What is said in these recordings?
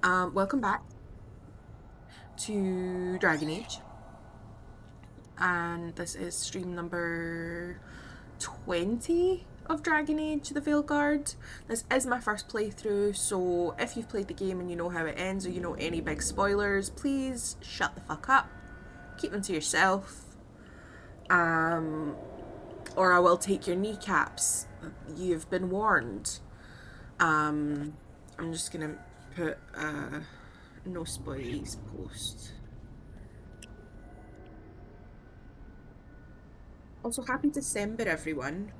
Welcome back to Dragon Age, and this is stream number 20 of Dragon Age the Veilguard. This is my first playthrough, so if you've played the game and you know how it ends or you know any big spoilers, please shut the fuck up. Keep them to yourself. Or I will take your kneecaps. You've been warned. I'm just gonna put no spoilies post. Also, happy December, everyone.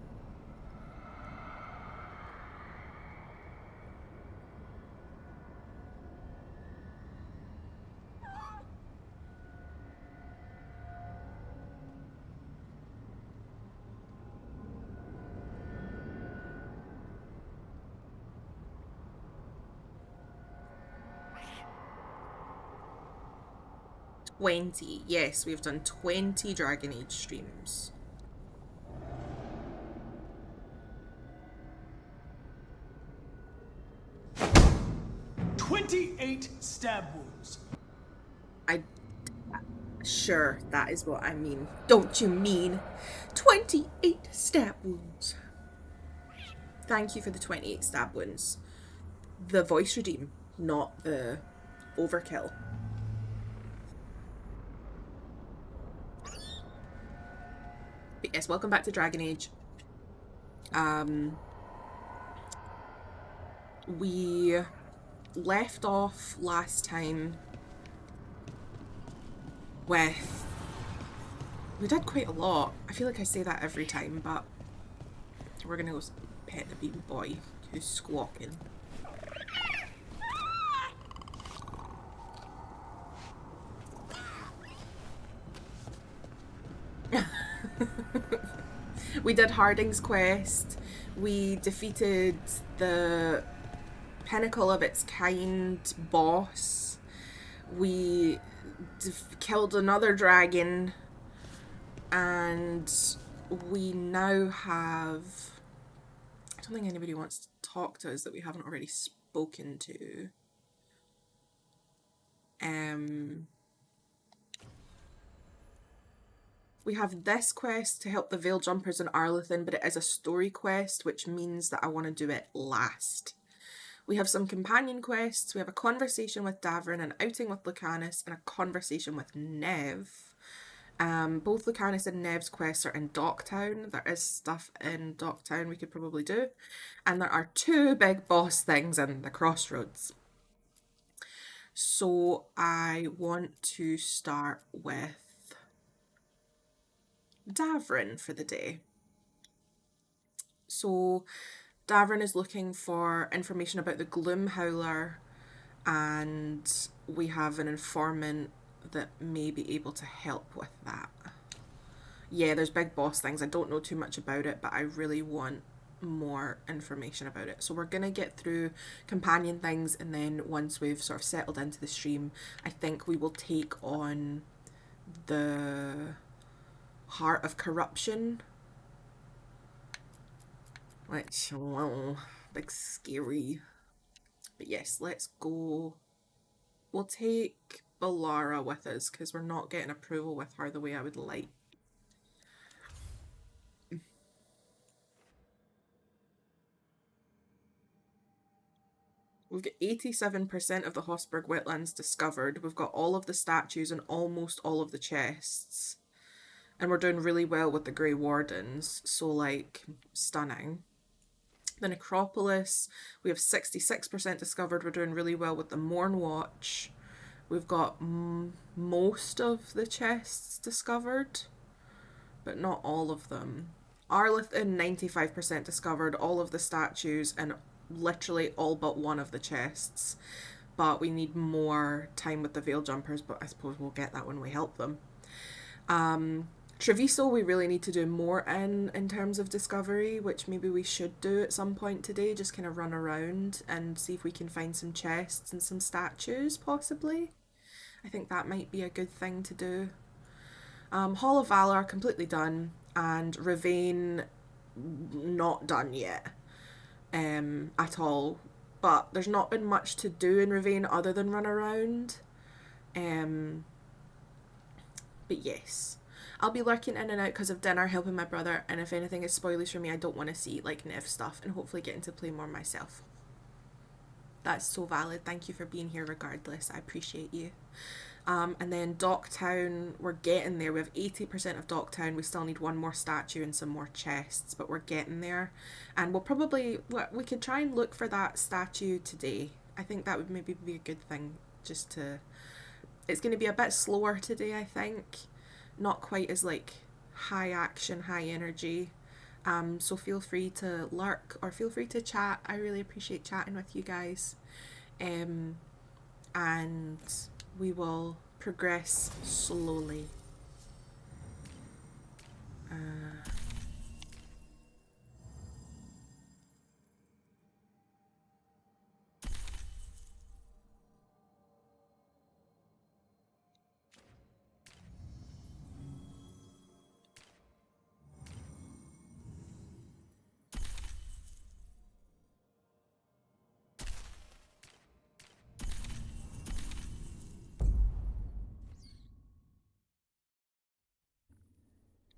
Yes, we've done 20 Dragon Age streams. 28 stab wounds. I. Sure, that is what I mean. Don't you mean 28 stab wounds? Thank you for the 28 stab wounds. The voice redeem, not the overkill. But yes, welcome back to Dragon Age. We left off last time with... We did quite a lot. I feel like I say that every time, but we're gonna go pet the baby boy who's squawking. We did Harding's quest. We defeated the pinnacle of its kind boss. We killed another dragon, and we now have... I don't think anybody wants to talk to us that we haven't already spoken to. We have this quest to help the Veil Jumpers in Arlethan, but it is a story quest, which means that I want to do it last. We have some companion quests. We have a conversation with Davrin, an outing with Lucanus, and a conversation with Nev. Both Lucanus and Nev's quests are in Docktown. There is stuff in Docktown we could probably do. And there are two big boss things in the Crossroads. So I want to start with Davrin for the day. So Davrin is looking for information about the Gloom Howler, and we have an informant that may be able to help with that. Yeah, there's big boss things. I don't know too much about it, but I really want more information about it. So we're going to get through companion things, and then once we've sort of settled into the stream, I think we will take on the Heart of Corruption, which, well, big scary. But yes, let's go. We'll take Balara with us because we're not getting approval with her the way I would like. We've got 87% of the Hossberg wetlands discovered. We've got all of the statues and almost all of the chests. And we're doing really well with the Grey Wardens, so like, stunning. The Necropolis, we have 66% discovered. We're doing really well with the Mournwatch. We've got most of the chests discovered, but not all of them. Arlethan, 95% discovered, all of the statues, and literally all but one of the chests. But we need more time with the Veil Jumpers, but I suppose we'll get that when we help them. Treviso we really need to do more in terms of discovery, which maybe we should do at some point today, just kind of run around and see if we can find some chests and some statues, possibly. I think that might be a good thing to do. Hall of Valor, completely done, and Ravane, not done yet at all. but there's not been much to do in Ravine other than run around. But yes, I'll be lurking in and out because of dinner, helping my brother, and if anything is spoilers for me, I don't want to see like Nev stuff, and hopefully getting to play more myself. That's so valid. Thank you for being here regardless. I appreciate you. And then Docktown, we're getting there. We have 80% of Docktown. We still need one more statue and some more chests, but we're getting there. And we'll probably, we could try and look for that statue today. I think that would maybe be a good thing, just to, it's going to be a bit slower today, I think. Not quite as like high action, high energy. So feel free to lurk or feel free to chat. I really appreciate chatting with you guys. And we will progress slowly.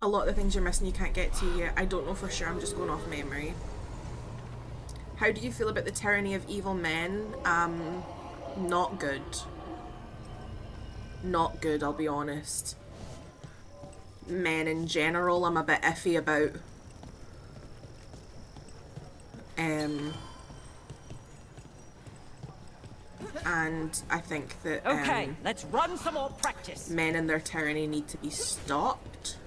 A lot of the things you're missing you can't get to yet. I don't know for sure, I'm just going off memory. How do you feel about the tyranny of evil men? Not good. Not good, I'll be honest. Men in general, I'm a bit iffy about. And I think that Okay, let's run some more practice. Men and their tyranny need to be stopped.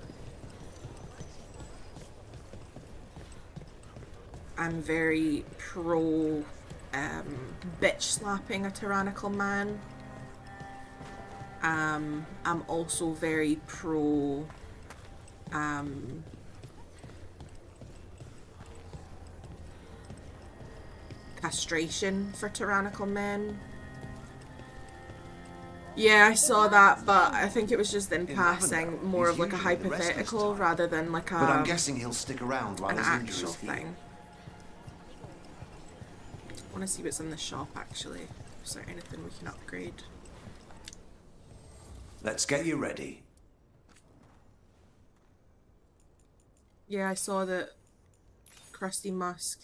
I'm very pro bitch slapping a tyrannical man. I'm also very pro castration for tyrannical men. Yeah, I saw that, but I think it was just in passing, more of like a hypothetical rather than like a. But I'm guessing he'll stick around while an his actual injuries heal. thing. I want to see what's in the shop actually. Is there anything we can upgrade? Let's get you ready. Yeah, I saw that Krusty Musk.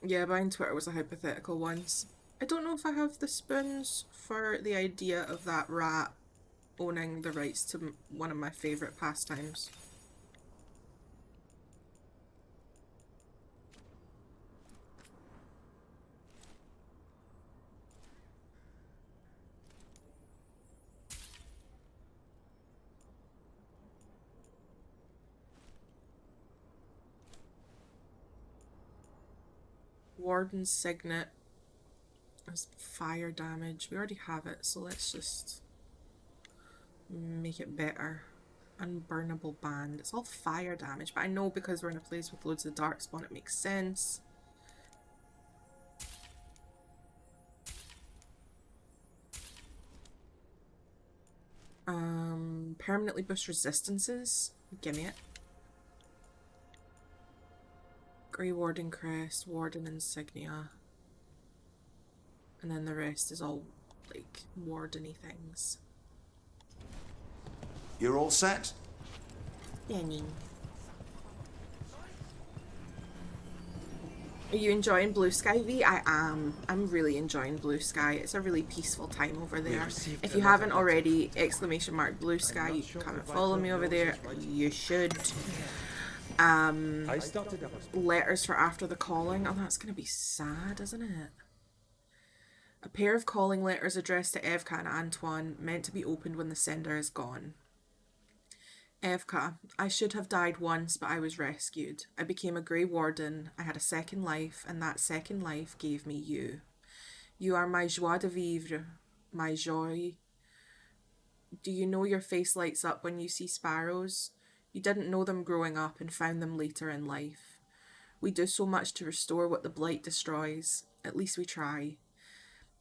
Yeah, buying Twitter was a hypothetical once. I don't know if I have the spoons for the idea of that rat owning the rights to one of my favourite pastimes. Warden's Signet is fire damage. We already have it, so let's just make it better. Unburnable Band. It's all fire damage, but I know because we're in a place with loads of darkspawn, it makes sense. Permanently boost resistances. Gimme it. Grey Warden Crest, Warden Insignia. And then the rest is all, like, wardeny things. You're all set? Danny. Are you enjoying Blue Sky, V? I am. I'm really enjoying Blue Sky. It's a really peaceful time over there. If you haven't already, !Blue Sky, you can come and follow me over there. You should. Letters for After the Calling. Oh, that's gonna be sad, isn't it? A pair of calling letters addressed to Evka and Antoine, meant to be opened when the sender is gone. Evka, I should have died once, but I was rescued. I became a Grey Warden. I had a second life, and that second life gave me you. You are my joie de vivre, my joy. Do you know your face lights up when you see sparrows? You didn't know them growing up and found them later in life. We do so much to restore what the blight destroys. At least we try.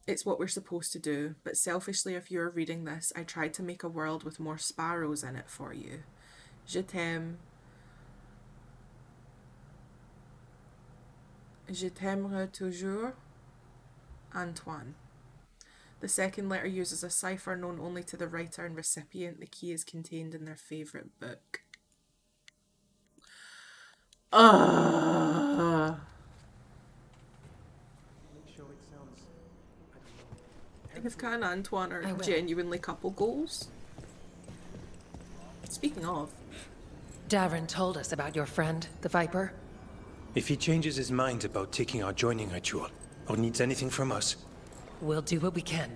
It's what we're supposed to do, but selfishly, if you're reading this, I tried to make a world with more sparrows in it for you. Je t'aime. Je t'aimerai toujours, Antoine. The second letter uses a cipher known only to the writer and recipient. The key is contained in their favourite book. If Khan and Antoine are genuinely couple goals. Speaking of. Davrin told us about your friend, the Viper. If he changes his mind about taking our joining ritual, or needs anything from us, We'll do what we can.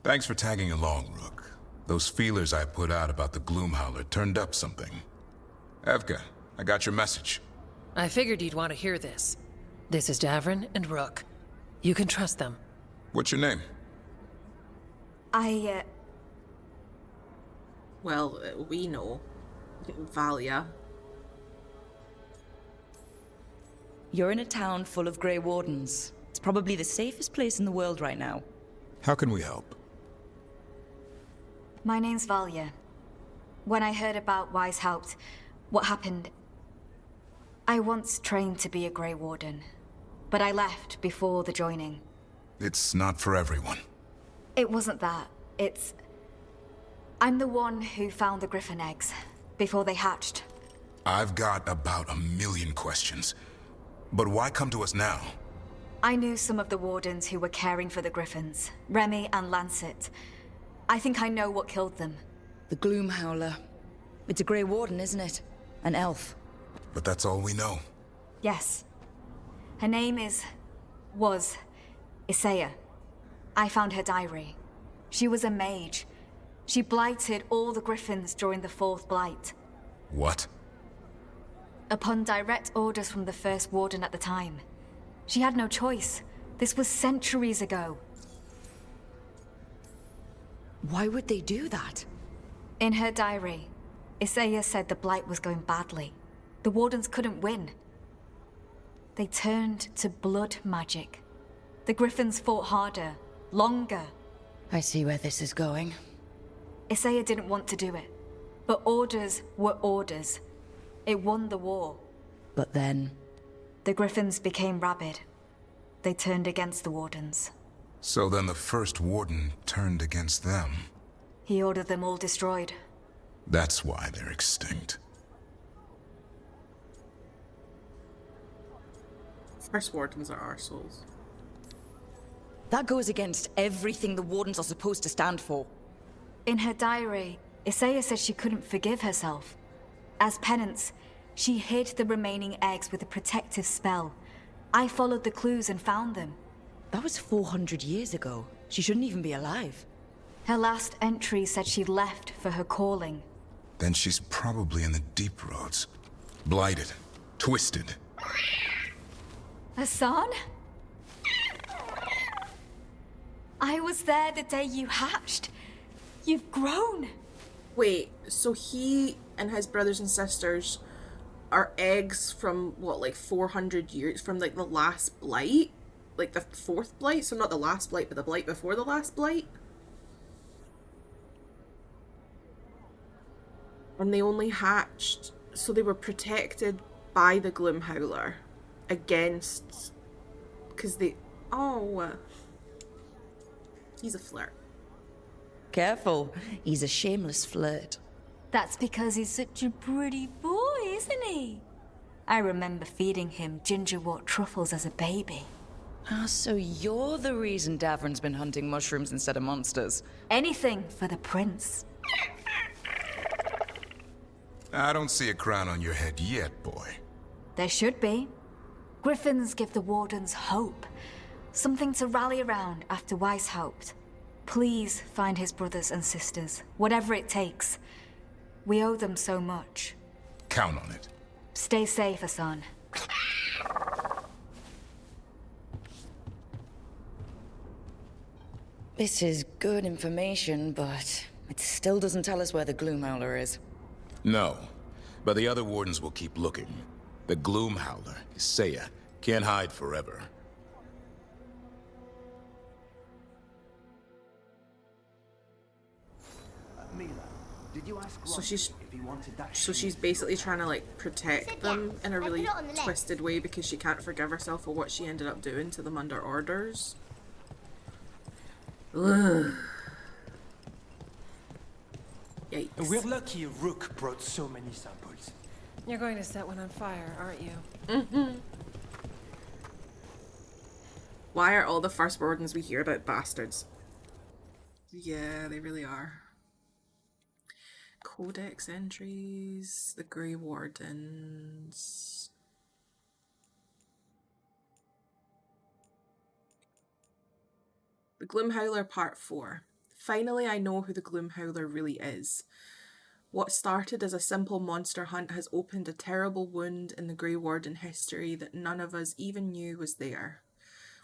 Thanks for tagging along, Rook. Those feelers I put out about the Gloomhowler turned up something. Evka, I got your message. I figured you'd want to hear this. This is Davrin and Rook. You can trust them. What's your name? Well, we know. Valia. You're in a town full of Grey Wardens. It's probably the safest place in the world right now. How can we help? My name's Valia. When I heard about Weishaupt, what happened... I once trained to be a Grey Warden, but I left before the joining. It's not for everyone. It wasn't that. It's... I'm the one who found the Griffin eggs, before they hatched. I've got about 1,000,000 questions. But why come to us now? I knew some of the Wardens who were caring for the Griffins, Remy and Lancet. I think I know what killed them. The Gloomhowler. It's a Grey Warden, isn't it? An elf. But that's all we know. Yes. Her name was Isaiah. I found her diary. She was a mage. She blighted all the Griffins during the Fourth Blight. What? Upon direct orders from the First Warden at the time. She had no choice. This was centuries ago. Why would they do that? In her diary, Isaiah said the Blight was going badly. The Wardens couldn't win. They turned to blood magic. The Griffins fought harder, longer. I see where this is going. Isaiah didn't want to do it. But orders were orders. It won the war. But then... The Griffins became rabid. They turned against the Wardens. So then the First Warden turned against them. He ordered them all destroyed. That's why they're extinct. First Wardens are arseholes. That goes against everything the Wardens are supposed to stand for. In her diary, Isaiah said she couldn't forgive herself. As penance, she hid the remaining eggs with a protective spell. I followed the clues and found them. That was 400 years ago. She shouldn't even be alive. Her last entry said she left for her calling. Then she's probably in the deep roads. Blighted. Twisted. Hassan? I was there the day you hatched. You've grown. Wait, so he and his brothers and sisters are eggs from, what, like 400 years? From, like, the last blight? Like, the fourth blight? So not the last blight, but the blight before the last blight? And they only hatched... So they were protected by the Gloomhowler against... Because they... Oh... He's a flirt. Careful. He's a shameless flirt. That's because he's such a pretty boy, isn't he? I remember feeding him gingerwort truffles as a baby. Ah, so you're the reason Davrin's been hunting mushrooms instead of monsters. Anything for the prince. I don't see a crown on your head yet, boy. There should be. Griffins give the Wardens hope. Something to rally around after Weishaupt. Please find his brothers and sisters, whatever it takes. We owe them so much. Count on it. Stay safe, Hassan. This is good information, but it still doesn't tell us where the Gloomhowler is. No, but the other wardens will keep looking. The Gloomhowler, Isaiah, can't hide forever. So she's basically trying to like protect them in a really twisted way because she can't forgive herself for what she ended up doing to them under orders. Ugh. Yikes. We're lucky Rook brought so many samples. You're going to set one on fire, aren't you? Why are all the first wardens we hear about bastards? Yeah, they really are. Codex entries, the Grey Wardens. The Gloomhowler Part 4. Finally, I know who the Gloomhowler really is. What started as a simple monster hunt has opened a terrible wound in the Grey Warden history that none of us even knew was there.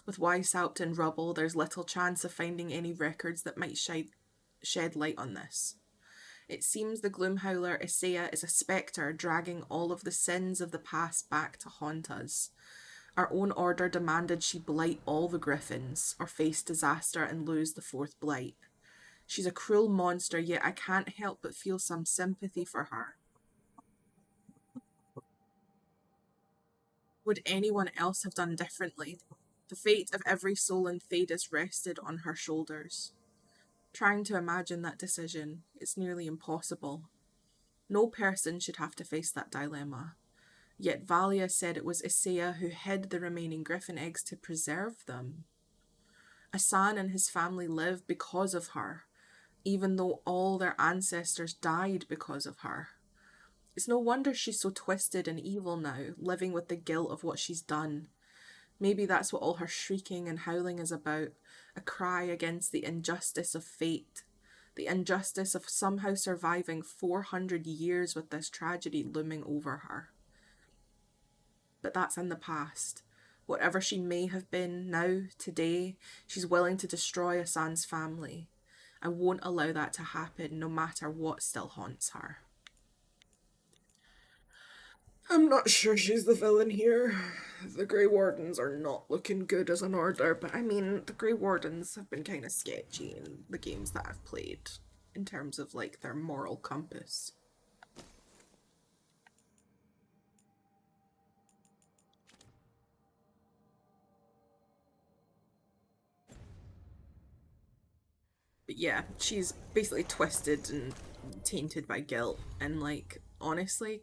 With Weishaupt in rubble, there's little chance of finding any records that might shed light on this. It seems the Gloomhowler Isaiah is a spectre dragging all of the sins of the past back to haunt us. Our own order demanded she blight all the griffins, or face disaster and lose the fourth blight. She's a cruel monster, yet I can't help but feel some sympathy for her. Would anyone else have done differently? The fate of every soul in Thedas rested on her shoulders. Trying to imagine that decision, it's nearly impossible. No person should have to face that dilemma. Yet Valia said it was Isaiah who hid the remaining griffin eggs to preserve them. Asan and his family live because of her, even though all their ancestors died because of her. It's no wonder she's so twisted and evil now, living with the guilt of what she's done. Maybe that's what all her shrieking and howling is about, a cry against the injustice of fate, the injustice of somehow surviving 400 years with this tragedy looming over her. But that's in the past. Whatever she may have been now, today, she's willing to destroy Asan's family. I won't allow that to happen, no matter what still haunts her. I'm not sure she's the villain here. The Grey Wardens are not looking good as an order, but I mean, the Grey Wardens have been kind of sketchy in the games that I've played, in terms of, like, their moral compass. But yeah, she's basically twisted and tainted by guilt, and like, honestly,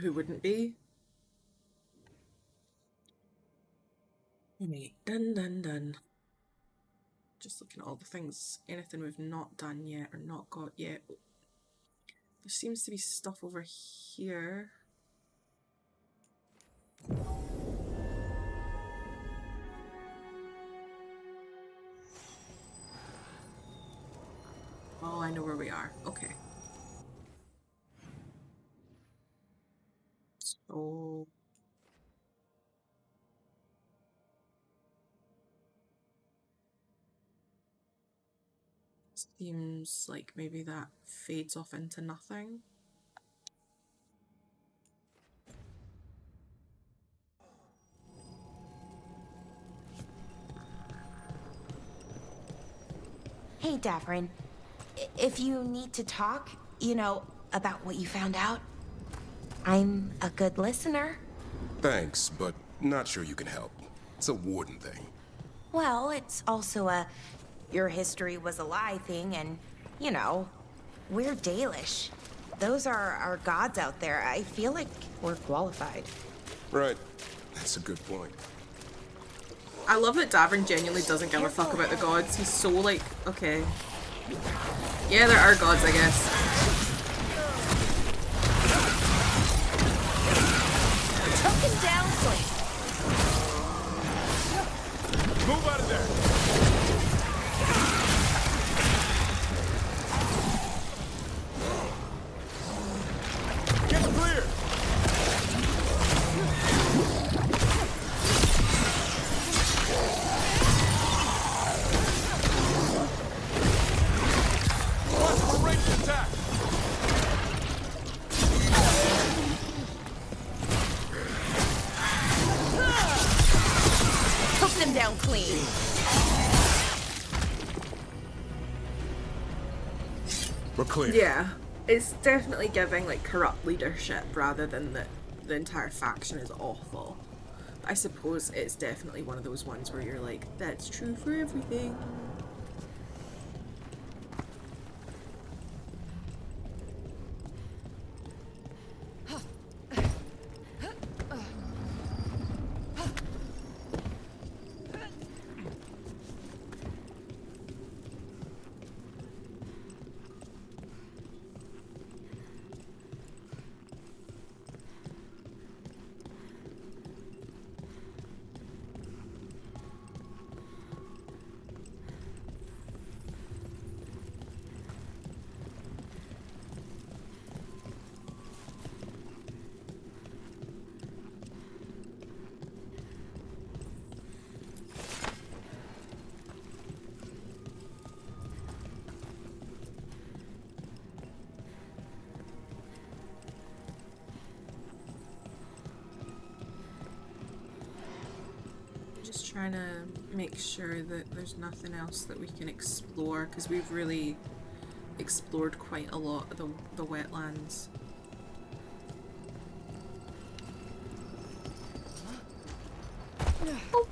who wouldn't be? Dun dun dun. Just looking at all the things, anything we've not done yet or not got yet. There seems to be stuff over here. Oh, I know where we are. Okay. So... seems like maybe that fades off into nothing. Hey, Davrin. If you need to talk, you know, about what you found out, I'm a good listener. Thanks, but not sure you can help. It's a warden thing. Well, it's also a your history was a lie thing, and, you know, we're Dalish. Those are our gods out there. I feel like we're qualified. Right. That's a good point. I love that Davrin genuinely doesn't give a fuck about the gods. He's so like, okay. Yeah, there are gods, I guess. Took him down, please. Move out of there! Get clear! Watch for ranged attack! Took them down clean. We're clear. Yeah. It's definitely giving like corrupt leadership rather than the entire faction is awful. I suppose it's definitely one of those ones where you're like, that's true for everything. Just trying to make sure that there's nothing else that we can explore, because we've really explored quite a lot of the wetlands. Oh.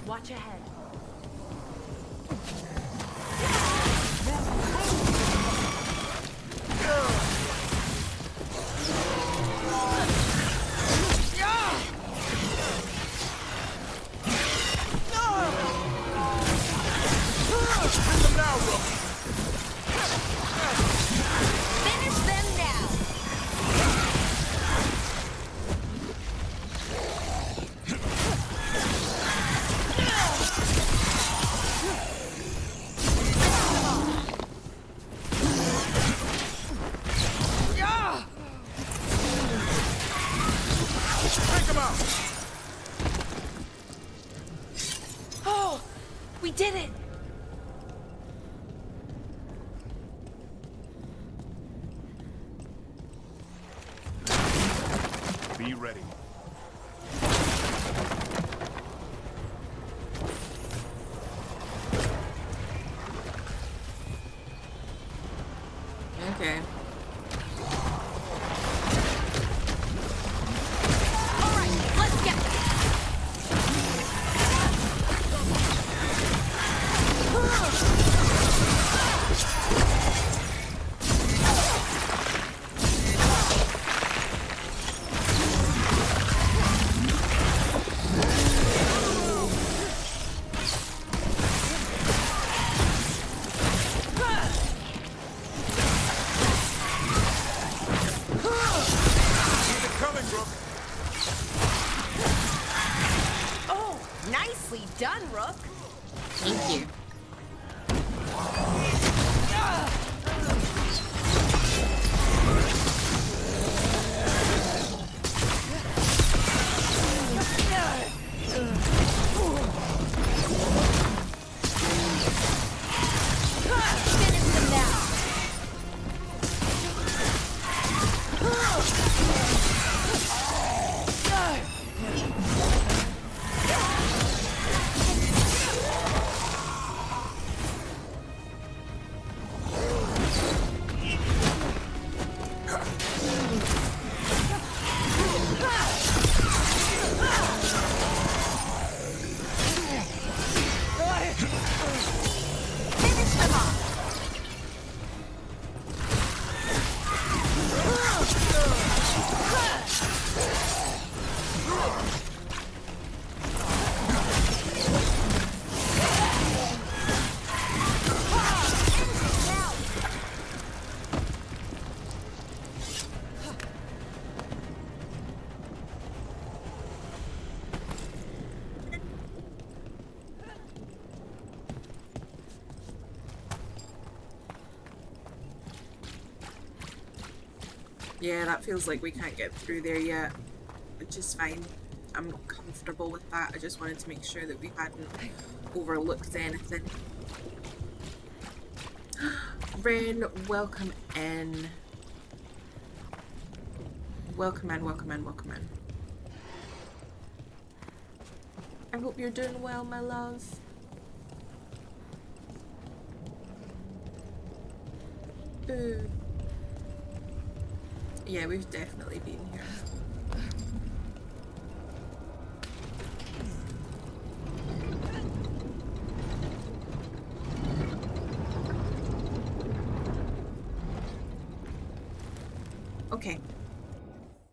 Watch ahead. We did it! Be ready. Okay. Nicely done, Rook. Thank you. Yeah, that feels like we can't get through there yet, which is fine. I'm comfortable with that. I just wanted to make sure that we hadn't overlooked anything. Ren, welcome in. Welcome in, welcome in, welcome in. I hope you're doing well, my love. Woohoo! Yeah, we've definitely been here. Okay.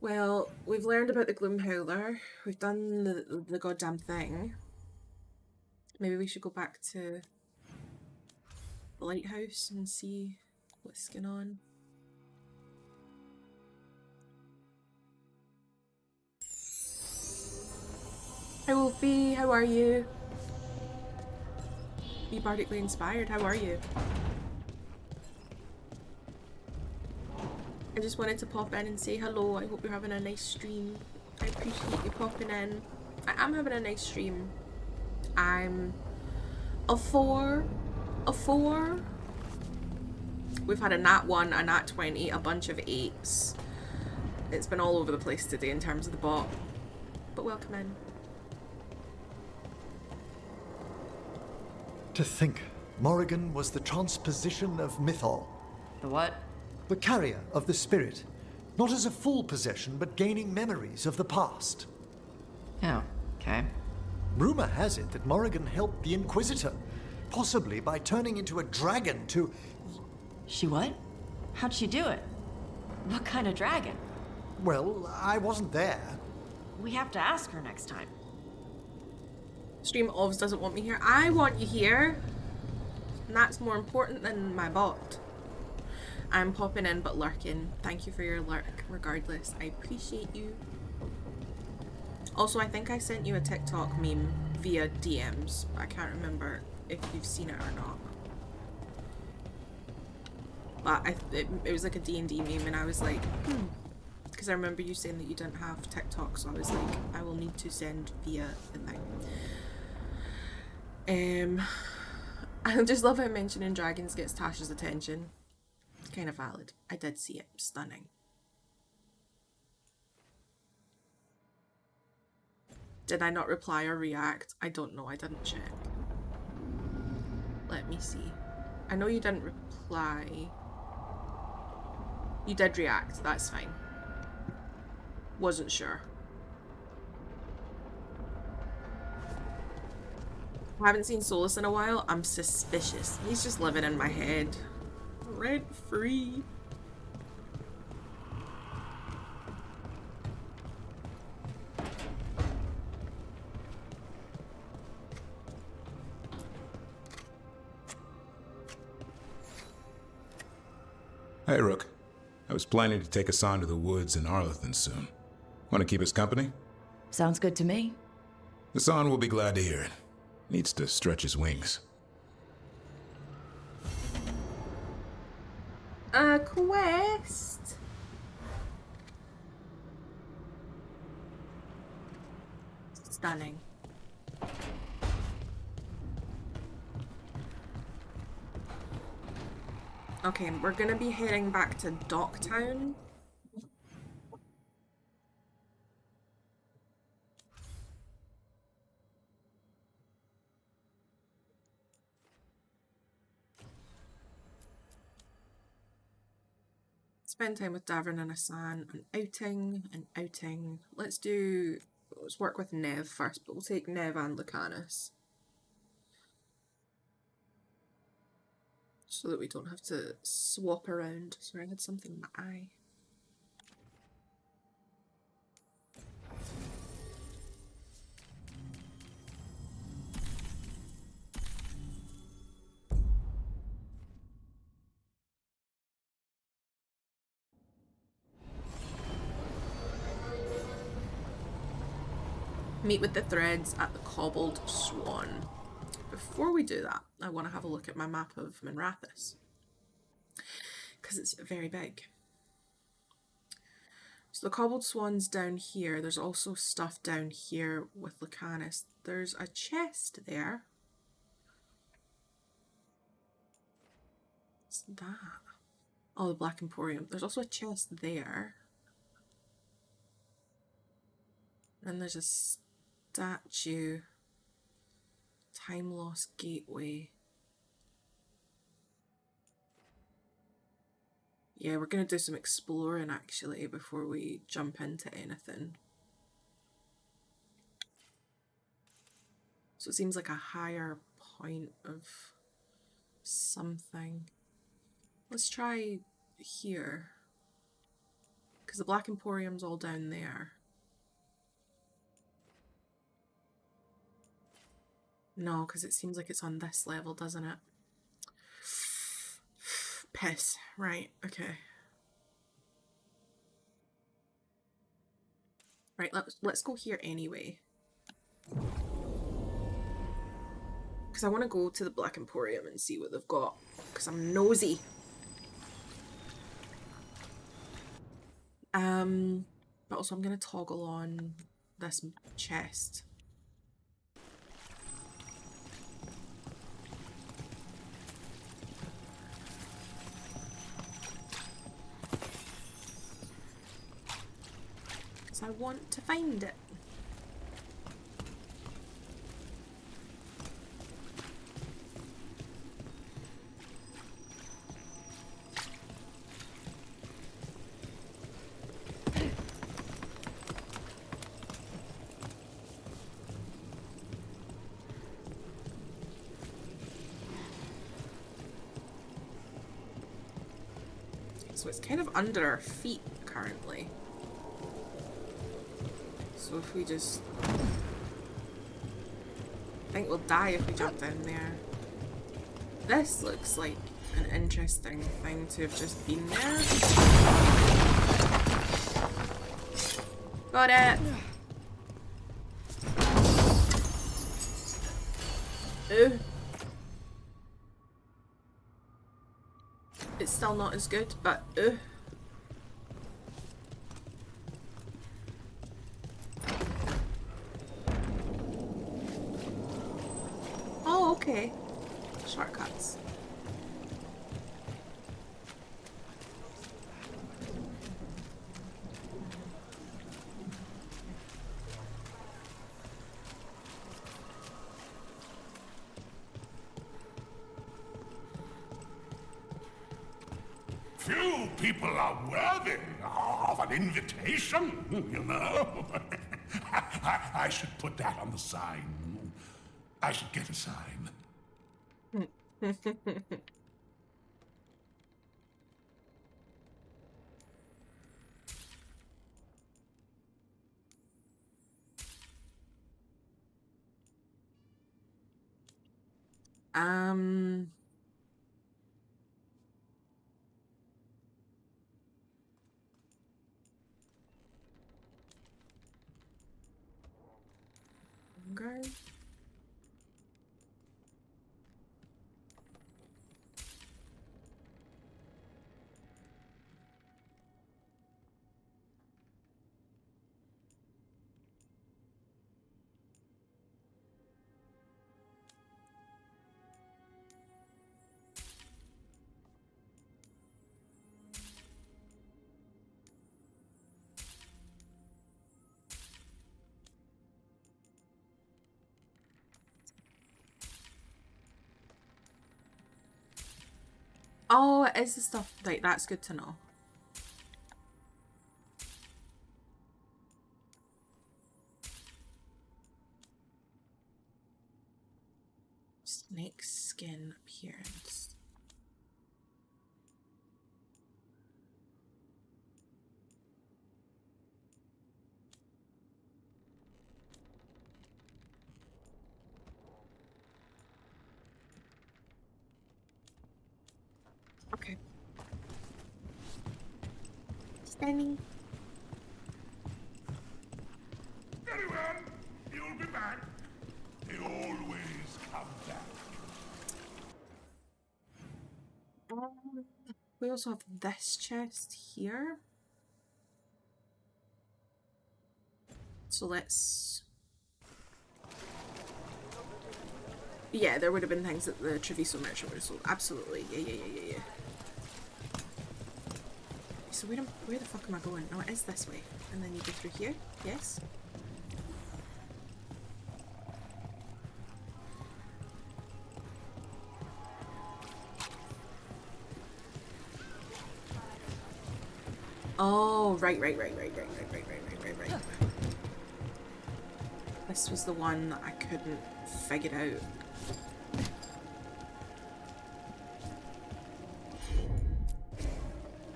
Well, we've learned about the Gloomhowler. We've done the goddamn thing. Maybe we should go back to the lighthouse and see what's going on. Hi Wolfie, how are you? Be bardically inspired, how are you? I just wanted to pop in and say hello. I hope you're having a nice stream. I appreciate you popping in. I am having a nice stream. I'm a 4. A 4. We've had a nat 1, a nat 20, a bunch of 8s. It's been all over the place today in terms of the bot. But welcome in. To think, Morrigan was the transposition of Mythol. The what? The carrier of the spirit. Not as a full possession, but gaining memories of the past. Oh, okay. Rumor has it that Morrigan helped the Inquisitor, possibly by turning into a dragon to... She what? How'd she do it? What kind of dragon? Well, I wasn't there. We have to ask her next time. Stream Ovs doesn't want me here. I want you here. And that's more important than my bot. I'm popping in but lurking. Thank you for your lurk regardless. I appreciate you. Also, I think I sent you a TikTok meme via DMs. I can't remember if you've seen it or not. But it was like a D&D meme and I was like, because I remember you saying that you didn't have TikTok, so I was like, I will need to send via the thing. I just love how mentioning dragons gets Tasha's attention. Kind of valid. I did see it. Stunning. Did I not reply or react? I don't know. I didn't check. Let me see. I know you didn't reply. You did react. That's fine. Wasn't sure. I haven't seen Solus in a while. I'm suspicious. He's just living in my head. Rent free. Hey, Rook. I was planning to take us on to the woods in Arlethan soon. Want to keep us company? Sounds good to me. Hassan will be glad to hear it. Needs to stretch his wings. A quest. Stunning. Okay, we're gonna be heading back to Docktown. Spend time with Davern and Hassan. An outing. Let's work with Nev first, but we'll take Nev and Lucanus. So that we don't have to swap around. Sorry, I had something in my eye. Meet with the threads at the Cobbled Swan. Before we do that, I want to have a look at my map of Minrathous, because it's very big. So the Cobbled Swan's down here. There's also stuff down here with Lucanus. There's a chest there. What's that? Oh, the Black Emporium. There's also a chest there. And there's a statue. Time Lost Gateway. Yeah, we're gonna do some exploring actually before we jump into anything. So it seems like a higher point of something. Let's try here. Because the Black Emporium's all down there. No, because it seems like it's on this level, doesn't it? Piss. Right, okay. Right, let's go here anyway. Because I want to go to the Black Emporium and see what they've got. Because I'm nosy. But also I'm going to toggle on this chest. Because I want to find it. So it's kind of under our feet currently. So if we just... I think we'll die if we jump down there. This looks like an interesting thing to have just been there. Got it! Ooh. It's still not as good, but Oh, okay. Shortcuts. Few people are worthy of an invitation, you know. I should put that on the sign. I should get a sign. Okay. Oh, it is the stuff. Right, that's good to know. Snake skin appearance. Okay. Stunning. Very well. You'll be back. They always come back. We also have this chest here. So let's... Yeah, there would have been things that the Treviso merchant would have sold. Absolutely. Yeah. So where the fuck am I going? Oh, it is this way. And then you go through here. Yes. Oh, right. This was the one that I couldn't figure out.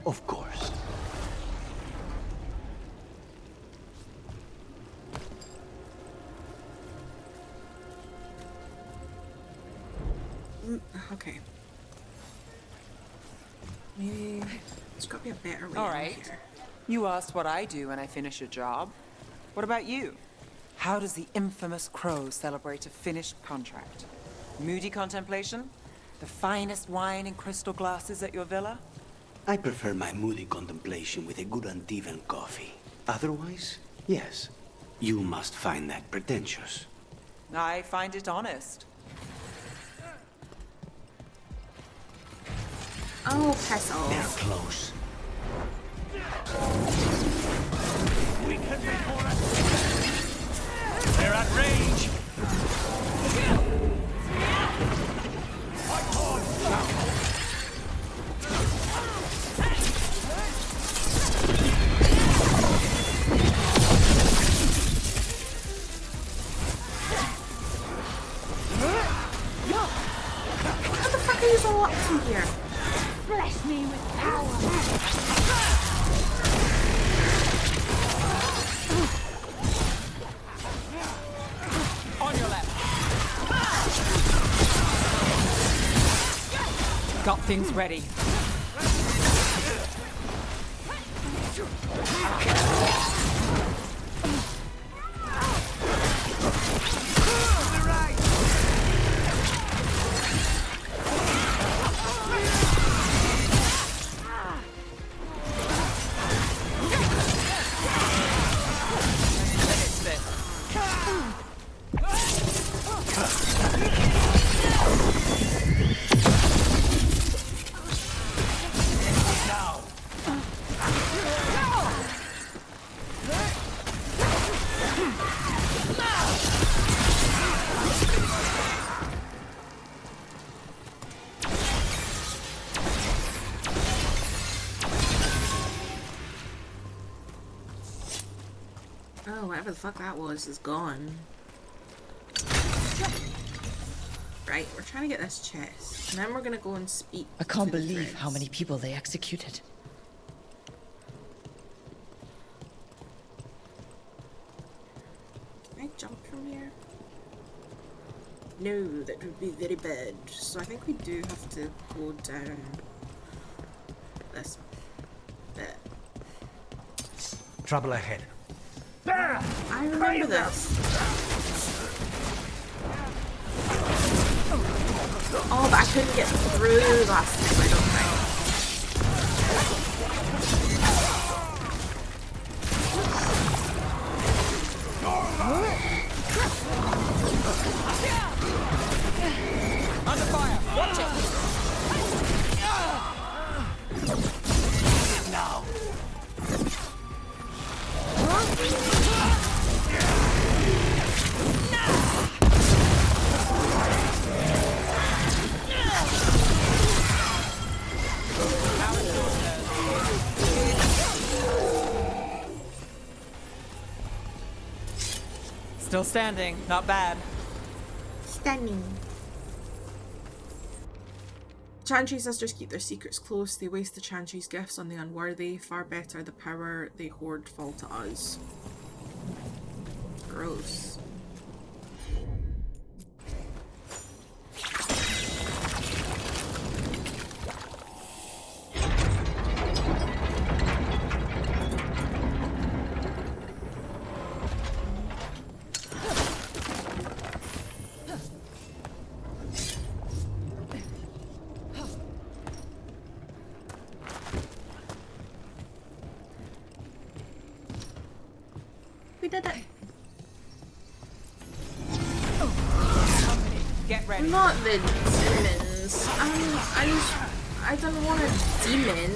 Of course. Okay. Maybe there's got to be a better way. All in right. here. You asked what I do when I finish a job. What about you? How does the infamous Crow celebrate a finished contract? Moody contemplation? The finest wine in crystal glasses at your villa? I prefer my moody contemplation with a good Antivan coffee. Otherwise, yes, you must find that pretentious. I find it honest. Oh, piss off. They're close. They're at range. What the fuck are you all up to here? Bless me with power. On your left. Got things ready. Oh, whatever the fuck that was is gone. Right, we're trying to get this chest. And then we're gonna go and speak. I can't to the believe threads. how many people they executed. Can I jump from here? No, that would be very bad. So I think we do have to go down this bit. Trouble ahead. I remember this. Oh, but I couldn't get through last time, I don't think. Under fire! Watch it! Now. Still standing, not bad. Stunning. Chantry sisters keep their secrets close. They waste the Chantry's gifts on the unworthy. Far better the power they hoard fall to us. Gross. We did it. Get ready. Not the demons. I don't want a demon.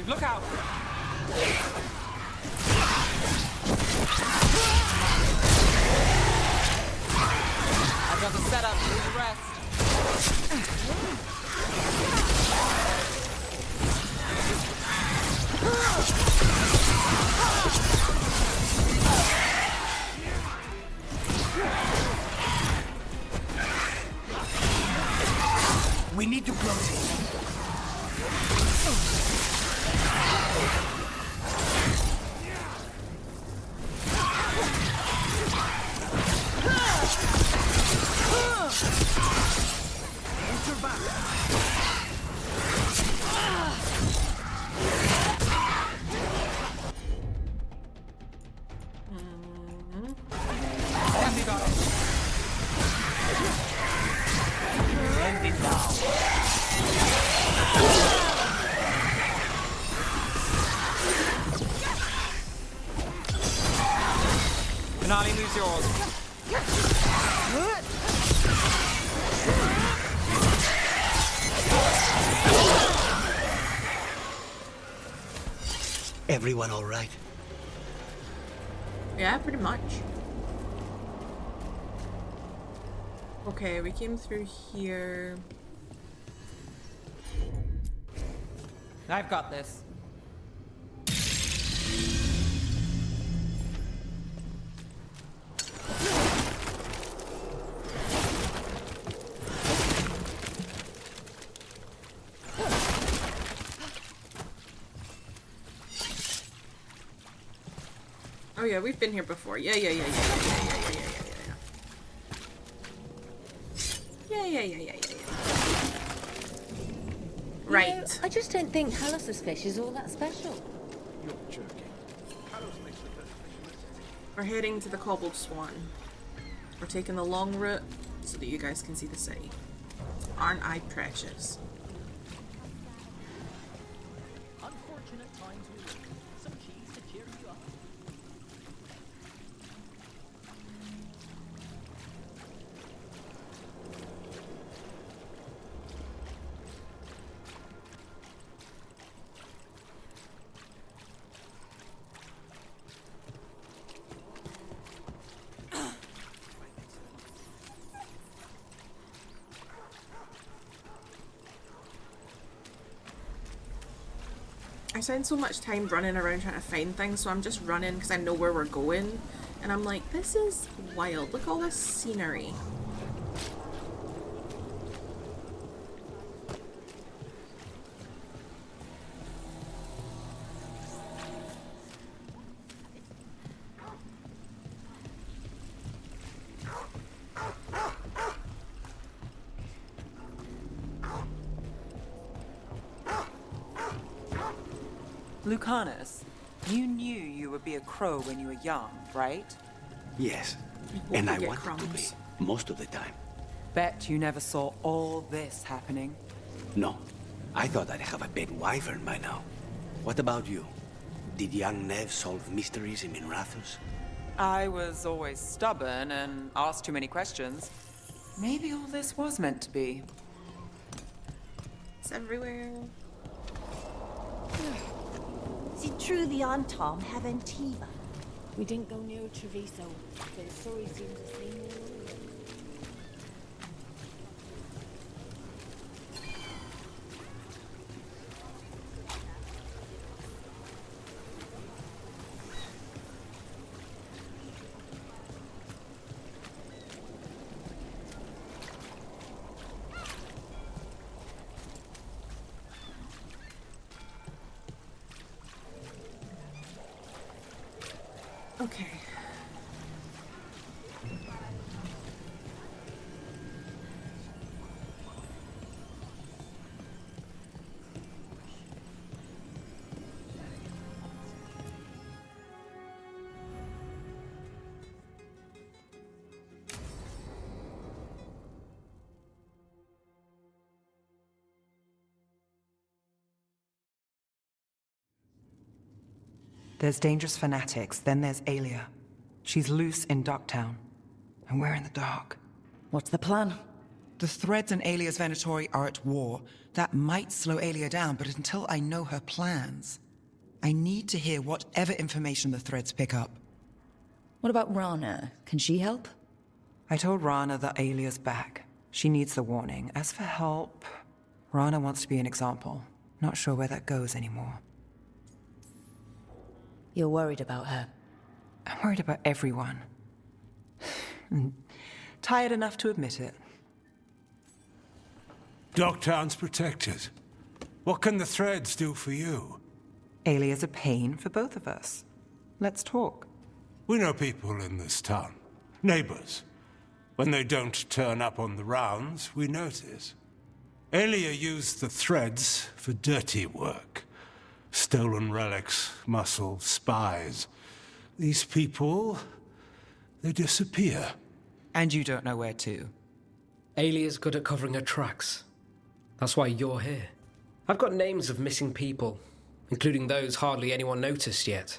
move. Look out! I've got the setup. Do the rest. We need to close it. Enter back. End it now. Finale moves yours. Everyone all right? Yeah, pretty much. Okay, we came through here. I've got this. Oh yeah, we've been here before. Yeah. Right. You know, I just don't think Hallus's fish is all that special. You're joking. We're heading to the Cobbled Swan. We're taking the long route so that you guys can see the city. Aren't I precious? Unfortunate times we live in. Some cheese to cheer you up. I spend so much time running around trying to find things, so I'm just running because I know where we're going. And I'm like, this is wild. Look at all this scenery. Lucanus, you knew you would be a crow when you were young, right? Yes. We'll And I get wanted to be. crumbs. Most of the time. Bet you never saw all this happening. No. I thought I'd have a pet wyvern by now. What about you? Did young Nev solve mysteries in Minrathus? I was always stubborn and asked too many questions. Maybe all this was meant to be. It's everywhere. Is it true the Antom have Antiva? We didn't go near Treviso, but the story seems the same all over. Okay. There's dangerous fanatics, then there's Alia. She's loose in Ducktown, and we're in the dark. What's the plan? The Threads and Alia's Venatori are at war. That might slow Alia down, but until I know her plans, I need to hear whatever information the Threads pick up. What about Rana? Can she help? I told Rana that Alia's back. She needs the warning. As for help, Rana wants to be an example. Not sure where that goes anymore. You're worried about her. I'm worried about everyone. Tired enough to admit it. Dogtown's protected. What can the Threads do for you? Alia's a pain for both of us. Let's talk. We know people in this town. Neighbors. When they don't turn up on the rounds, we notice. Alia used the Threads for dirty work. Stolen relics, muscle, spies. These people, they disappear. And you don't know where to. Alia's good at covering her tracks. That's why you're here. I've got names of missing people, including those hardly anyone noticed yet.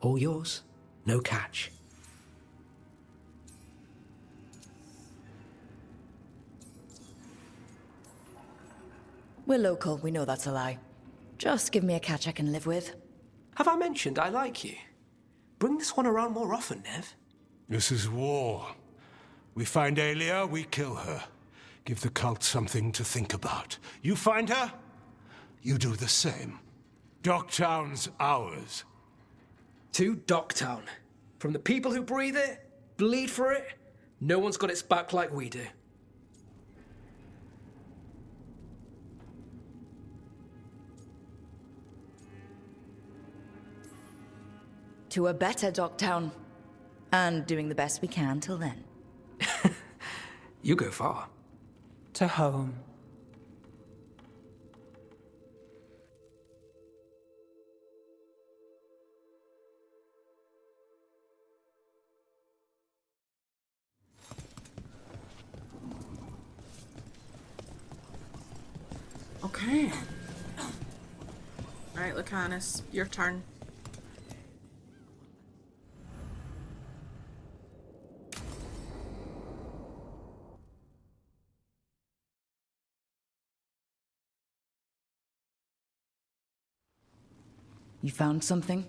All yours, no catch. We're local, we know that's a lie. Just give me a catch I can live with. Have I mentioned I like you? Bring this one around more often, Nev. This is war. We find Alia, we kill her. Give the cult something to think about. You find her, you do the same. Docktown's ours. To Docktown. From the people who breathe it, bleed for it, no one's got its back like we do. To a better Docktown. And doing the best we can till then. You go far. To home. Okay. Alright, Lucanus, your turn. You found something?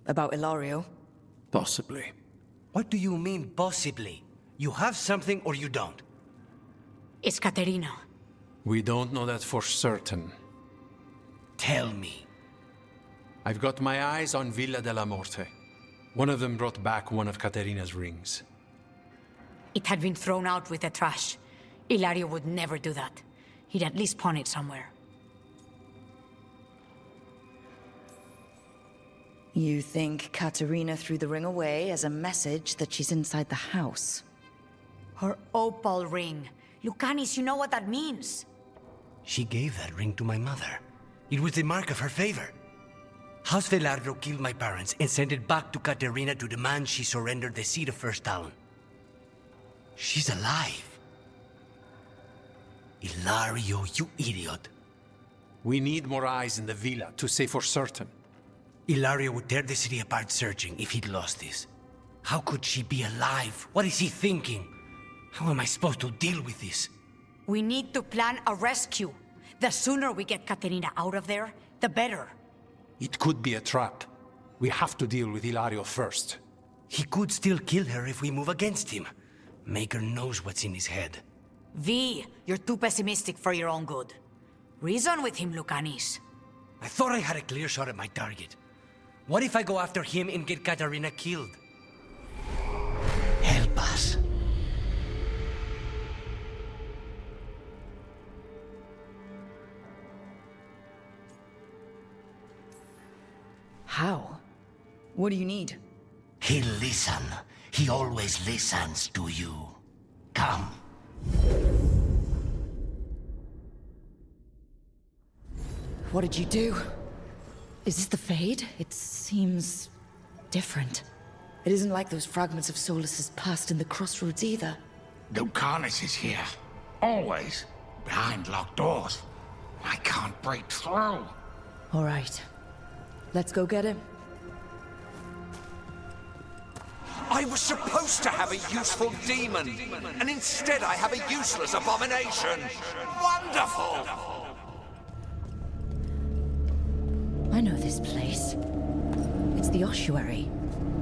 About Ilario? Possibly. What do you mean, possibly? You have something or you don't? It's Caterina. We don't know that for certain. Tell me. I've got my eyes on Villa della Morte. One of them brought back one of Caterina's rings. It had been thrown out with the trash. Ilario would never do that. He'd at least pawn it somewhere. You think Caterina threw the ring away as a message that she's inside the house? Her opal ring. Lucanis, you know what that means. She gave that ring to my mother. It was the mark of her favor. House Veilguard killed my parents and sent it back to Caterina to demand she surrender the seat of First Talon. She's alive. Ilario, you idiot. We need more eyes in the villa to say for certain. Ilario would tear the city apart searching if he'd lost this. How could she be alive? What is he thinking? How am I supposed to deal with this? We need to plan a rescue. The sooner we get Caterina out of there, the better. It could be a trap. We have to deal with Ilario first. He could still kill her if we move against him. Maker knows what's in his head. V, you're too pessimistic for your own good. Reason with him, Lucanis. I thought I had a clear shot at my target. What if I go after him and get Caterina killed? Help us. How? What do you need? He'll listen. He always listens to you. Come. What did you do? Is this the Fade? It seems different. It isn't like those fragments of Solus's past in the Crossroads either. Lucanus is here. Always. Behind locked doors. I can't break through. All right. Let's go get him. I was supposed to have a useful demon, and instead I have a useless abomination. Wonderful! I know this place. It's the ossuary.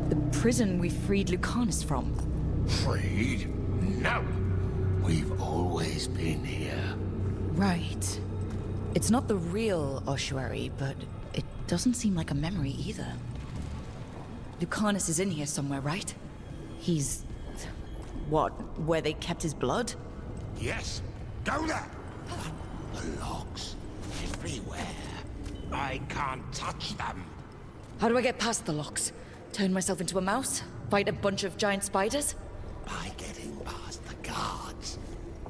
The prison we freed Lucanus from. Freed? No. We've always been here. Right. It's not the real ossuary, but it doesn't seem like a memory either. Lucanus is in here somewhere, right? He's... what, where they kept his blood? Yes. Go there. The locks. Everywhere. I can't touch them. How do I get past the locks? Turn myself into a mouse? Fight a bunch of giant spiders? By getting past the guards.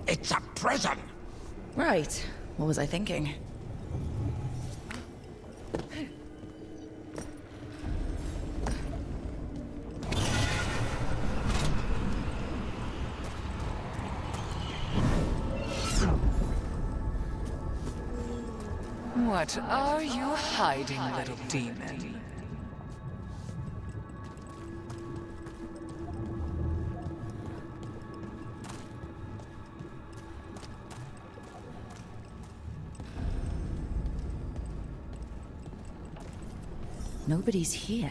It's a prison! Right. What was I thinking? What are you hiding, little demon? Nobody's here.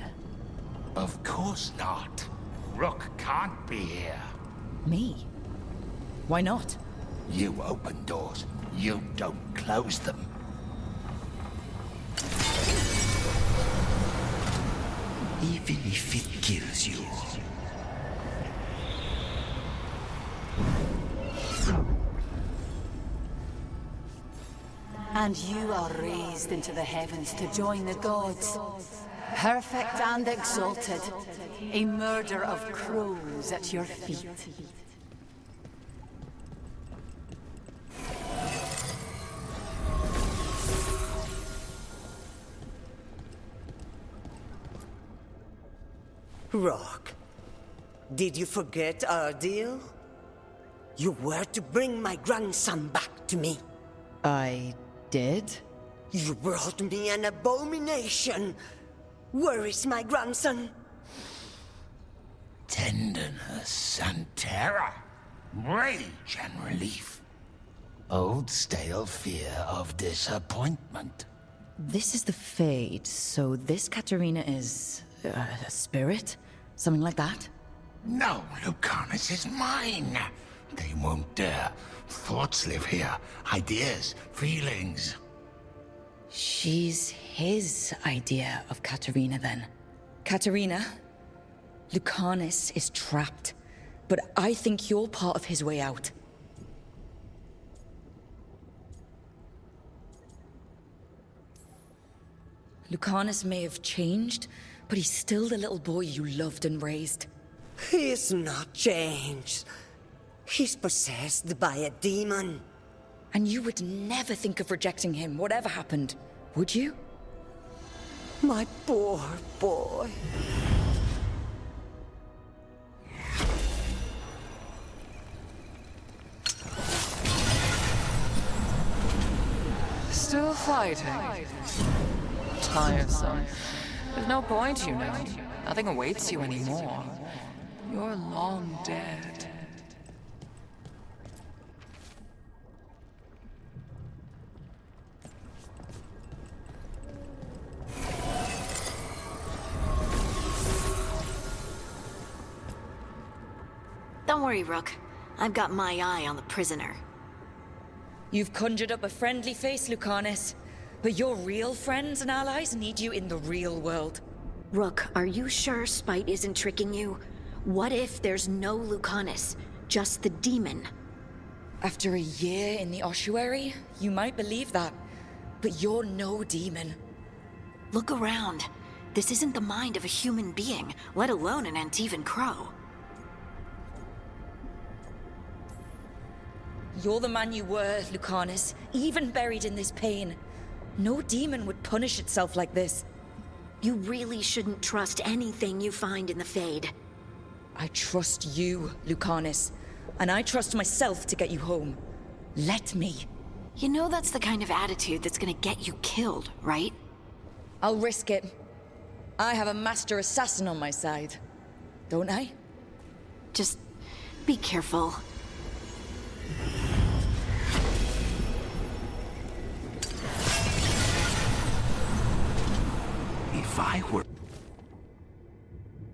Of course not. Rook can't be here. Me? Why not? You open doors. You don't close them. Even if it kills you. And you are raised into the heavens to join the gods. Perfect and exalted. A murder of crows at your feet. Rock, did you forget our deal? You were to bring my grandson back to me. I did? You brought me an abomination. Where is my grandson? Tenderness and terror. Rage and relief. Old stale fear of disappointment. This is the Fade, so this Katerina is... a spirit? Something like that? No, Lucanus is mine. They won't dare. Thoughts live here. Ideas, feelings. She's his idea of Katerina, then. Katerina, Lucanus is trapped, but I think you're part of his way out. Lucanus may have changed, but he's still the little boy you loved and raised. He's not changed. He's possessed by a demon. And you would never think of rejecting him, whatever happened, would you? My poor boy. Still fighting? Tiresome. There's no point, you know. Nothing awaits you anymore. You're long dead. Don't worry, Rook. I've got my eye on the prisoner. You've conjured up a friendly face, Lucanus. But your real friends and allies need you in the real world. Rook, are you sure Spite isn't tricking you? What if there's no Lucanus, just the demon? After a year in the ossuary, you might believe that. But you're no demon. Look around. This isn't the mind of a human being, let alone an Antivan crow. You're the man you were, Lucanus, even buried in this pain. No demon would punish itself like this. You really shouldn't trust anything you find in the Fade. I trust you, Lucanus. And I trust myself to get you home. Let me. You know that's the kind of attitude that's gonna get you killed, right? I'll risk it. I have a master assassin on my side. Don't I? Just be careful. If I were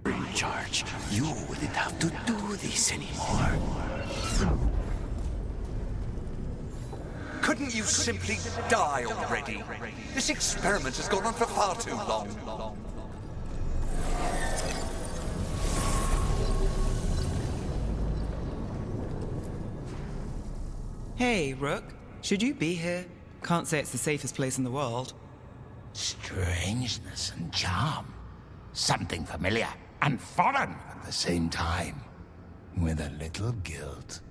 in charge, you wouldn't have to do this anymore. Couldn't you simply die already? This experiment has gone on for far too long. Hey, Rook. Should you be here? Can't say it's the safest place in the world. Strangeness and charm. Something familiar and foreign at the same time. With a little guilt.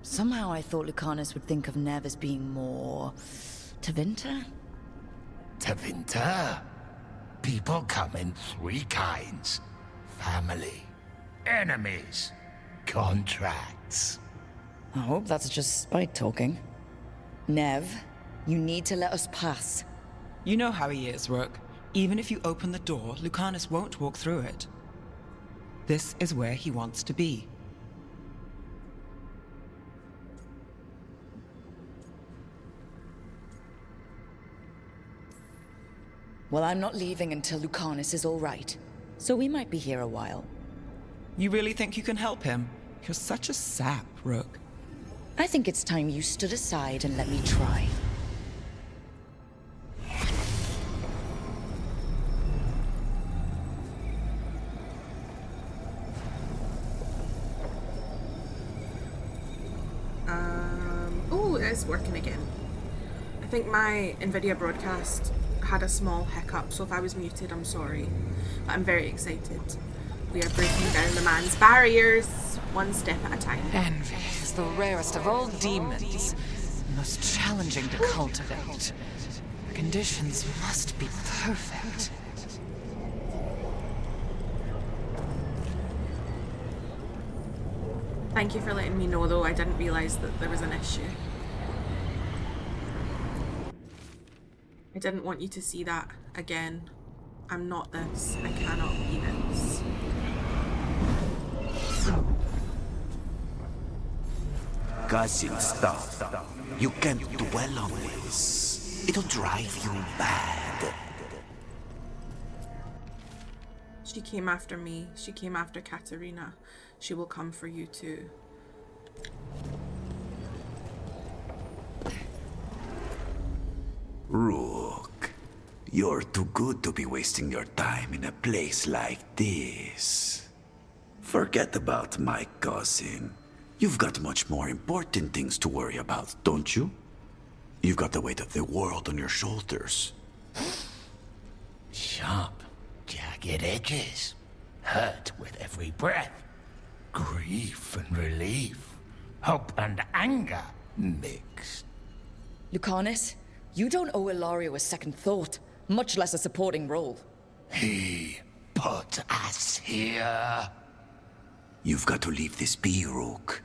Somehow I thought Lucanus would think of Nev as being more... Tevinter? Tevinter? People come in three kinds. Family, enemies, contracts. I hope that's just spite talking. Nev, you need to let us pass. You know how he is, Rook. Even if you open the door, Lucanus won't walk through it. This is where he wants to be. Well, I'm not leaving until Lucanus is all right. So we might be here a while. You really think you can help him? You're such a sap, Rook. I think it's time you stood aside and let me try. Oh, it is working again. I think my NVIDIA broadcast had a small hiccup, so if I was muted, I'm sorry. But I'm very excited. We are breaking down the man's barriers, one step at a time. Envy is the rarest of all demons, most challenging to cultivate. The conditions must be perfect. Thank you for letting me know, though. I didn't realise that there was an issue. I didn't want you to see that again. I'm not this. I cannot be this. Cousin stuff. You can't dwell on this. It'll drive you mad. She came after me. She came after Katerina. She will come for you too. Rook, you're too good to be wasting your time in a place like this. Forget about my cousin. You've got much more important things to worry about, don't you? You've got the weight of the world on your shoulders. Sharp, jagged edges. Hurt with every breath. Grief and relief. Hope and anger mixed. Lucanus, you don't owe Ilario a second thought, much less a supporting role. He put us here. You've got to leave this be, Rook.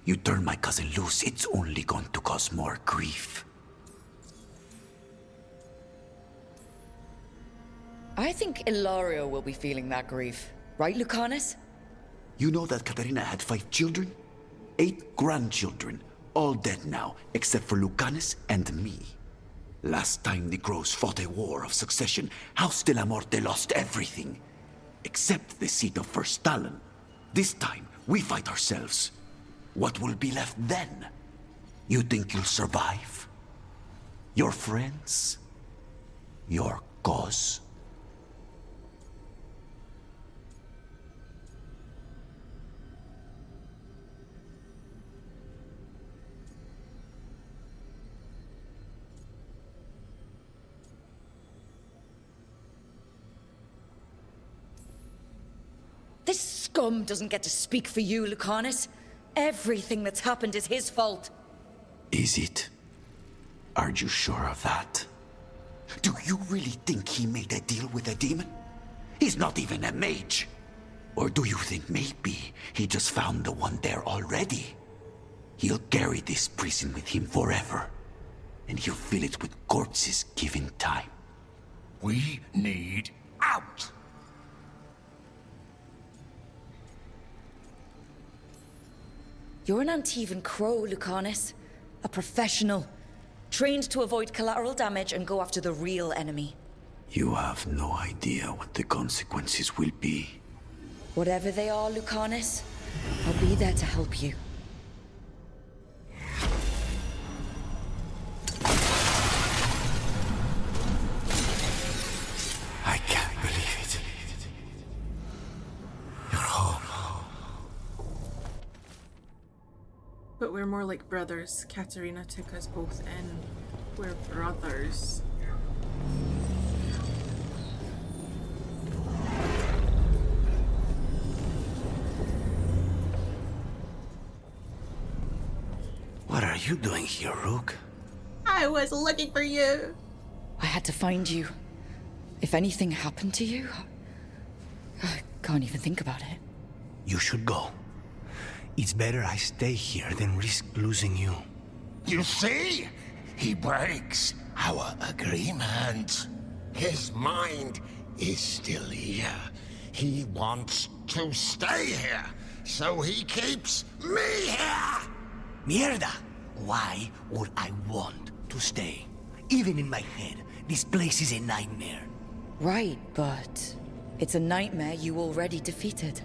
You turn my cousin loose, it's only going to cause more grief. I think Ilario will be feeling that grief. Right, Lucanus? You know that Katerina had 5 children? 8 grandchildren, all dead now, except for Lucanus and me. Last time the Crows fought a war of succession, House de la Morte lost everything. Except the seat of First Talon. This time, we fight ourselves. What will be left then? You think you'll survive? Your friends? Your cause? This scum doesn't get to speak for you, Lucanus. Everything that's happened is his fault. Is it? Are you sure of that? Do you really think he made a deal with a demon? He's not even a mage. Or do you think maybe he just found the one there already? He'll carry this prison with him forever. And he'll fill it with corpses given time. We need out. You're an Antivan crow, Lucanus. A professional. Trained to avoid collateral damage and go after the real enemy. You have no idea what the consequences will be. Whatever they are, Lucanus, I'll be there to help you. I can't believe it. You're home. But we're more like brothers. Katerina took us both in. We're brothers. What are you doing here, Rook? I was looking for you. I had to find you. If anything happened to you, I can't even think about it. You should go. It's better I stay here than risk losing you. You see? He breaks our agreement. His mind is still here. He wants to stay here, so he keeps me here! Mierda! Why would I want to stay? Even in my head, this place is a nightmare. Right, but it's a nightmare you already defeated.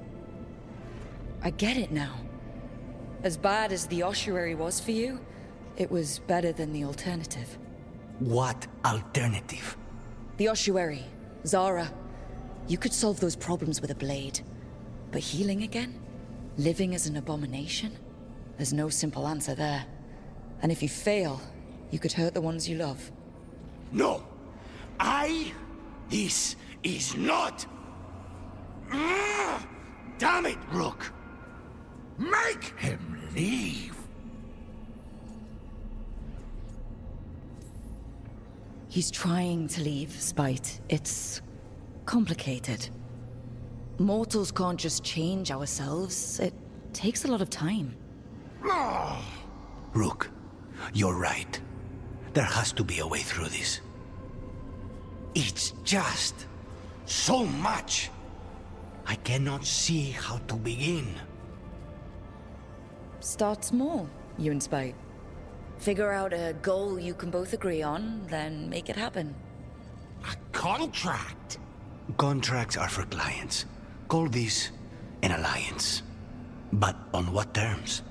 I get it now. As bad as the ossuary was for you, it was better than the alternative. What alternative? The ossuary, Zara. You could solve those problems with a blade. But healing again? Living as an abomination? There's no simple answer there. And if you fail, you could hurt the ones you love. No! This is not... Damn it, Rook! Make him leave! He's trying to leave, Spite. It's complicated. Mortals can't just change ourselves. It takes a lot of time. Rook, you're right. There has to be a way through this. It's just so much. I cannot see how to begin. Start small, you and Spite. Figure out a goal you can both agree on, then make it happen. A contract? Contracts are for clients. Call this an alliance. But on what terms?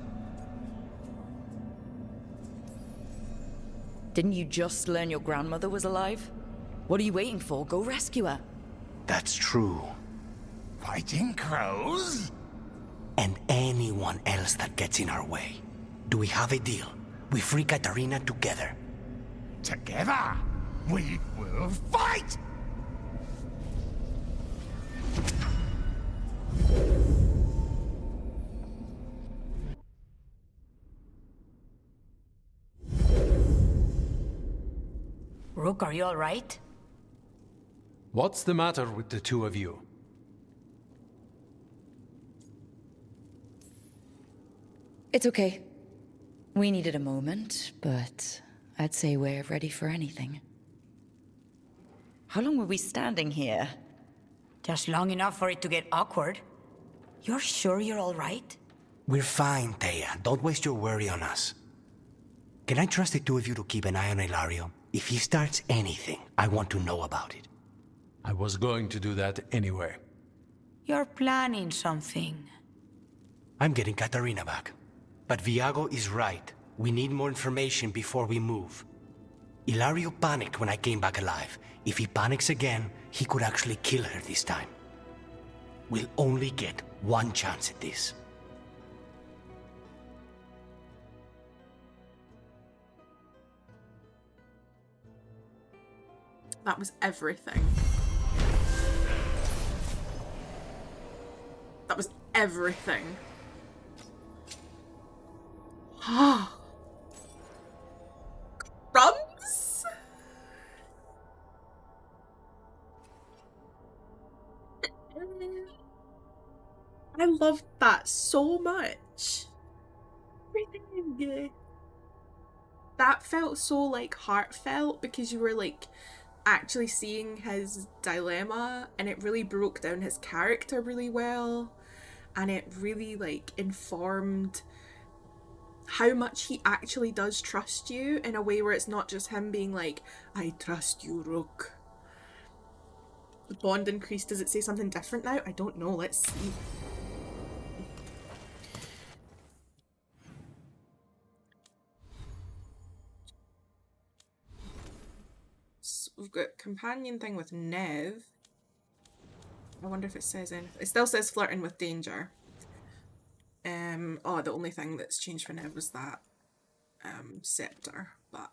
Didn't you just learn your grandmother was alive? What are you waiting for? Go rescue her. That's true. Fighting crows? And anyone else that gets in our way. Do we have a deal? We free Katarina together. Together, we will fight! Rook, are you all right? What's the matter with the two of you? It's okay. We needed a moment, but I'd say we're ready for anything. How long were we standing here? Just long enough for it to get awkward. You're sure you're all right? We're fine, Thea. Don't waste your worry on us. Can I trust the two of you to keep an eye on Ilario? If he starts anything, I want to know about it. I was going to do that anyway. You're planning something. I'm getting Katarina back. But Viago is right. We need more information before we move. Ilario panicked when I came back alive. If he panics again, he could actually kill her this time. We'll only get one chance at this. That was everything. That was everything. Crumbs? I loved that so much. Everything. That felt so like heartfelt because you were like actually seeing his dilemma, and it really broke down his character really well, and it really like informed how much he actually does trust you in a way where it's not just him being like, I trust you, Rook. The bond increased. Does it say something different now? I don't know. Let's see. So we've got companion thing with Nev. I wonder if it says anything. It still says flirting with danger. Oh, the only thing that's changed for Nev was that scepter, but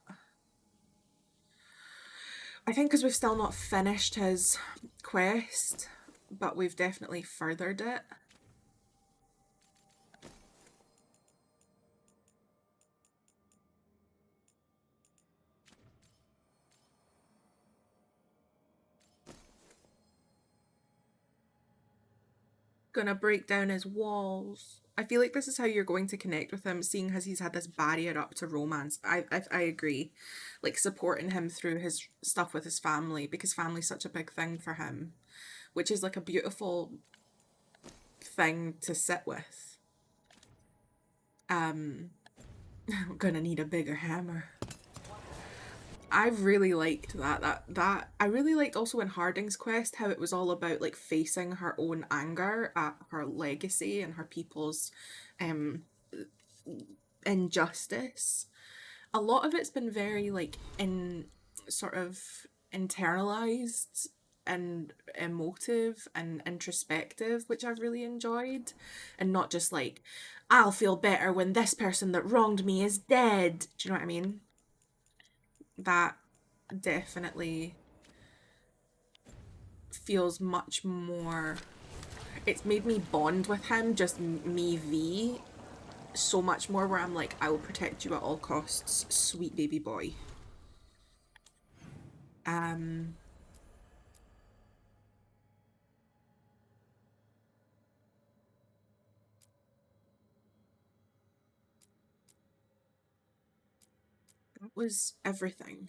I think because we've still not finished his quest, but we've definitely furthered it. Gonna break down his walls. I feel like this is how you're going to connect with him, seeing as he's had this barrier up to romance. I agree. Like, supporting him through his stuff with his family, because family's such a big thing for him, which is like a beautiful thing to sit with. I'm gonna need a bigger hammer. I really liked that. I really liked also in Harding's quest how it was all about like facing her own anger at her legacy and her people's injustice. A lot of it's been very like sort of internalized and emotive and introspective, which I've really enjoyed, and not just like, I'll feel better when this person that wronged me is dead. Do you know what I mean? That definitely feels much more, it's made me bond with him, just me V, so much more, where I'm like, I will protect you at all costs, sweet baby boy. That was everything.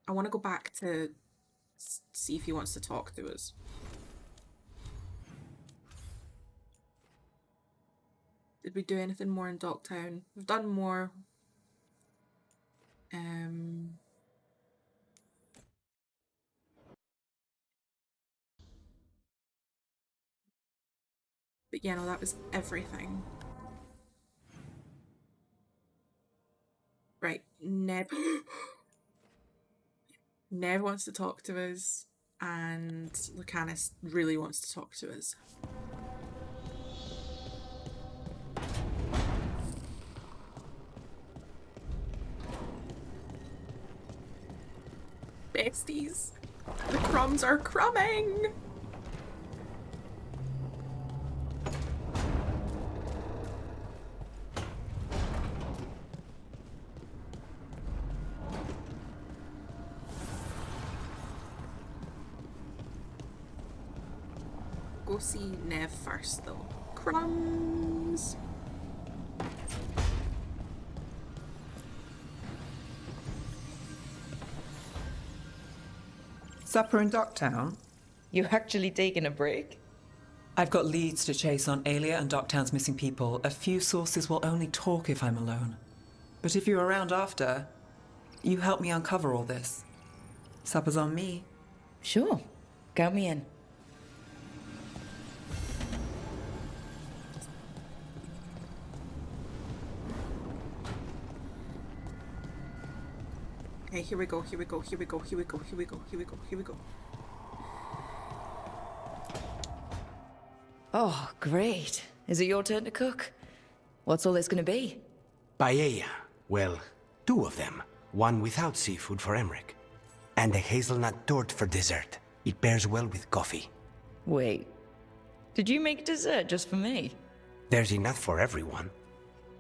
I want to go back to see if he wants to talk to us. Did we do anything more in Docktown? We've done more. But yeah, no, that was everything. Right, Neb. Neb wants to talk to us, and Lucanus really wants to talk to us. Besties, the crumbs are crumbing! Go see Nev first though. Crumbs! Supper in Docktown? You actually taking a break? I've got leads to chase on Alia and Docktown's missing people. A few sources will only talk if I'm alone. But if you're around after, you help me uncover all this. Supper's on me. Sure. Count me in. Okay, here we go, here we go, here we go, here we go, here we go, here we go, here we go. Oh, great. Is it your turn to cook? What's all this gonna be? Paella. Well, 2 of them. One without seafood for Emmerich. And a hazelnut torte for dessert. It pairs well with coffee. Wait. Did you make dessert just for me? There's enough for everyone.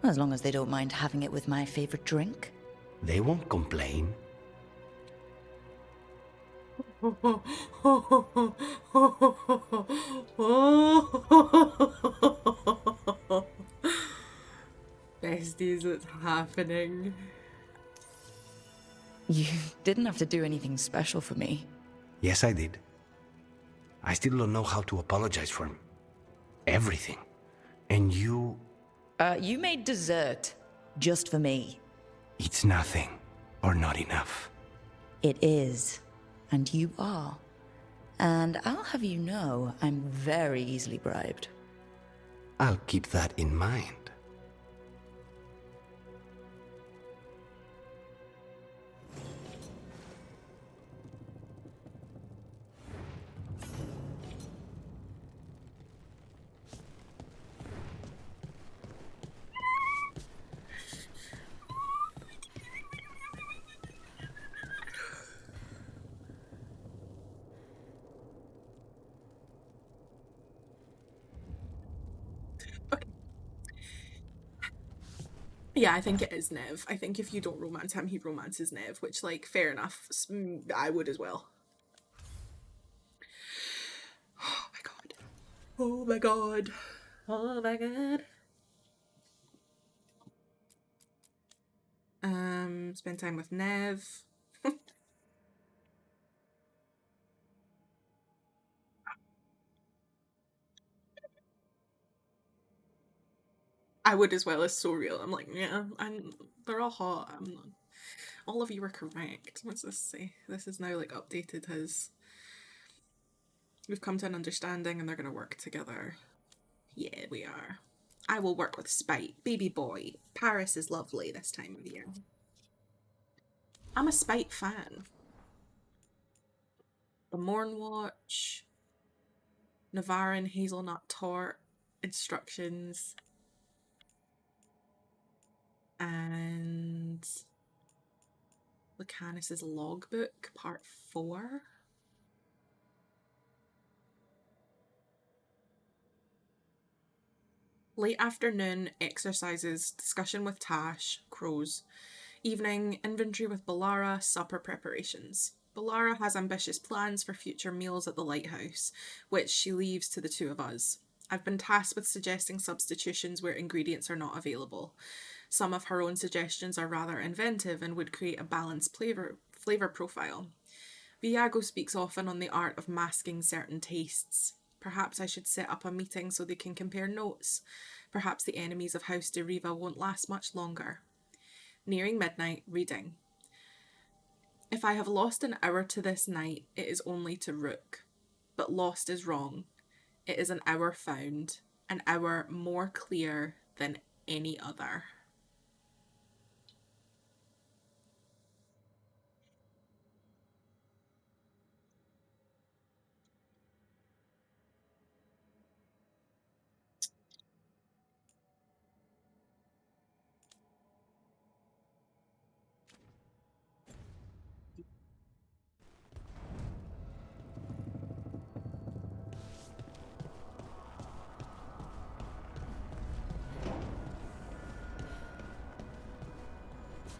As long as they don't mind having it with my favorite drink. They won't complain. Besties, it's happening. You didn't have to do anything special for me. Yes, I did. I still don't know how to apologize for everything. And you... You made dessert. Just for me. It's nothing, or not enough. It is. And you are. And I'll have you know, I'm very easily bribed. I'll keep that in mind. Yeah, I think it is Nev. I think if you don't romance him, he romances Nev, which, like, fair enough. I would as well. Oh my god. Oh my god. Oh my god. Spend time with Nev. I would as well. It's so real. I'm like, yeah, they're all hot. I'm not, all of you are correct. What's this say? This is now like updated his. We've come to an understanding and they're gonna work together. Yeah, we are. I will work with Spite. Baby boy. Paris is lovely this time of year. I'm a Spite fan. The Mornwatch. Navarin Hazelnut Tort. Instructions. And Lucanus's Logbook, Part 4. Late afternoon, exercises, discussion with Tash, crows. Evening, inventory with Balara, supper preparations. Balara has ambitious plans for future meals at the lighthouse, which she leaves to the two of us. I've been tasked with suggesting substitutions where ingredients are not available. Some of her own suggestions are rather inventive and would create a balanced flavor profile. Viago speaks often on the art of masking certain tastes. Perhaps I should set up a meeting so they can compare notes. Perhaps the enemies of House de Riva won't last much longer. Nearing midnight, reading. If I have lost an hour to this night, it is only to Rook. But lost is wrong. It is an hour found, an hour more clear than any other.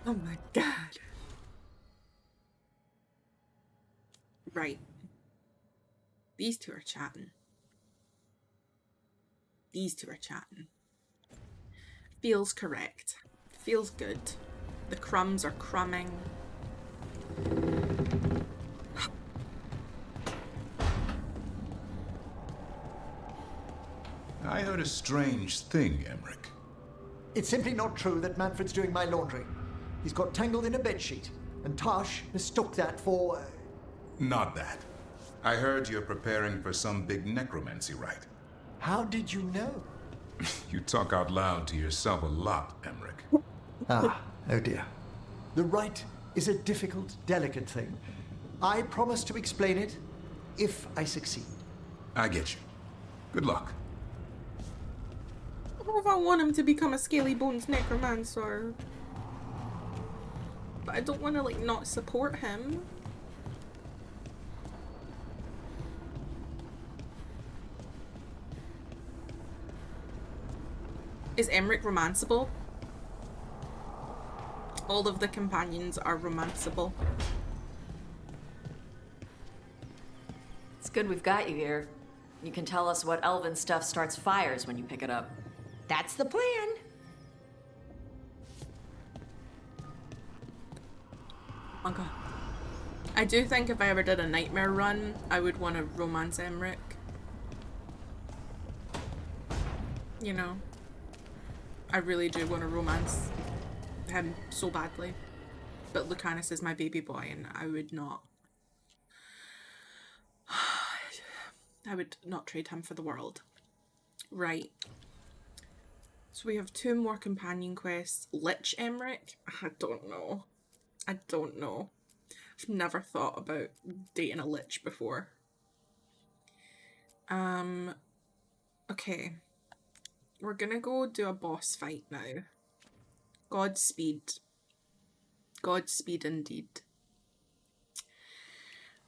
Oh my god. Right. These two are chatting. These two are chatting. Feels correct. Feels good. The crumbs are crumbing. I heard a strange thing, Emmerich. It's simply not true that Manfred's doing my laundry. He's got tangled in a bedsheet, and Tosh mistook that for... Not that. I heard you're preparing for some big necromancy rite. How did you know? You talk out loud to yourself a lot, Emmerich. Oh dear. The rite is a difficult, delicate thing. I promise to explain it if I succeed. I get you. Good luck. I don't know if I want him to become a scaly bones necromancer. But I don't want to, like, not support him. Is Emmerich romanceable? All of the companions are romanceable. It's good we've got you here. You can tell us what elven stuff starts fires when you pick it up. That's the plan. Okay. I do think if I ever did a nightmare run, I would want to romance Emmerich. You know? I really do want to romance him so badly. But Lucanus is my baby boy, and I would not trade him for the world. Right. So we have 2 more companion quests. Lich Emmerich? I don't know. I don't know. I've never thought about dating a lich before. Okay. We're gonna go do a boss fight now. Godspeed. Godspeed indeed.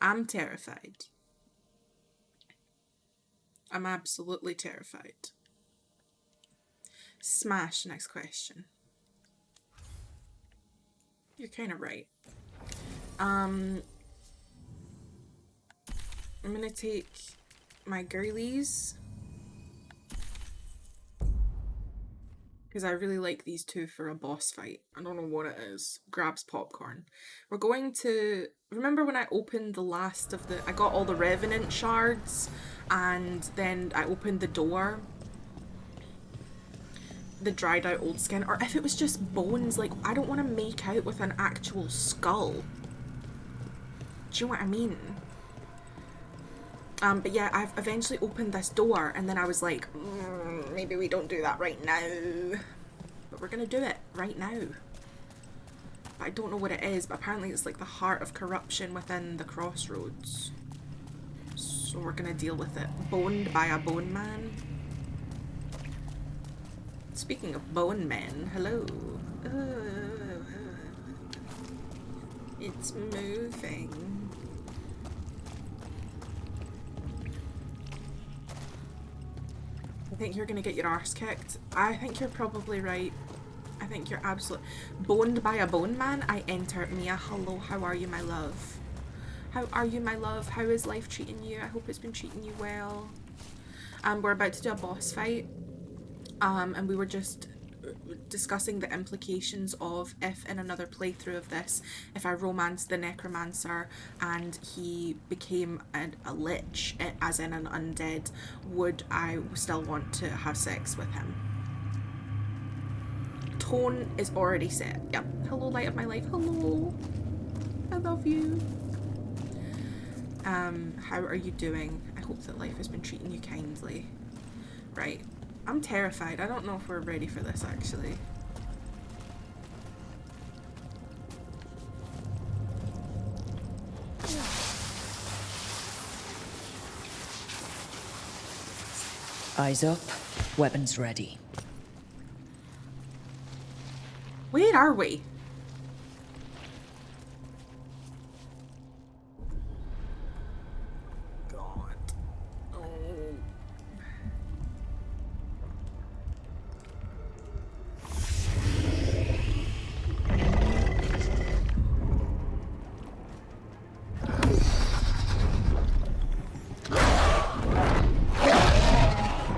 I'm terrified. I'm absolutely terrified. Smash, next question. You're kind of right. I'm gonna take my girlies because I really like these 2 for a boss fight. I don't know what it is. Grabs popcorn. We're going to... Remember when I opened the last of the... I got all the Revenant shards and then I opened the door? The dried out old skin. Or if it was just bones, like, I don't want to make out with an actual skull. Do you know what I mean? But yeah, I've eventually opened this door and then I was like, maybe we don't do that right now. But we're gonna do it right now. But I don't know what it is, but apparently it's like the heart of corruption within the crossroads. So we're gonna deal with it. Boned by a bone man. Speaking of bone men, hello. It's moving. I think you're gonna get your arse kicked. I think you're probably right. I think you're absolutely... Boned by a bone man? I enter. Mia, hello, how are you, my love? How are you, my love? How is life treating you? I hope it's been treating you well. We're about to do a boss fight. And we were just discussing the implications of if in another playthrough of this, if I romanced the necromancer and he became a lich, as in an undead, would I still want to have sex with him? Tone is already set. Yep. Hello, light of my life. Hello. I love you. How are you doing? I hope that life has been treating you kindly. Right. I'm terrified. I don't know if we're ready for this, actually. Eyes up, weapons ready. Where are we? God. Oh.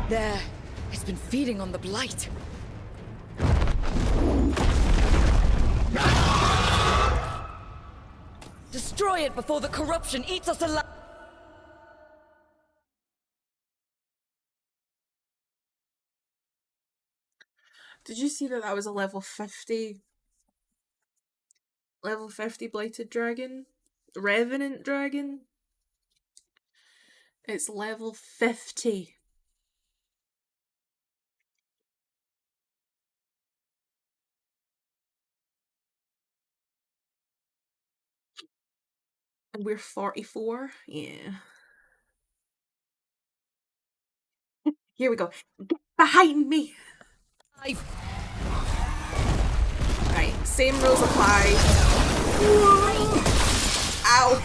There. It's been feeding on the blight. Destroy it before the corruption eats us alive! Did you see that that was a level 50? Level 50 blighted dragon? Revenant dragon? It's level 50. And we're 44? Yeah. Here we go. Get behind me! Right, same rules apply. Whoa. Ow!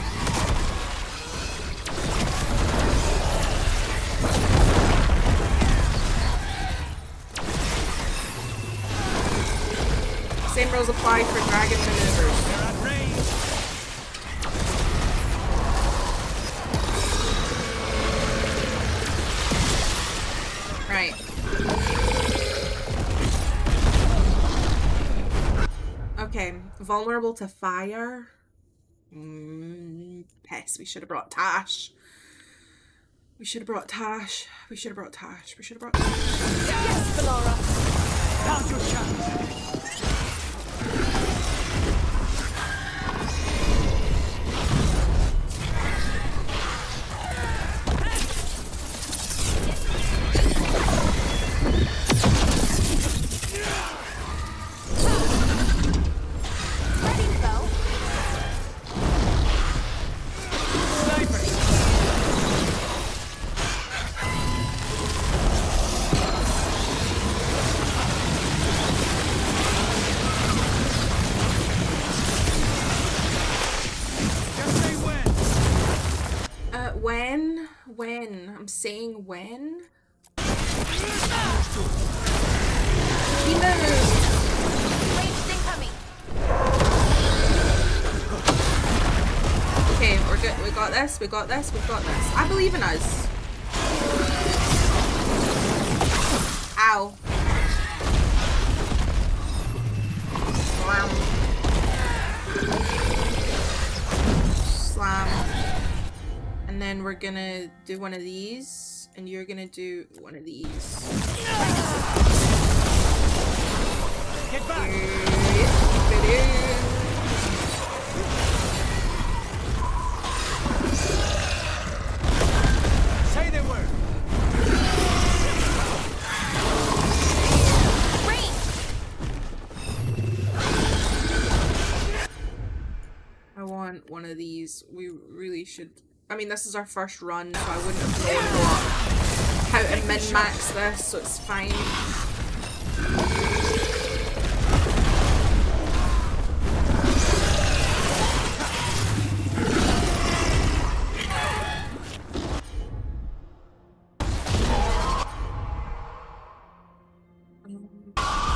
Same rules apply for dragon maneuvers. Right. Okay, vulnerable to fire. Piss. We should have brought Tash. We should have brought Tash. We should have brought Tash. We should have brought Tash. Yes, Valora! Now's your chance! when. I'm saying when. Okay, we're good. We got this. We got this. We got this. I believe in us. Ow. Slam. And then we're gonna do one of these, and you're gonna do one of these. Get back! Say the word! I want one of these. We really should. I mean, this is our first run, so I wouldn't have known how to min-max this, so it's fine. It's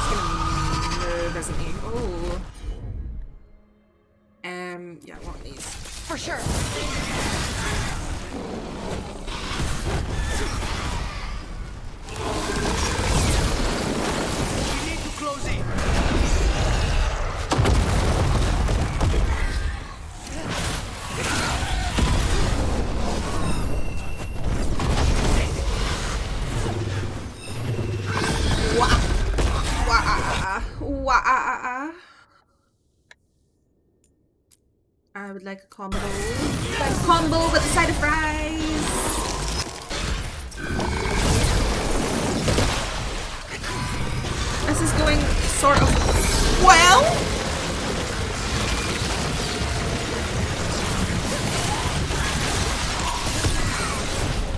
gonna move, isn't he? Oh. Yeah, I want these. For sure. We need to close in. I would like a combo. Combo with a side of fries. This is going sort of well.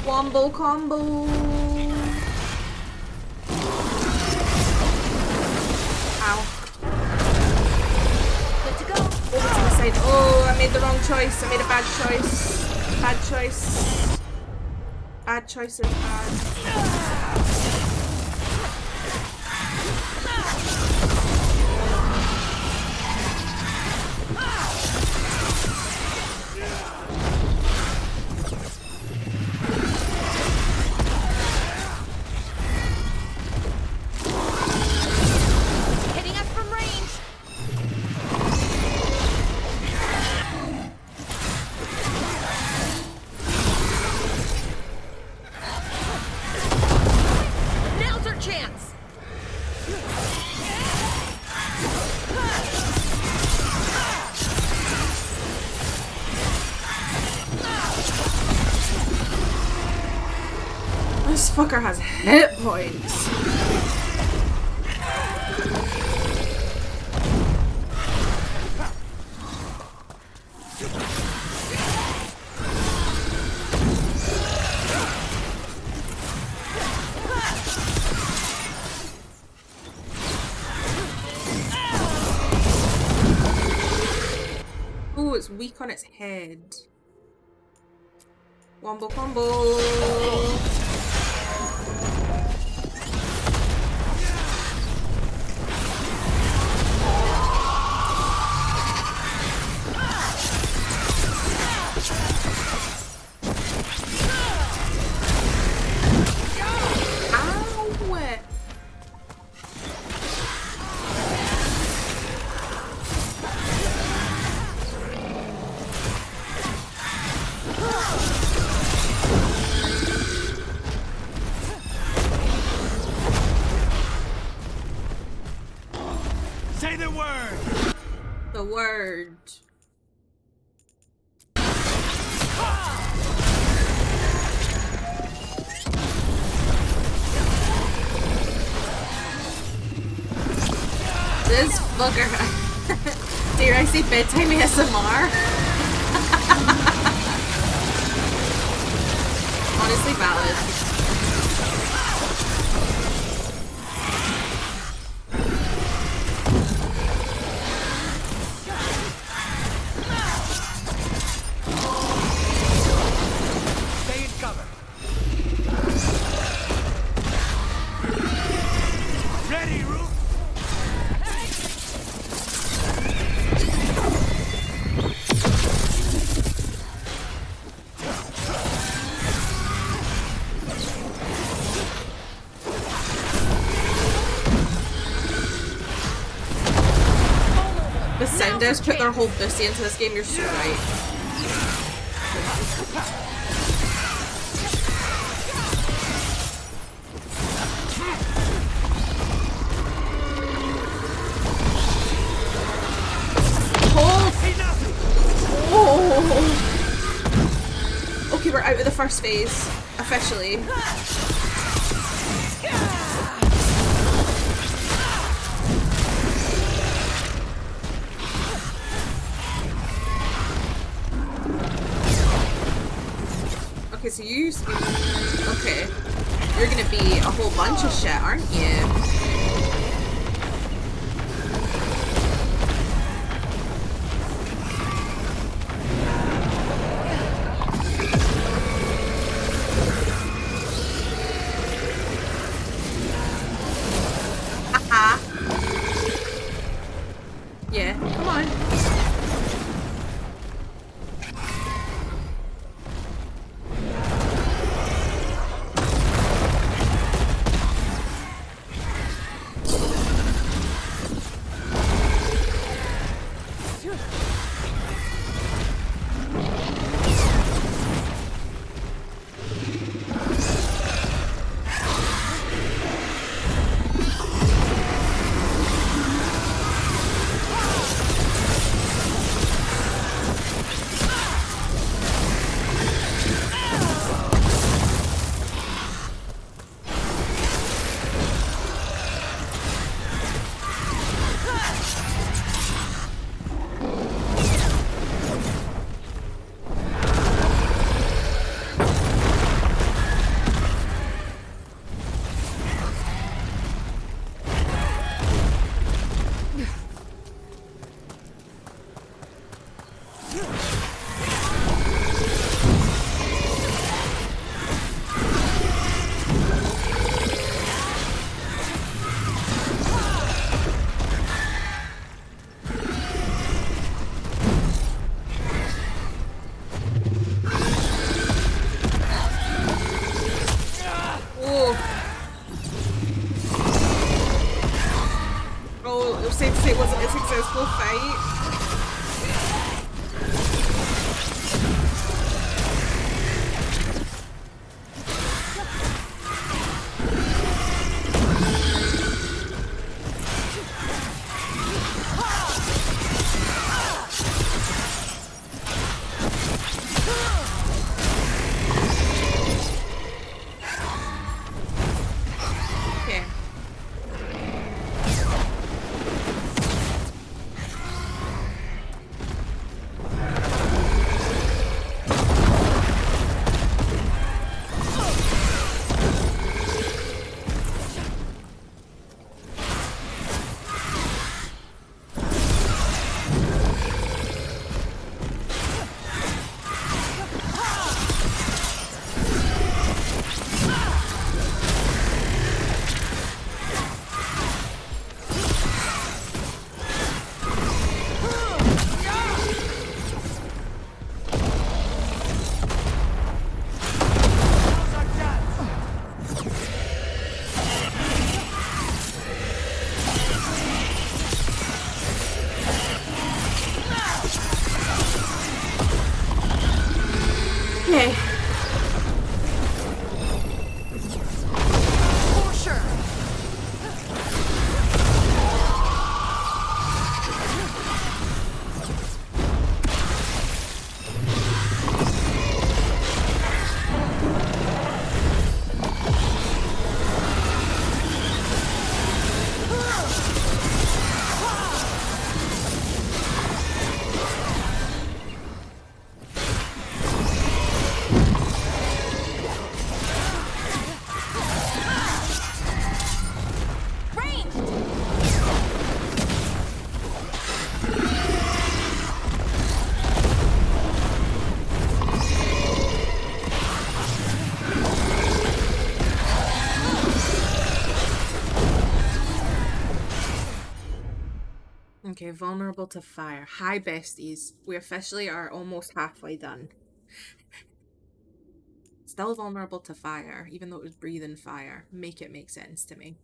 Wombo combo. Ow. Good to go. Over to the side. Oh, I made the wrong choice. I made a bad choice. Bad choice. Bad choice is bad. Hitting us from range. Now's our chance. This fucker has hit points. Ooh, it's weak on its head. Wombo combo. Ow! Say the word! The word. This fucker. Dare I say bedtime ASMR? Honestly valid. Stay in cover. The Senders put their whole pussy into this game, you're so right. Oh. Okay, we're out of the first phase, officially. Okay, so you used to be... Okay. You're gonna be a whole bunch of shit, aren't you? Haha. Yeah, come on. Oh, it was safe to say it wasn't a successful fight. Okay. For sure. Okay, vulnerable to fire. Hi, besties. We officially are almost halfway done. Still vulnerable to fire, even though it was breathing fire. Make it make sense to me.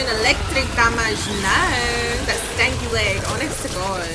doing electric damage now. That stanky leg, honest to God.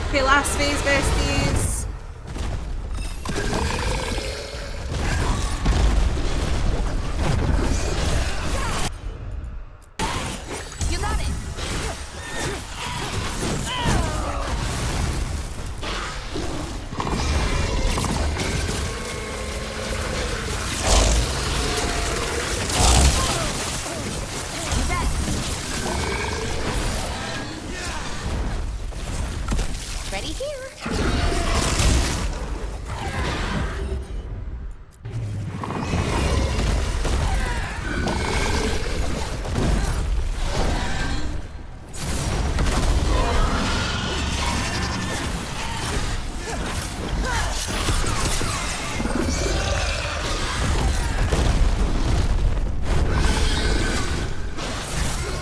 Okay, last phase, besties. You got it. Ready here.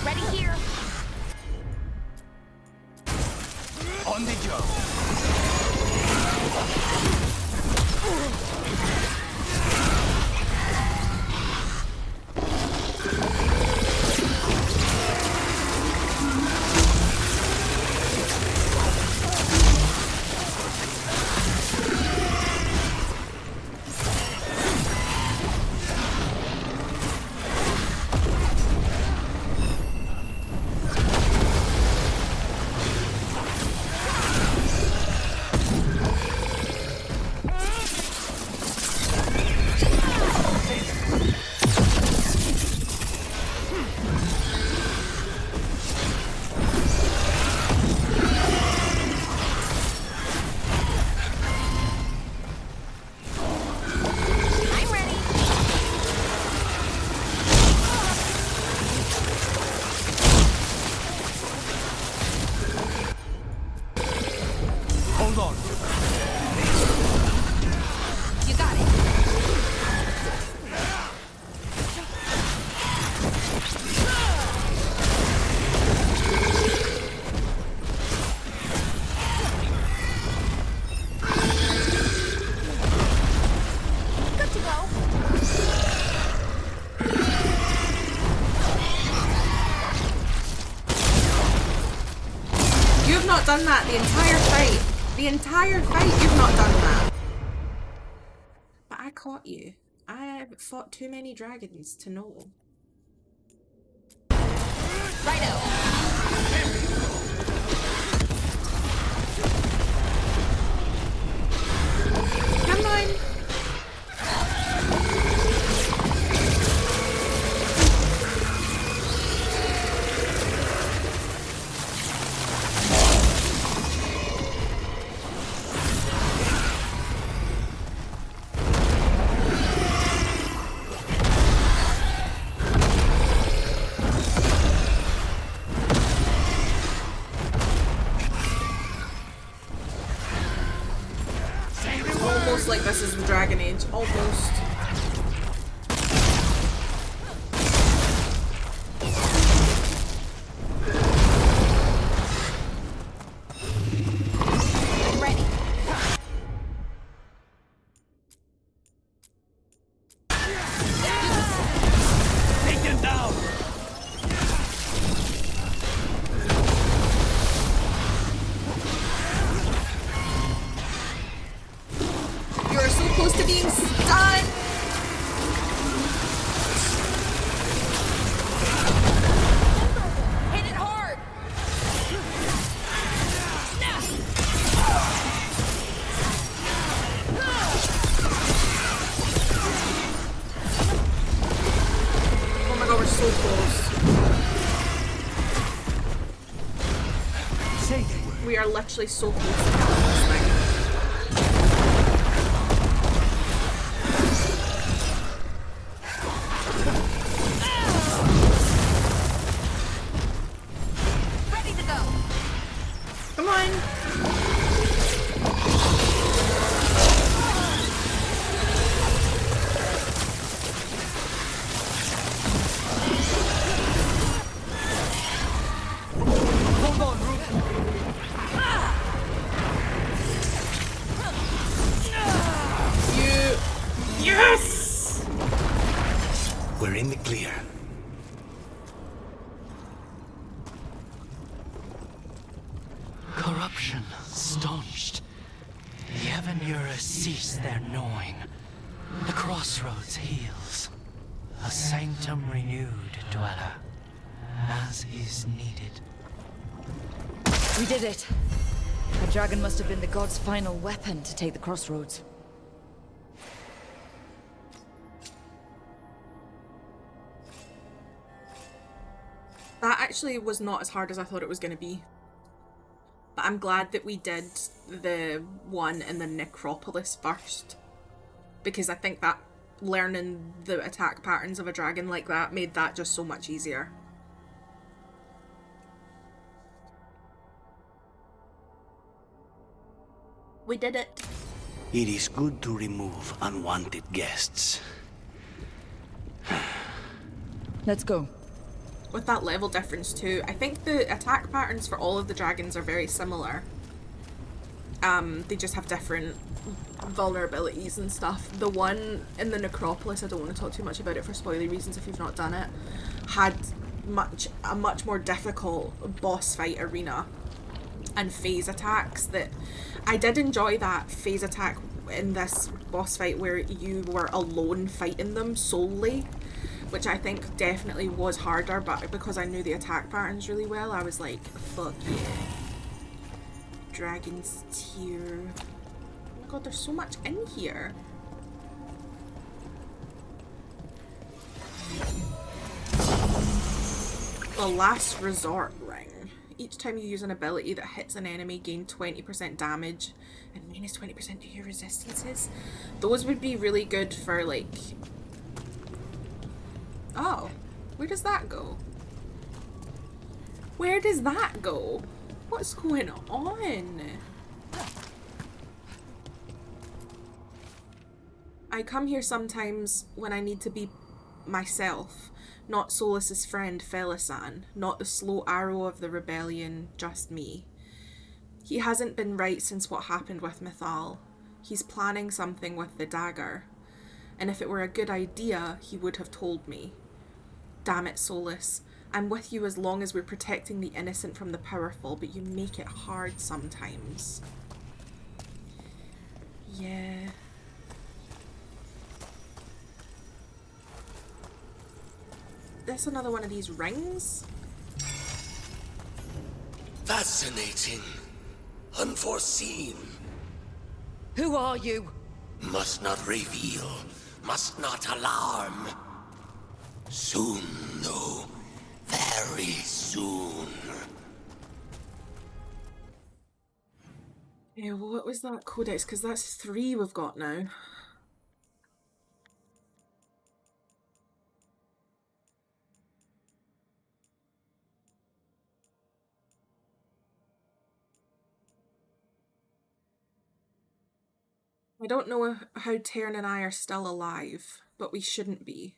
Ready here. On the job. I'm ready. Hold on. You got it. Good to go. done that the entire fight. The entire fight, you've not done that. But I caught you. I have fought too many dragons to know. Come on. Almost like this is the Dragon Age. Almost. Take them down! You're so close to being stunned. Hit it hard! Oh my god, we're so close. We are literally so close to killing this thing. Ready to go! Come on. Hold on, Root! Yes! We're in the clear. Corruption staunched. The Avenura cease their gnawing. The crossroads heals. A sanctum renewed, dweller, as is needed. We did it. The dragon must have been the god's final weapon to take the crossroads. That actually was not as hard as I thought it was going to be. But I'm glad that we did the one in the necropolis first. Because I think that learning the attack patterns of a dragon like that made that just so much easier. We did it. It is good to remove unwanted guests. Let's go. With that level difference too, I think the attack patterns for all of the dragons are very similar. They just have different vulnerabilities and stuff. The one in the necropolis, I don't want to talk too much about it for spoilery reasons if you've not done it, had a much more difficult boss fight arena and phase attacks. That I did enjoy that phase attack in this boss fight where you were alone fighting them solely, which I think definitely was harder, but because I knew the attack patterns really well, I was like, fuck yeah. Dragon's Tear. Oh my god, there's so much in here. The Last Resort Ring. Each time you use an ability that hits an enemy, gain 20% damage and minus 20% to your resistances. Those would be really good for like... Oh, where does that go? Where does that go? What's going on? I come here sometimes when I need to be myself, not Solas's friend Felisan, not the slow arrow of the rebellion, just me. He hasn't been right since what happened with Mythal. He's planning something with the dagger, and if it were a good idea, he would have told me. Damn it, Solas. I'm with you as long as we're protecting the innocent from the powerful, but you make it hard sometimes. Yeah. That's another one of these rings? Fascinating. Unforeseen. Who are you? Must not reveal. Must not alarm. Soon, though. Very soon. Yeah, well, what was that codex? Because that's 3 we've got now. I don't know how Taryn and I are still alive, but we shouldn't be.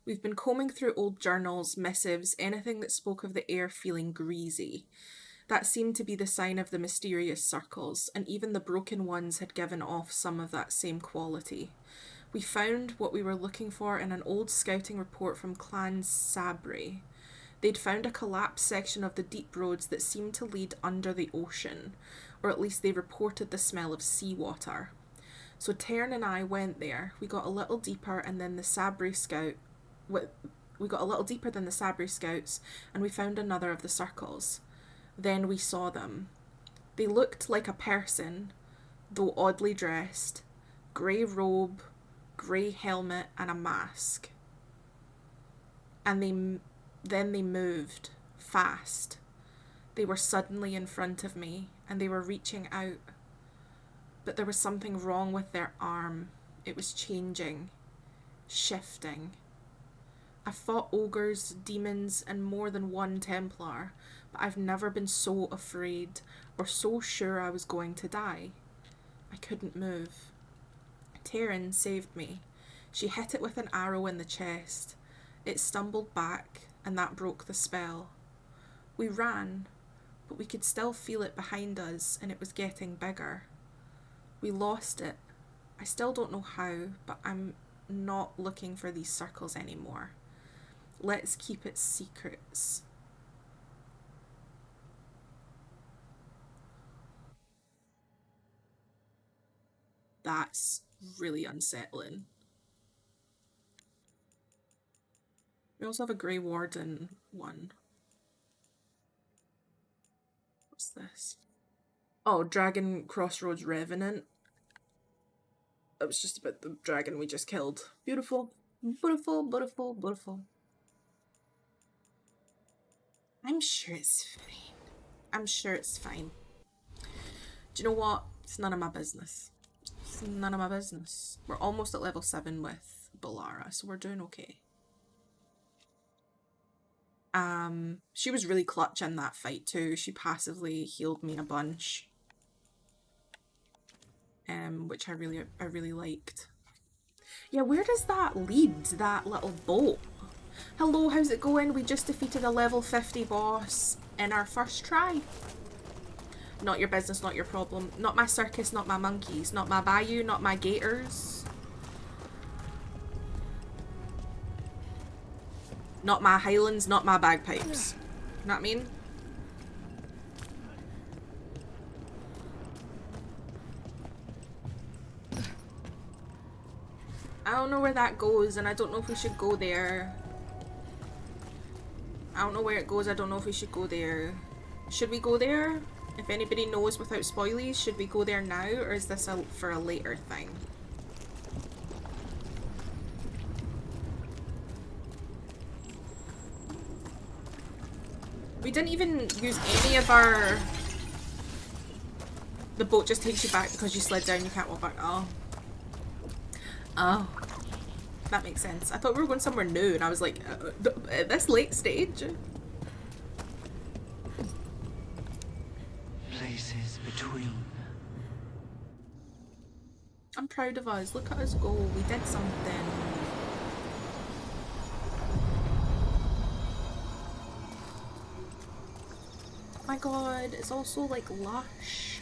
We've been combing through old journals, missives, anything that spoke of the air feeling greasy. That seemed to be the sign of the mysterious circles, and even the broken ones had given off some of that same quality. We found what we were looking for in an old scouting report from Clan Sabri. They'd found a collapsed section of the deep roads that seemed to lead under the ocean, or at least they reported the smell of seawater. So Tern and I went there. We got a little deeper, and then the Sabri scout... We got a little deeper than the Sabri scouts, and we found another of the circles. Then we saw them. They looked like a person, though oddly dressed. Grey robe, grey helmet, and a mask. And then they moved, fast. They were suddenly in front of me, and they were reaching out. But there was something wrong with their arm. It was changing, shifting. I fought ogres, demons, and more than one Templar, but I've never been so afraid or so sure I was going to die. I couldn't move. Taryn saved me. She hit it with an arrow in the chest. It stumbled back, and that broke the spell. We ran, but we could still feel it behind us, and it was getting bigger. We lost it. I still don't know how, but I'm not looking for these circles anymore. Let's keep it secrets. That's really unsettling. We also have a Grey Warden one. What's this? Oh, Dragon Crossroads Revenant. It was just about the dragon we just killed. Beautiful. Beautiful, beautiful, beautiful. I'm sure it's fine. I'm sure it's fine. Do you know what? It's none of my business. It's none of my business. We're almost at level 7 with Balara, so we're doing okay. She was really clutch in that fight too. She passively healed me a bunch. Which I really liked. Yeah, where does that lead, that little boat? Hello, how's it going? We just defeated a level 50 boss in our first try. Not your business, not your problem. Not my circus, not my monkeys. Not my bayou, not my gators. Not my highlands, not my bagpipes. You know what I mean? I don't know where that goes, and I don't know if we should go there. I don't know where it goes, I don't know if we should go there. Should we go there? If anybody knows without spoilies, should we go there now, or is this for a later thing? We didn't even use any of our... The boat just takes you back because you slid down, you can't walk back. Oh. Oh. That makes sense. I thought we were going somewhere new, and I was like, at this late stage? Places between. I'm proud of us. Look at us go. We did something. Oh my god, it's also like lush.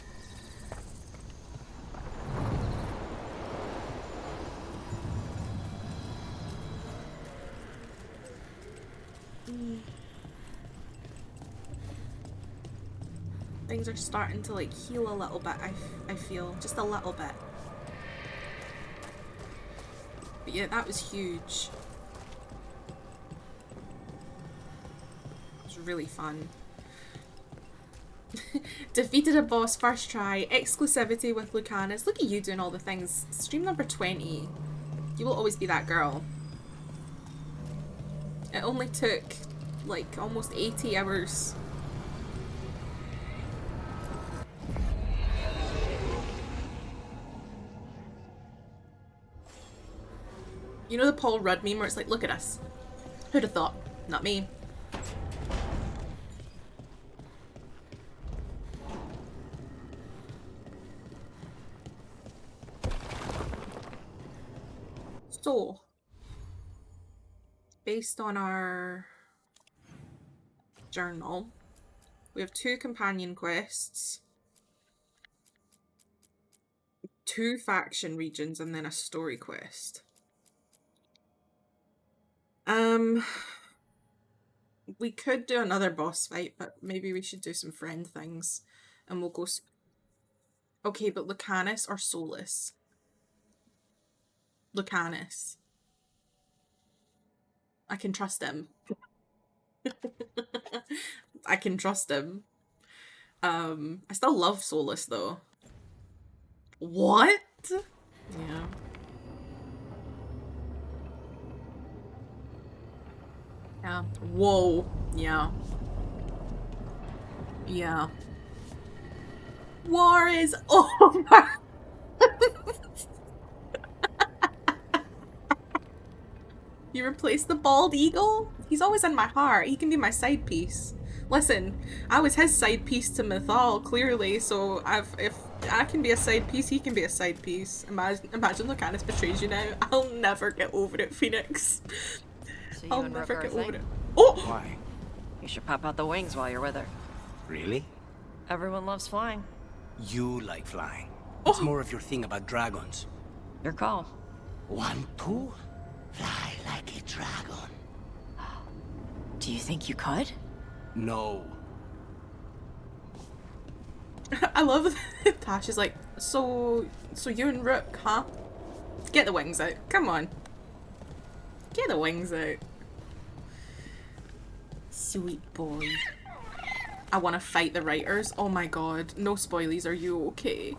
things are starting to like heal a little bit, I feel. Just a little bit. But yeah, that was huge. It was really fun. Defeated a boss first try. Exclusivity with Lucanus. Look at you doing all the things. Stream number 20. You will always be that girl. It only took like almost 80 hours. You know the Paul Rudd meme where it's like, look at us. Who'd have thought? Not me. So, based on our journal, we have 2 companion quests, 2 faction regions, and then a story quest. We could do another boss fight, but maybe we should do some friend things, and we'll go. Okay, but Lucanus or Solus? Lucanus. I can trust him. I can trust him. I still love Solus though. What? Yeah. Yeah. Whoa. Yeah. Yeah. War is over. You replaced the bald eagle? He's always in my heart. He can be my side piece. Listen, I was his side piece to Mythal, clearly, so if I can be a side piece, he can be a side piece. Imagine Lucanus betrays you now. I'll never get over it, Phoenix. So I'll and never Rook get are a over thing? it. Oh! Why? You should pop out the wings while you're with her. Really? Everyone loves flying. You like flying. It's more of your thing about dragons. Your call. Want to? Fly like a dragon. Do you think you could? No. I love that Tash is like, so you and Rook, huh? Get the wings out. Come on. Get the wings out. Sweet boy. I want to fight the writers. Oh my god. No spoilies. Are you okay?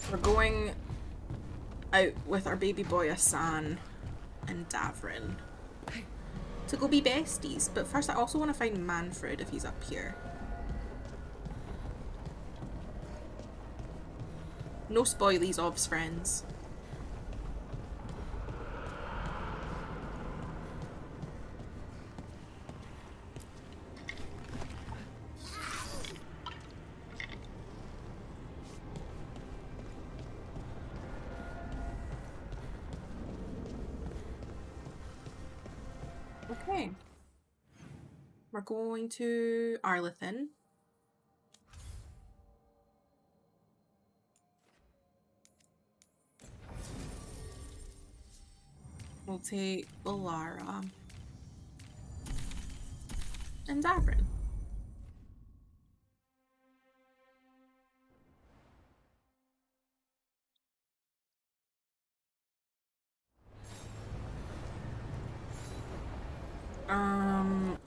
We're going out with our baby boy Asan and Davrin to go be besties. But first I also want to find Manfred if he's up here. No spoilies, obs friends. Okay. We're going to Arlethan. We'll take Balara and Davrin.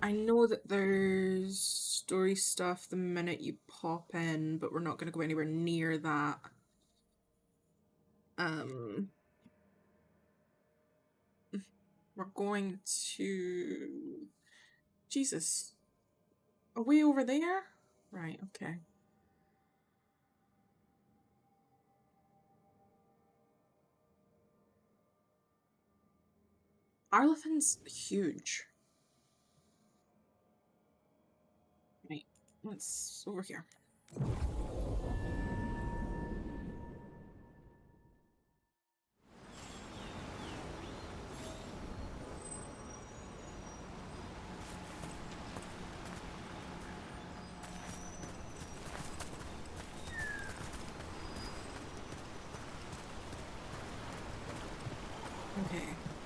I know that there's story stuff the minute you pop in, but we're not going to go anywhere near that. We're going to... Jesus. Are we over there? Right, okay. Arlethan's huge. Right, let's over here.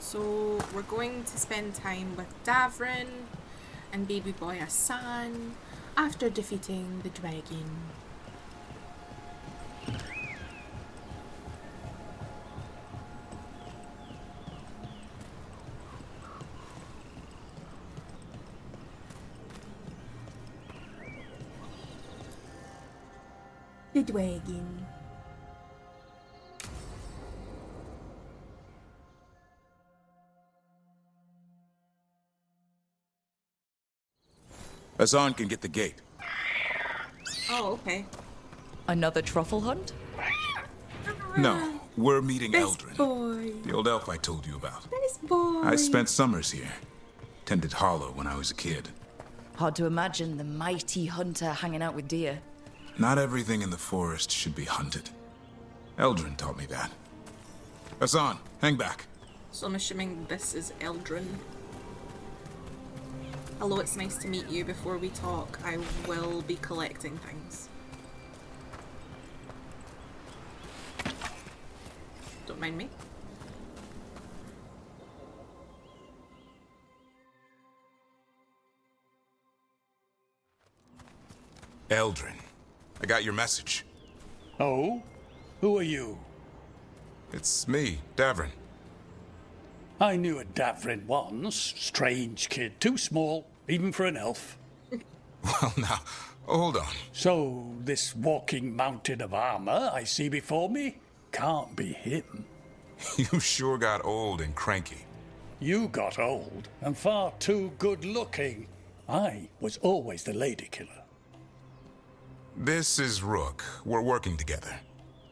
So we're going to spend time with Davrin and baby boy Asan after defeating the dragon. The dragon. Hassan can get the gate. Oh, okay. Another truffle hunt? No, we're meeting This Eldrin, boy. the old elf I told you about. This boy. I spent summers here. Tended Hollow when I was a kid. Hard to imagine the mighty hunter hanging out with deer. Not everything in the forest should be hunted. Eldrin taught me that. Hassan, hang back. So I'm assuming this is Eldrin. Hello, it's nice to meet you. Before we talk, I will be collecting things. Don't mind me. Eldrin, I got your message. Oh? Who are you? It's me, Davrin. I knew a Davrin once. Strange kid. Too small, even for an elf. Well, now, hold on. So, this walking mountain of armor I see before me can't be him. You sure got old and cranky. You got old and far too good looking. I was always the lady killer. This is Rook. We're working together.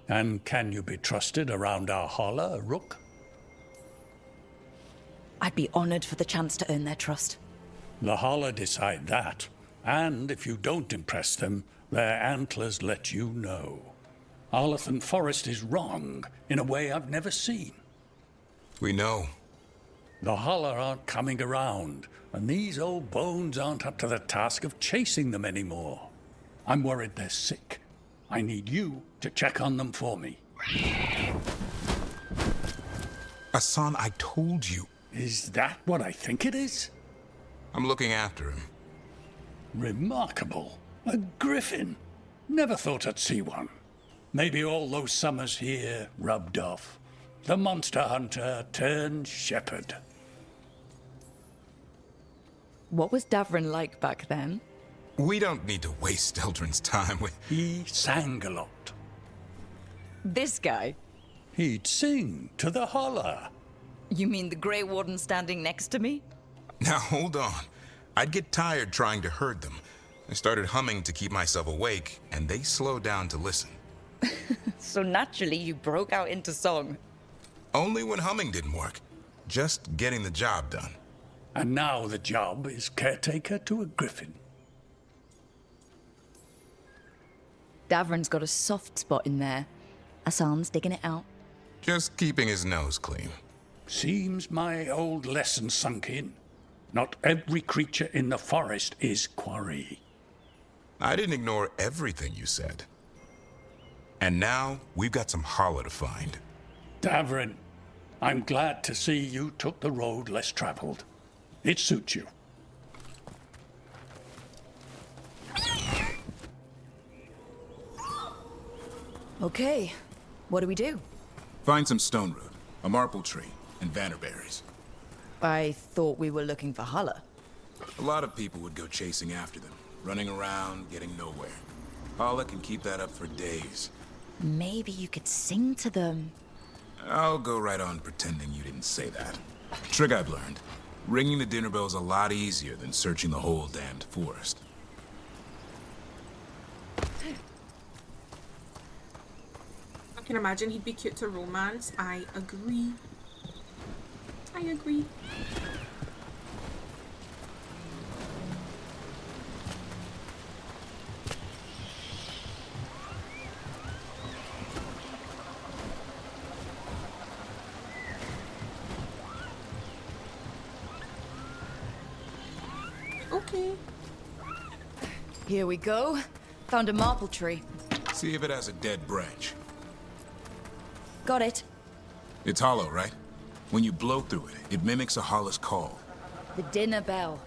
And can you be trusted around our holler, Rook? I'd be honored for the chance to earn their trust. The holler decide that. And if you don't impress them, their antlers let you know. Arlathan Forest is wrong in a way I've never seen. We know. The holler aren't coming around, and these old bones aren't up to the task of chasing them anymore. I'm worried they're sick. I need you to check on them for me. Hassan, I told you. Is that what I think it is? I'm looking after him. Remarkable. A griffin. Never thought I'd see one. Maybe all those summers here rubbed off. The monster hunter turned shepherd. What was Davrin like back then? We don't need to waste Eldrin's time with... He sang a lot. This guy? He'd sing to the holler. You mean the Grey Warden standing next to me? Now, hold on. I'd get tired trying to herd them. I started humming to keep myself awake, and they slowed down to listen. So naturally, you broke out into song. Only when humming didn't work. Just getting the job done. And now the job is caretaker to a griffin. Davrin's got a soft spot in there. Hassan's digging it out. Just keeping his nose clean. Seems my old lesson sunk in. Not every creature in the forest is quarry. I didn't ignore everything you said. And now, we've got some holler to find. Davrin, I'm glad to see you took the road less traveled. It suits you. Okay, what do we do? Find some stone root, a marple tree, and vannerberries. I thought we were looking for Hala. A lot of people would go chasing after them, running around, getting nowhere. Holla can keep that up for days. Maybe you could sing to them. I'll go right on pretending you didn't say that. Trick I've learned. Ringing the dinner bell's a lot easier than searching the whole damned forest. I can imagine he'd be cute to romance. I agree. I agree. Okay. Here we go. Found a marple tree. See if it has a dead branch. Got it. It's hollow, right? When you blow through it, it mimics a Hollis call. The dinner bell.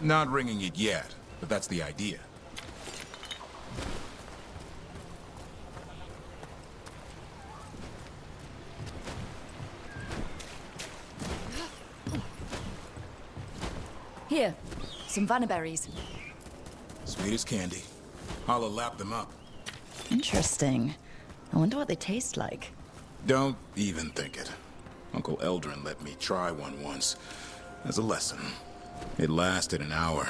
Not ringing it yet, but that's the idea. Here, some vannaberries. Sweet as candy. Holla lapped them up. Interesting. I wonder what they taste like. Don't even think it. Uncle Eldrin let me try one once, as a lesson. It lasted an hour.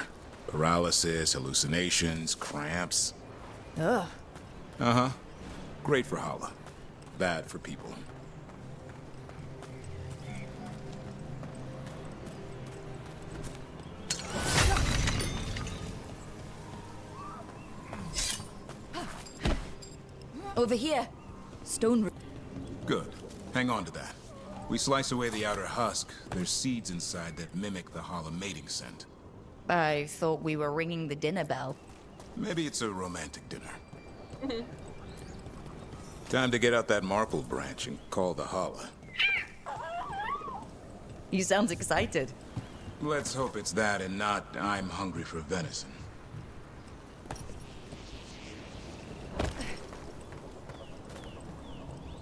Paralysis, hallucinations, cramps. Ugh. Uh-huh. Great for Holla. Bad for people. Over here. Stone root. Good. Hang on to that. We slice away the outer husk. There's seeds inside that mimic the Holla mating scent. I thought we were ringing the dinner bell. Maybe it's a romantic dinner. Time to get out that marple branch and call the Holla. You sound excited. Let's hope it's that and not I'm hungry for venison.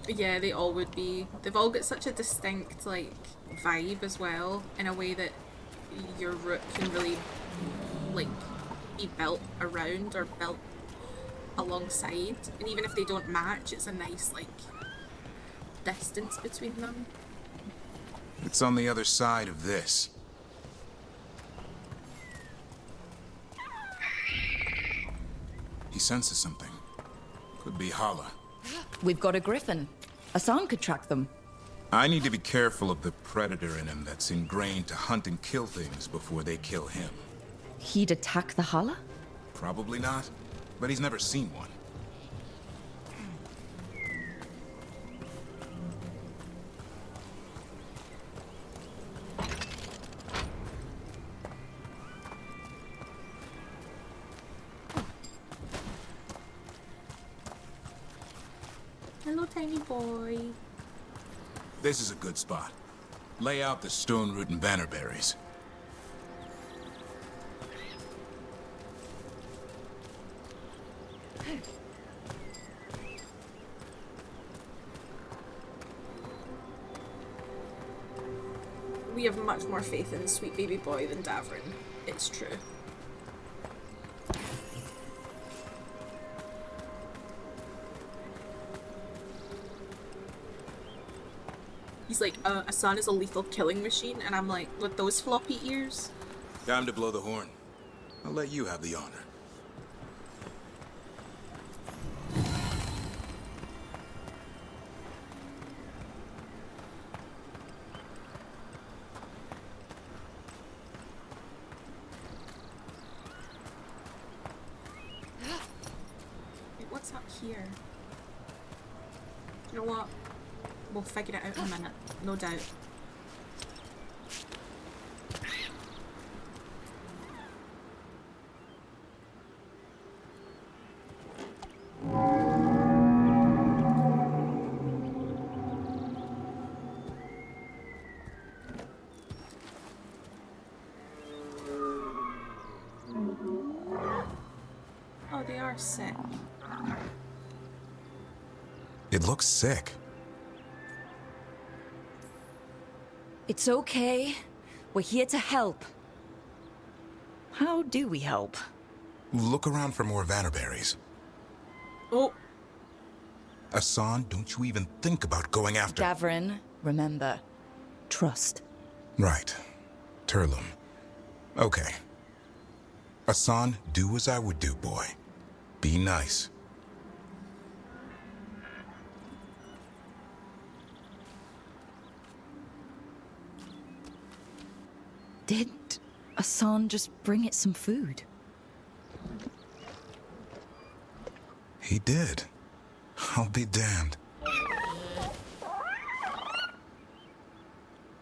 Yeah, they all would be. They've all got such a distinct, like, vibe as well, in a way that your route can really, like, be built around or built alongside. And even if they don't match, it's a nice, like, distance between them. It's on the other side of this. He senses something. Could be Holla. We've got a griffin. Asan could track them. I need to be careful of the predator in him that's ingrained to hunt and kill things before they kill him. He'd attack the Hala? Probably not, but he's never seen one. Hello, tiny boy. This is a good spot. Lay out the stone root and bannerberries. We have much more faith in sweet baby boy than Davrin. It's true. He's like, Asan is a lethal killing machine, and I'm like, with those floppy ears? Time to blow the horn. I'll let you have the honor. Wait, what's up here? You know what? We'll figure it out in a minute, no doubt. Oh, they are sick. It looks sick. It's okay. We're here to help. How do we help? Look around for more vannerberries. Oh. Asan, don't you even think about going after... Davrin, remember. Trust. Right. Turlum. Okay. Asan, do as I would do, boy. Be nice. Did Asan just bring it some food? He did. I'll be damned.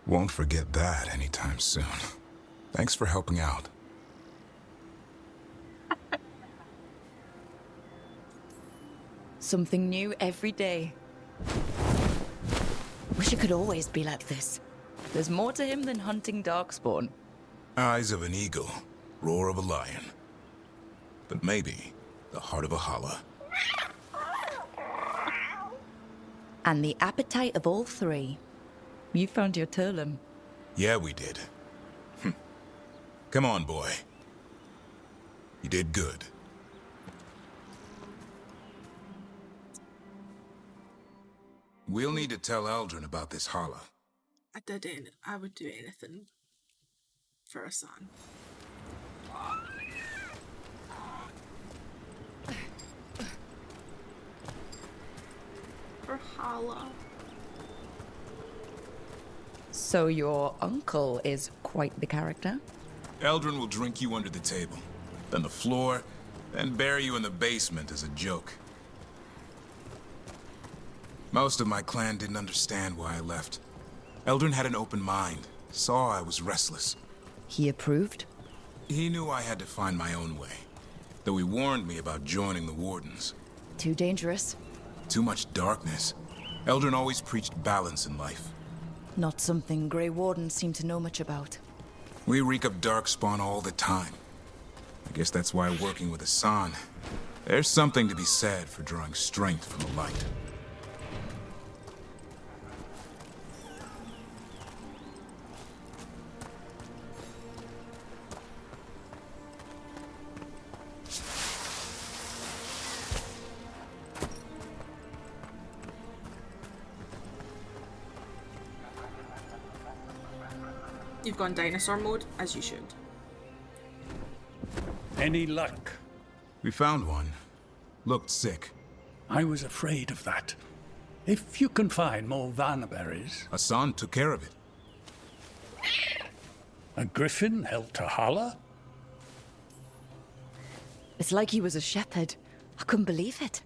Won't forget that anytime soon. Thanks for helping out. Something new every day. Wish it could always be like this. There's more to him than hunting darkspawn. Eyes of an eagle, roar of a lion. But maybe the heart of a holla. And the appetite of all three. You found your Turlum. Yeah, we did. Come on, boy. You did good. We'll need to tell Eldrin about this holla. I would do anything for a son. For holla. So your uncle is quite the character? Eldrin will drink you under the table, then the floor, then bury you in the basement as a joke. Most of my clan didn't understand why I left. Eldrin had an open mind, saw I was restless. He approved? He knew I had to find my own way, though he warned me about joining the Wardens. Too dangerous? Too much darkness. Eldrin always preached balance in life. Not something Grey Wardens seem to know much about. We reek of darkspawn all the time. I guess that's why working with Hassan, there's something to be said for drawing strength from the light. You've gone dinosaur mode, as you should. Any luck? We found one. Looked sick. I was afraid of that. If you can find more Vanaberries... Hassan took care of it. A griffin held to holla? It's like he was a shepherd. I couldn't believe it.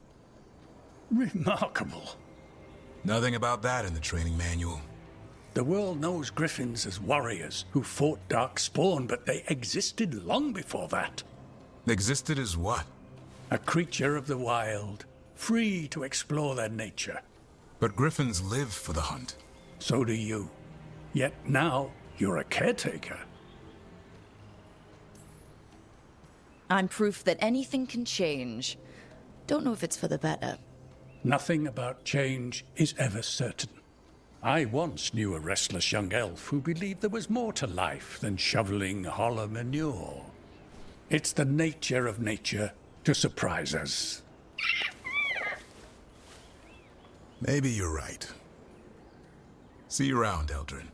Remarkable. Nothing about that in the training manual. The world knows griffins as warriors who fought darkspawn, but they existed long before that. Existed as what? A creature of the wild, free to explore their nature. But griffins live for the hunt. So do you. Yet now, you're a caretaker. I'm proof that anything can change. Don't know if it's for the better. Nothing about change is ever certain. I once knew a restless young elf who believed there was more to life than shoveling hollow manure. It's the nature of nature to surprise us. Maybe you're right. See you around, Eldrin.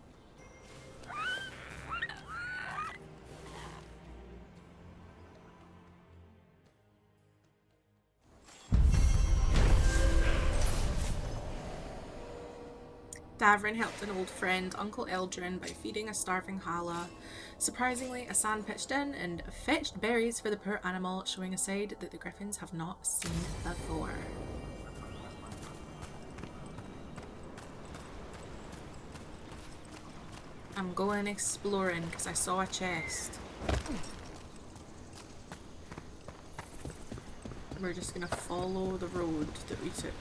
Davrin helped an old friend, Uncle Eldrin, by feeding a starving Hala. Surprisingly, Asan pitched in and fetched berries for the poor animal, showing a side that the Griffins have not seen before. I'm going exploring because I saw a chest. We're just gonna follow the road that we took.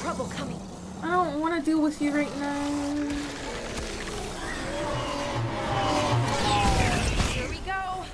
Trouble coming. I don't want to deal with you right now. Here we go.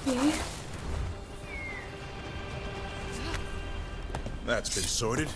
Okay. That's been sorted.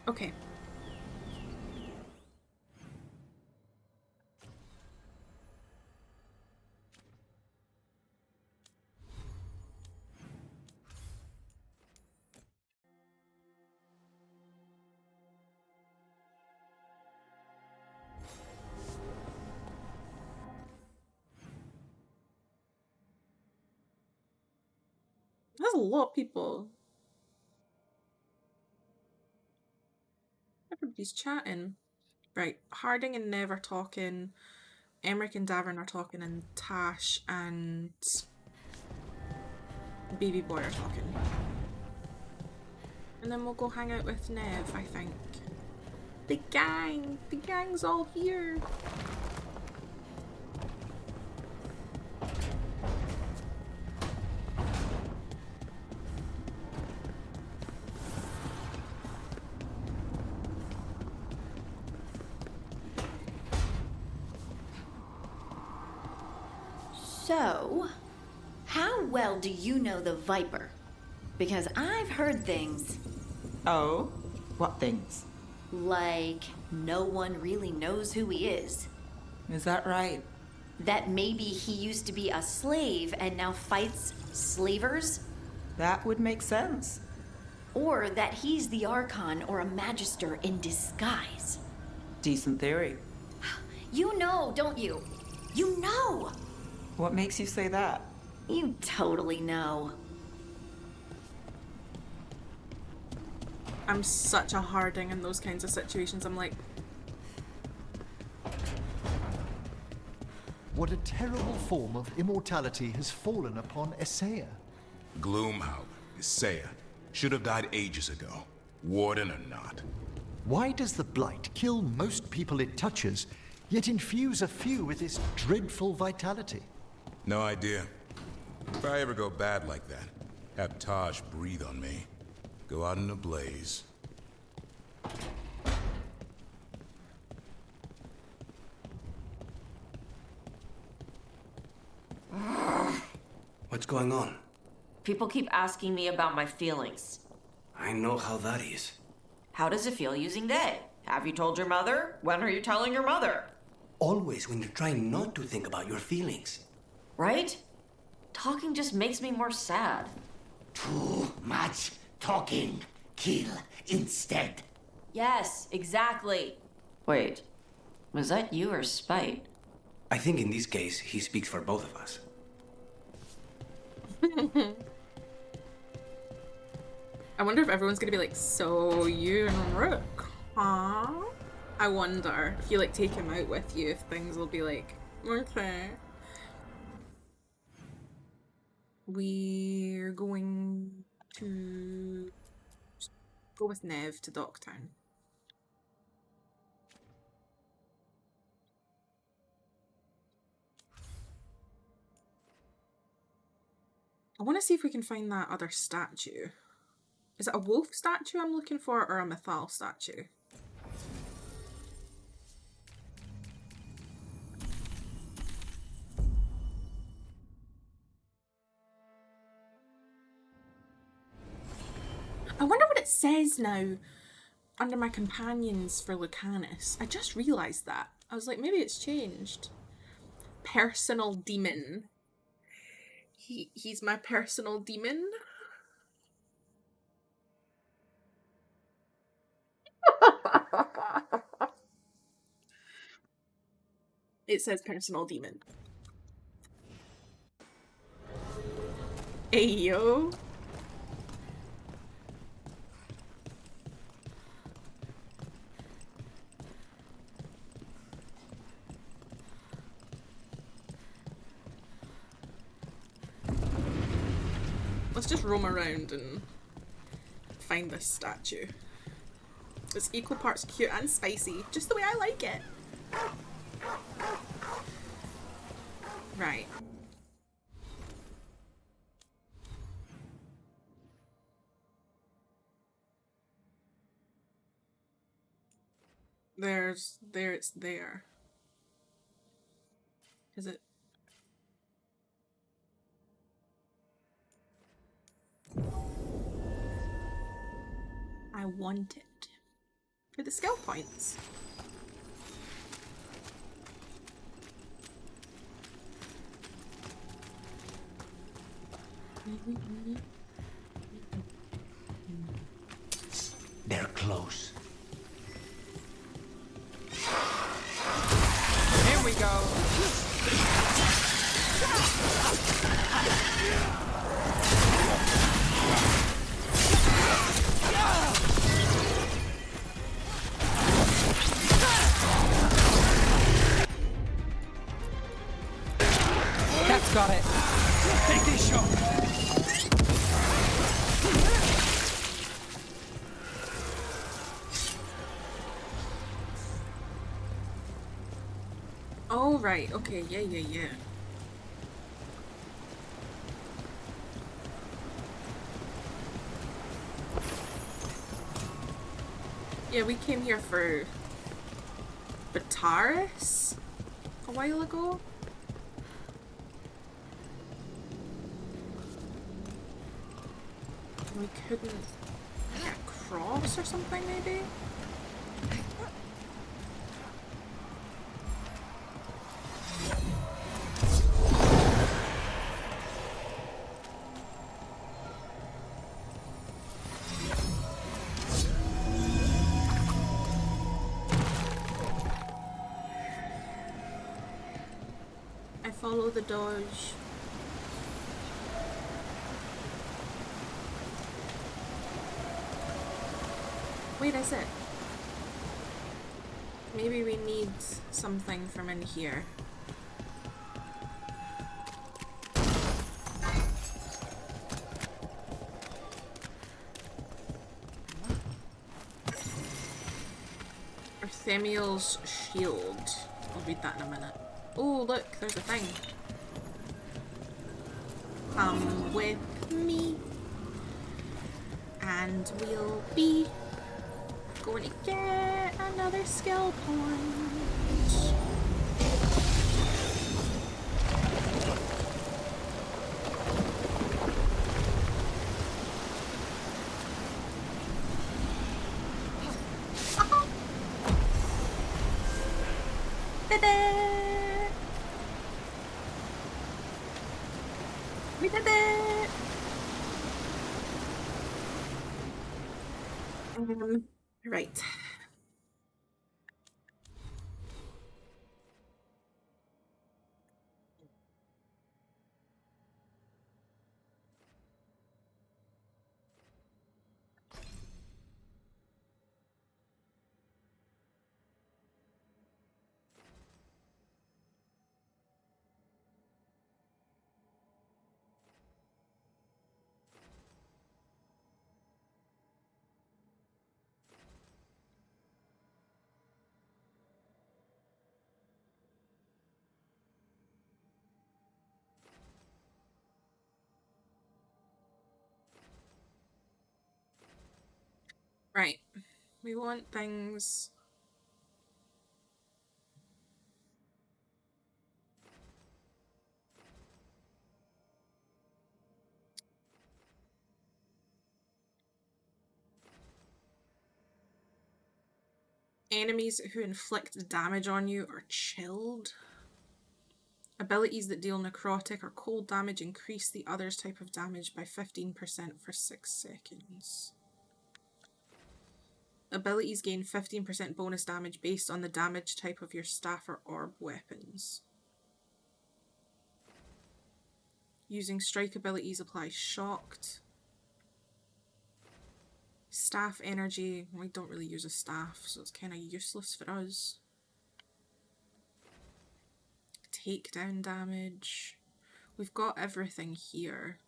Okay. That's a lot of people. Everybody's chatting. Right, Harding and Nev are talking. Emmerich and Davern are talking, and Tash and Baby Boy are talking. And then we'll go hang out with Nev, I think. The gang's all here. So, how well do you know the Viper? Because I've heard things. Oh? What things? Like, no one really knows who he is. Is that right? That maybe he used to be a slave and now fights slavers? That would make sense. Or that he's the Archon or a Magister in disguise. Decent theory. You know, don't you? You know! What makes you say that? You totally know. I'm such a Harding in those kinds of situations. I'm like... What a terrible form of immortality has fallen upon Essaya. Gloomhaug, Essaya, should have died ages ago. Warden or not. Why does the Blight kill most people it touches, yet infuse a few with this dreadful vitality? No idea. If I ever go bad like that, have Taj breathe on me. Go out in a blaze. What's going on? People keep asking me about my feelings. I know how that is. How does it feel using they? Have you told your mother? When are you telling your mother? Always when you're trying not to think about your feelings. Right? Talking just makes me more sad. Too much talking. Kill instead. Yes, exactly. Wait, was that you or Spite? I think in this case, he speaks for both of us. I wonder if everyone's gonna be like, so you and Rook, huh? I wonder if you like take him out with you, if things will be like, okay. We're going to go with Nev to Docktown. I want to see if we can find that other statue. Is it a wolf statue I'm looking for, or a Mythal statue? I wonder what it says now. under my companions for Lucanus. I just realised that. I was like, maybe it's changed. Personal demon. He's my personal demon. It says personal demon. Ayo. Let's just roam around and find this statue. It's equal parts cute and spicy, just the way I like it. Right. It's there. Is it? I want it. For the skill points. They're close. Here we go. That's got it. Take this shot. Oh, right. Okay. Yeah. Yeah, we came here for Bataris a while ago. We couldn't get across or something, maybe? I follow the dodge. Wait, is it? Maybe we need something from in here. Arthemiel's shield. I'll read that in a minute. Oh, look, there's a thing. Come with me, and we'll be going to get another skill point. Ta-da! We did it! Right. Right. We want things. Enemies who inflict damage on you are chilled. Abilities that deal necrotic or cold damage increase the other's type of damage by 15% for 6 seconds. Abilities gain 15% bonus damage based on the damage type of your staff or orb weapons. Using strike abilities applies shocked. Staff energy, we don't really use a staff, so it's kind of useless for us. Takedown damage. We've got everything here.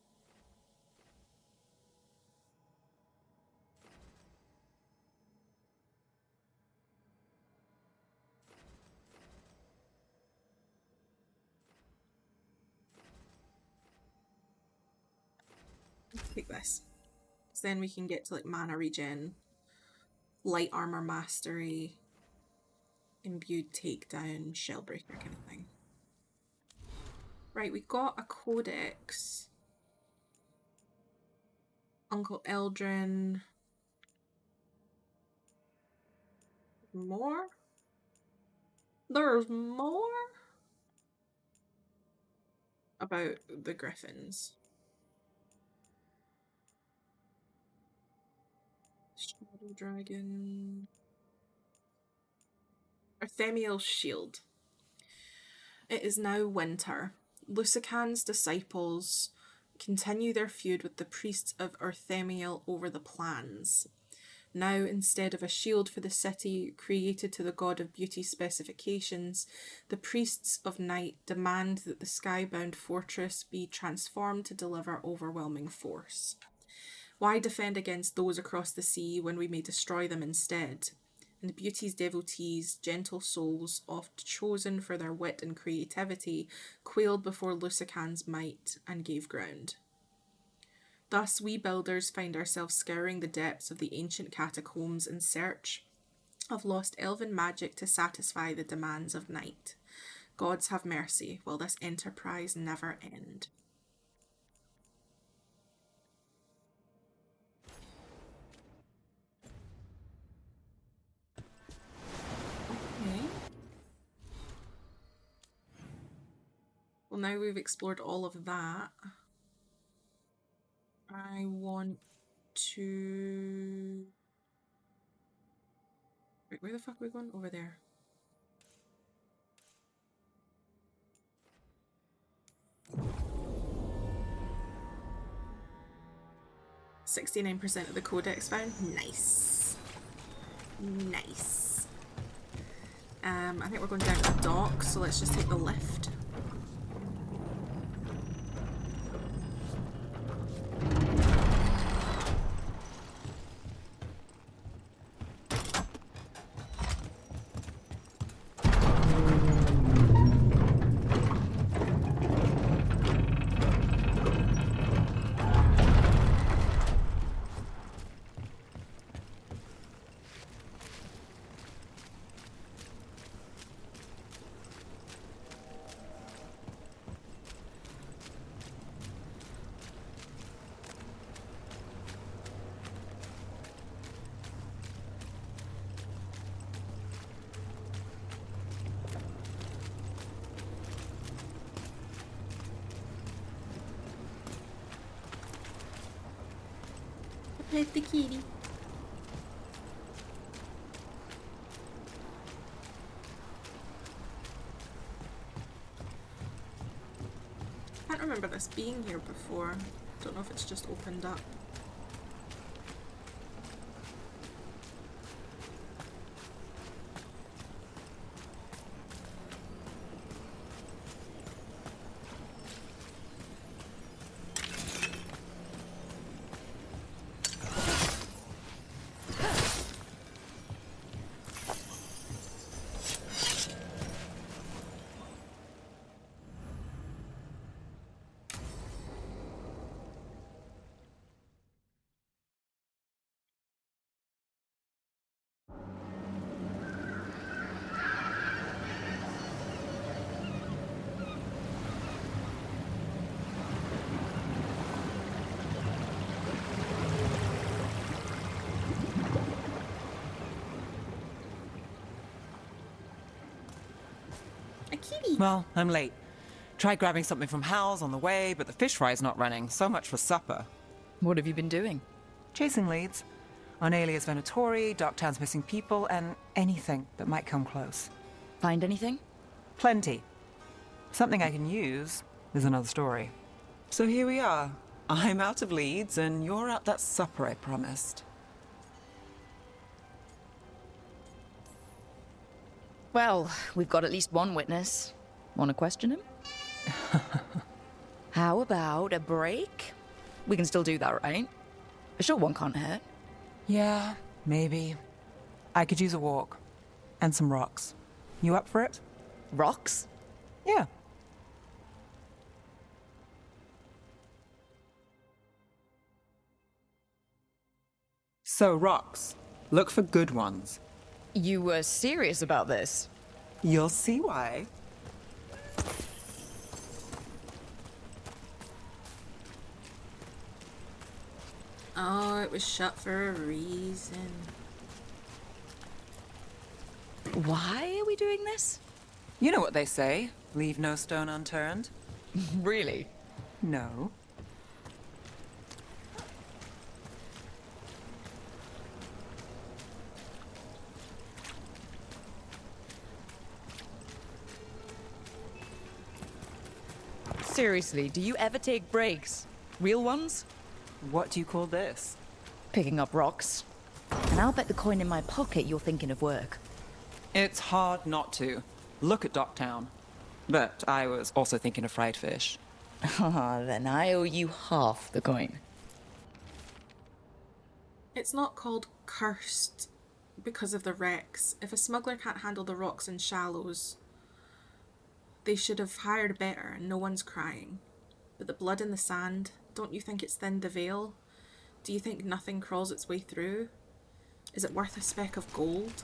Take this. So then we can get to like mana regen, light armor mastery, imbued takedown, shellbreaker kind of thing. Right, we got a codex. Uncle Eldrin. More? There's more? About the griffins. Shadow Dragon. Arthemiel's shield. It is now winter. Lusican's disciples continue their feud with the priests of Arthemiel over the plans. Now, instead of a shield for the city created to the god of beauty's specifications, the priests of night demand that the skybound fortress be transformed to deliver overwhelming force. Why defend against those across the sea when we may destroy them instead? And beauty's devotees, gentle souls, oft chosen for their wit and creativity, quailed before Lusican's might and gave ground. Thus, we builders find ourselves scouring the depths of the ancient catacombs in search of lost elven magic to satisfy the demands of night. Gods have mercy, will this enterprise never end? Okay. Well, now we've explored all of that. I want to... Wait, where the fuck are we going? Over there. %69% of the codex found. Nice. Nice. I think we're going down to the dock, so let's just take the lift. Pet the kitty. I can't remember this being here before. Don't know if it's just opened up. Well, I'm late. Tried grabbing something from Hal's on the way, but the fish fry's not running. So much for supper. What have you been doing? Chasing leads. On Alias Venatori, Darktown's missing people, and anything that might come close. Find anything? Plenty. Something I can use is another story. So here we are. I'm out of leads, and you're at that supper I promised. Well, we've got at least one witness. Want to question him? How about a break? We can still do that, right? A short one can't hurt. Yeah, maybe. I could use a walk. And some rocks. You up for it? Rocks? Yeah. So, rocks. Look for good ones. You were serious about this? You'll see why. Oh, it was shut for a reason. Why are we doing this? You know what they say. Leave no stone unturned. Really? No. Seriously, do you ever take breaks? Real ones? What do you call this? Picking up rocks. And I'll bet the coin in my pocket you're thinking of work. It's hard not to. Look at Docktown. But I was also thinking of fried fish. Ah, then I owe you half the coin. It's not called cursed because of the wrecks. If a smuggler can't handle the rocks and shallows, they should have hired better and no one's crying. But the blood in the sand, don't you think it's thinned the veil? Do you think nothing crawls its way through? Is it worth a speck of gold?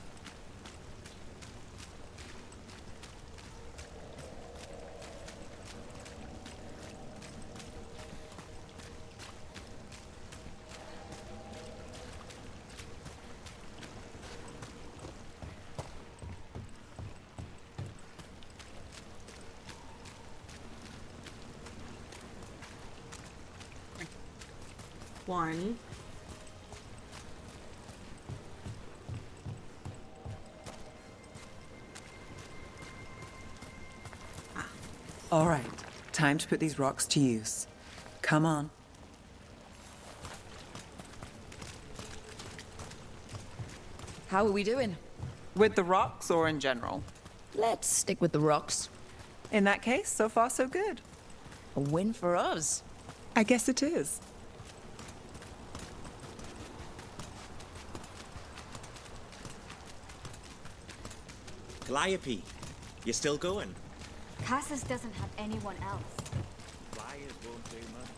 One. All right, time to put these rocks to use. Come on. How are we doing? With the rocks or in general? Let's stick with the rocks. In that case, so far so good. A win for us. I guess it is. Calliope, you still going? Cassis doesn't have anyone else. Flyers won't do much.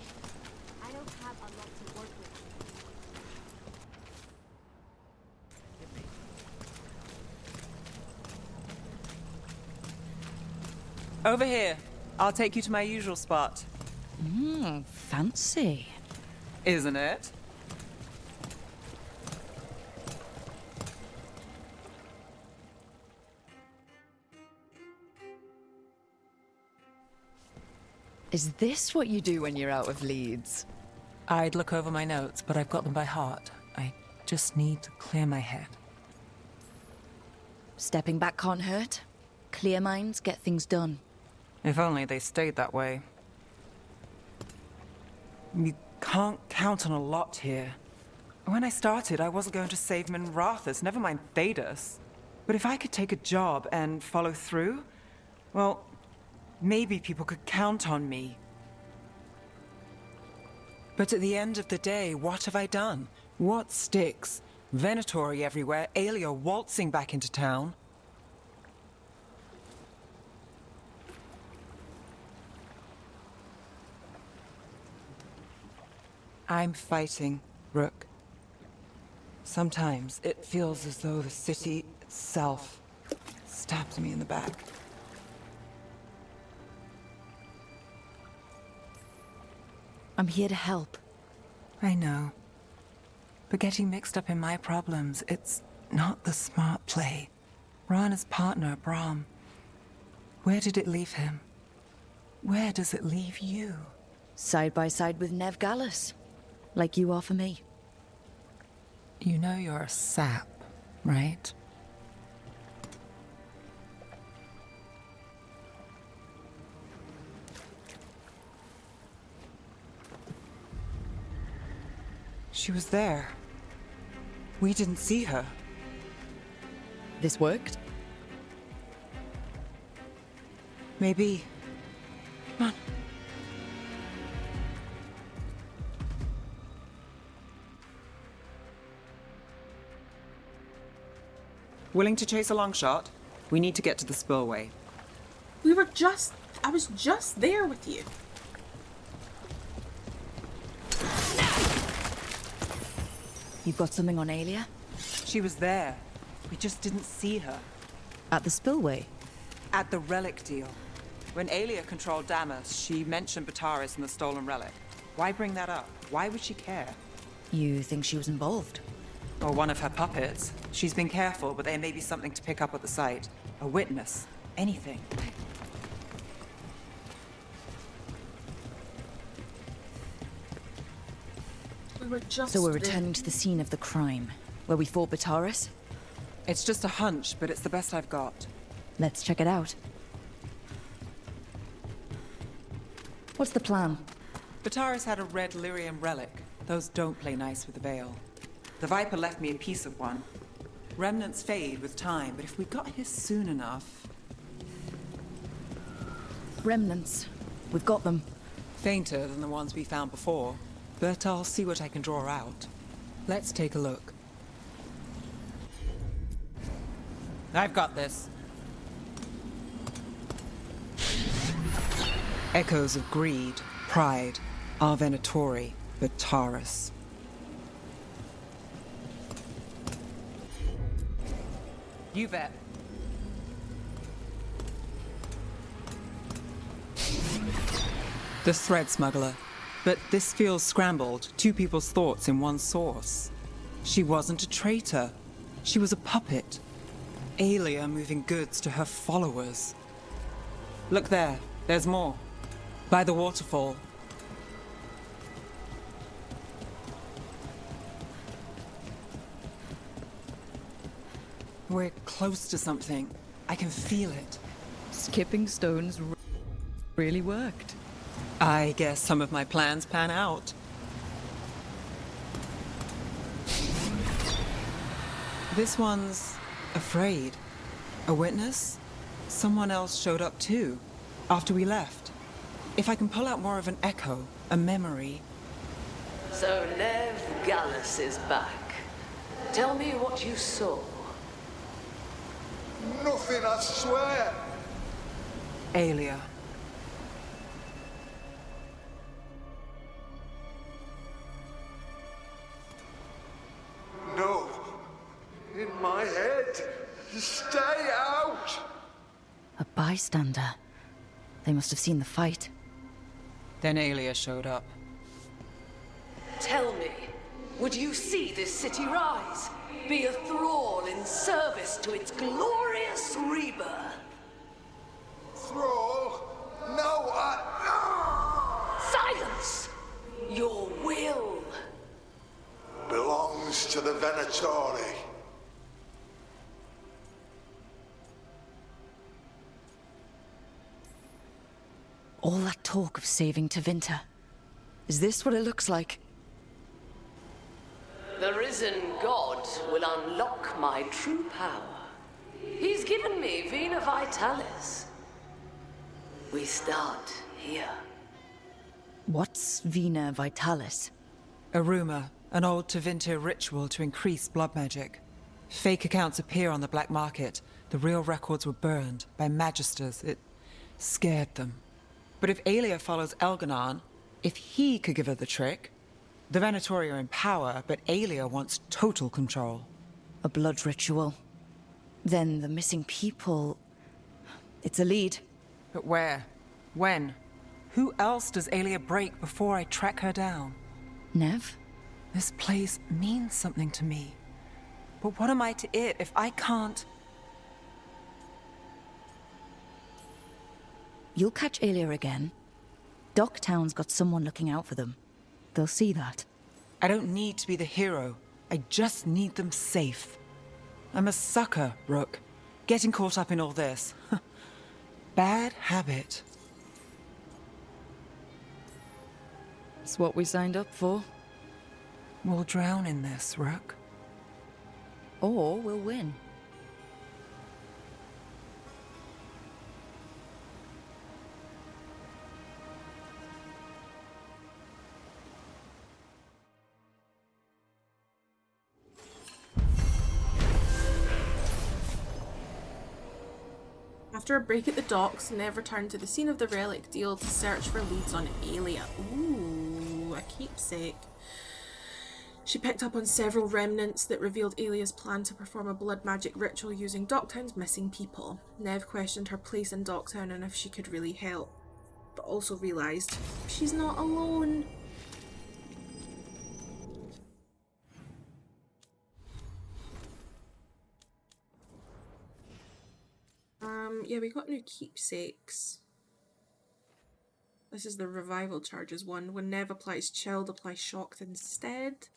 I don't have a lot to work with. Over here. I'll take you to my usual spot. Fancy. Isn't it? Is this what you do when you're out of leads? I'd look over my notes, but I've got them by heart. I just need to clear my head. Stepping back can't hurt. Clear minds get things done. If only they stayed that way. You can't count on a lot here. When I started, I wasn't going to save Minrathus, never mind Thedas. But if I could take a job and follow through, well, maybe people could count on me. But at the end of the day, what have I done? What sticks? Venatori everywhere, Aelia waltzing back into town. I'm fighting, Rook. Sometimes it feels as though the city itself stabs me in the back. I'm here to help. I know. But getting mixed up in my problems, it's not the smart play. Rana's partner, Brahm. Where did it leave him? Where does it leave you? Side by side with Nev Gallus. Like you are for me. You know you're a sap, right? She was there. We didn't see her. This worked? Maybe. Come on. Willing to chase a long shot? We need to get to the spillway. I was just there with you. You've got something on Aelia? She was there. We just didn't see her. At the spillway? At the relic deal. When Aelia controlled Damas, she mentioned Bataris and the stolen relic. Why bring that up? Why would she care? You think she was involved? Or one of her puppets. She's been careful, but there may be something to pick up at the site. A witness. Anything. So we're returning to the scene of the crime, where we fought Bataris? It's just a hunch, but it's the best I've got. Let's check it out. What's the plan? Bataris had a red lyrium relic. Those don't play nice with the Veil. The Viper left me a piece of one. Remnants fade with time, but if we got here soon enough... Remnants. We've got them. Fainter than the ones we found before, but I'll see what I can draw out. Let's take a look. I've got this. Echoes of greed, pride, our Venatori, Bataris. You bet. The thread smuggler. But this feels scrambled. Two people's thoughts in one source. She wasn't a traitor. She was a puppet. Aelia moving goods to her followers. Look there. There's more. By the waterfall. We're close to something. I can feel it. Skipping stones really worked. I guess some of my plans pan out. This one's afraid. A witness? Someone else showed up too, after we left. If I can pull out more of an echo, a memory... So Nev Gallus is back. Tell me what you saw. Nothing, I swear. Aelia. No. In my head. Stay out! A bystander. They must have seen the fight. Then Aelia showed up. Tell me, would you see this city rise? Be a thrall in service to its glorious rebirth? Thrall? No, Silence! Your will belongs to the Venatori. All that talk of saving Tevinter. Is this what it looks like? The risen god will unlock my true power. He's given me Vena Vitalis. We start here. What's Vena Vitalis? A rumor, an old Tevinter ritual to increase blood magic. Fake accounts appear on the black market. The real records were burned by magisters. It scared them. But if Aelia follows Elganon, if he could give her the trick, the Venatori are in power, but Aelia wants total control. A blood ritual. Then the missing people... It's a lead. But where? When? Who else does Aelia break before I track her down? Nev? This place means something to me. But what am I to it if I can't... You'll catch Alia again. Docktown's got someone looking out for them. They'll see that. I don't need to be the hero. I just need them safe. I'm a sucker, Rook. Getting caught up in all this. Bad habit. It's what we signed up for. We'll drown in this, Rook. Or we'll win. After a break at the docks, Nev returned to the scene of the relic deal to search for leads on Alia. Ooh, a keepsake. She picked up on several remnants that revealed Alia's plan to perform a blood magic ritual using Docktown's missing people. Nev questioned her place in Docktown and if she could really help, but also realised she's not alone. Yeah, we got new keepsakes. This is the revival charges one. When Nev applies chilled, apply shocked instead.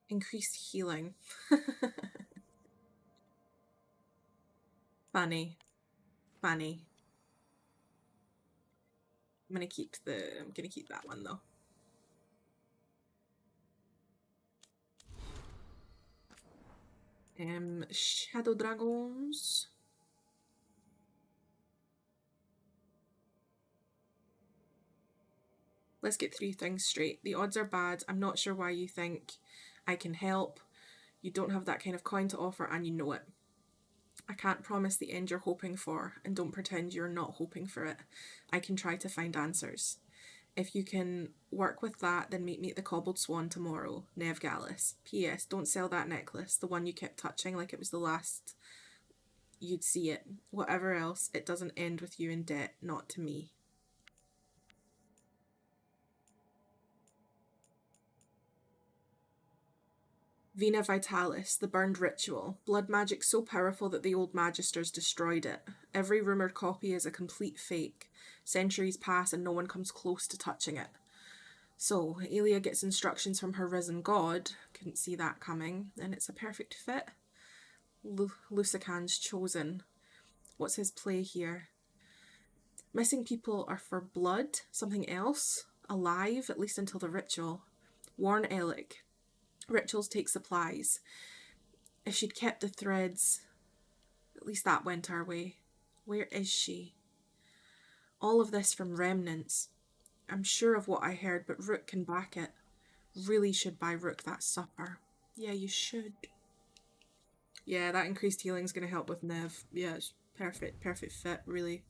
Increased healing. Funny. Funny. I'm gonna keep that one though. Shadow dragons. Let's get 3 things straight. The odds are bad. I'm not sure why you think I can help. You don't have that kind of coin to offer and you know it. I can't promise the end you're hoping for, and don't pretend you're not hoping for it. I can try to find answers. If you can work with that, then meet me at the Cobbled Swan tomorrow. Nev Gallus. P.S. Don't sell that necklace, the one you kept touching like it was the last you'd see it. Whatever else, it doesn't end with you in debt, not to me. Vina Vitalis, the burned ritual. Blood magic so powerful that the old magisters destroyed it. Every rumoured copy is a complete fake. Centuries pass and no one comes close to touching it. So, Alia gets instructions from her risen god. Couldn't see that coming. And it's a perfect fit. Lusican's chosen. What's his play here? Missing people are for blood, something else, alive, at least until the ritual. Warn Alec. Rituals take supplies. If she'd kept the threads, at least that went our way. Where is she? All of this from remnants. I'm sure of what I heard, but Rook can back it. Really should buy Rook that supper. Yeah, you should. Yeah, that increased healing's gonna help with Nev. Yeah, it's perfect fit, really.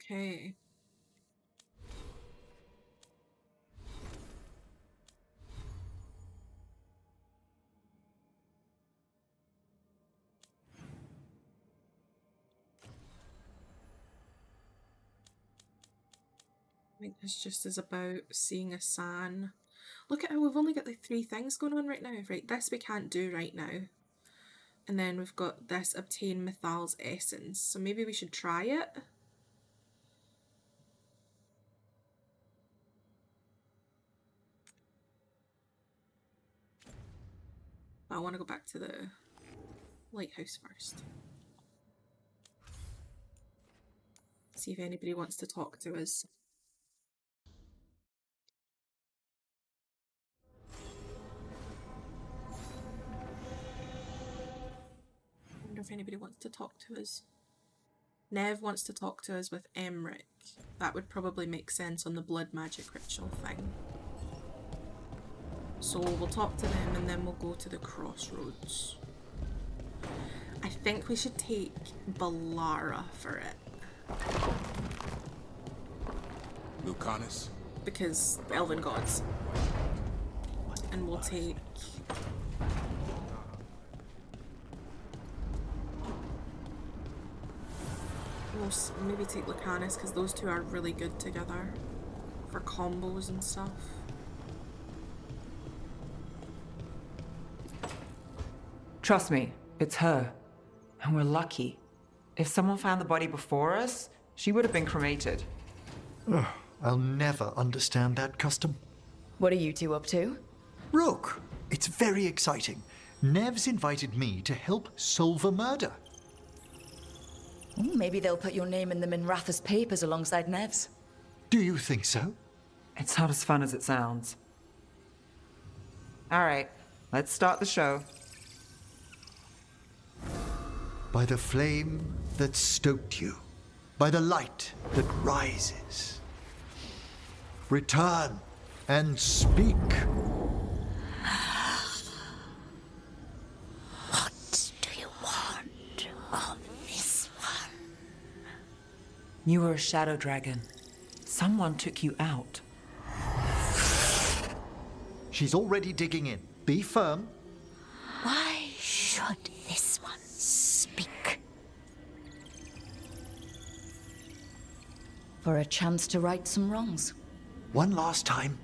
Okay. I think this just is about seeing a San. Look at how we've only got like 3 things going on right now. Right, this we can't do right now. And then we've got this obtain Mythal's essence. So maybe we should try it. I want to go back to the lighthouse first. See if anybody wants to talk to us. I wonder if anybody wants to talk to us. Nev wants to talk to us with Emric. That would probably make sense on the blood magic ritual thing. So we'll talk to them and then we'll go to the crossroads. I think we should take Balara for it. Lucanus? Because the elven gods. And we'll take... We'll maybe take Lucanus because those two are really good together. For combos and stuff. Trust me, it's her. And we're lucky. If someone found the body before us, she would have been cremated. Ugh, I'll never understand that custom. What are you two up to? Look, it's very exciting. Nev's invited me to help solve a murder. Oh, maybe they'll put your name in the Minratha's papers alongside Nev's. Do you think so? It's not as fun as it sounds. All right, let's start the show. By the flame that stoked you, by the light that rises. Return and speak. What do you want of this one? You were a shadow dragon. Someone took you out. She's already digging in. Be firm. Why should this one speak? For a chance to right some wrongs. One last time.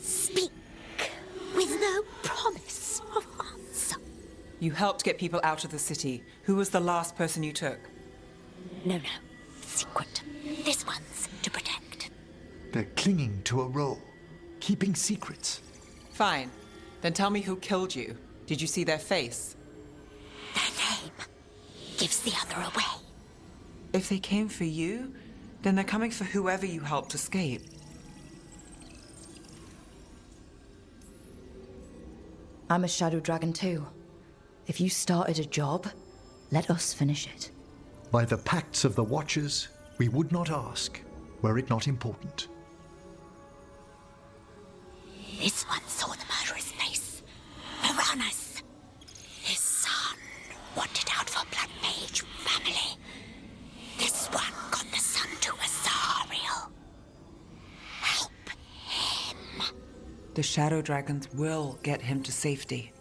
Speak with no promise of answer. You helped get people out of the city. Who was the last person you took? No. Secret. This one's to protect. They're clinging to a role, keeping secrets. Fine. Then tell me who killed you. Did you see their face? Their name gives the other away. If they came for you, then they're coming for whoever you helped escape. I'm a shadow dragon too. If you started a job, let us finish it. By the pacts of the Watchers, we would not ask, were it not important. This one saw the murderer's face. Piranhas. His son wanted out for Blood Mage family. This one got the son to Azariel. Help him. The shadow dragons will get him to safety.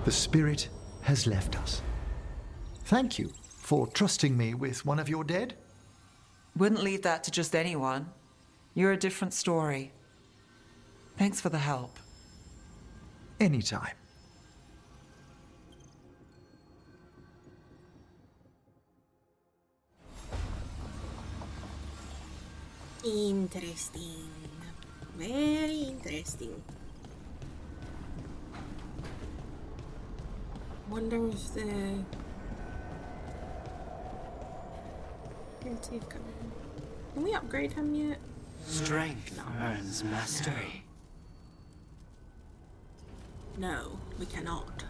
The spirit has left us. Thank you for trusting me with one of your dead. Wouldn't leave that to just anyone. You're a different story. Thanks for the help. Anytime. Interesting. Very interesting. Wonder if the creative coming. Can we upgrade him yet? Strength earns mastery. No, we cannot.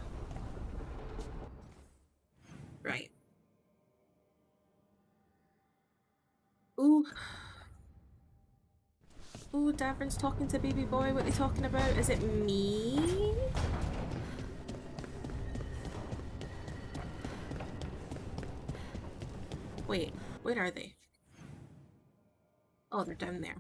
Right. Ooh. Ooh, Davern's talking to baby boy. What are they talking about? Is it me? Wait, where are they? Oh, they're down there.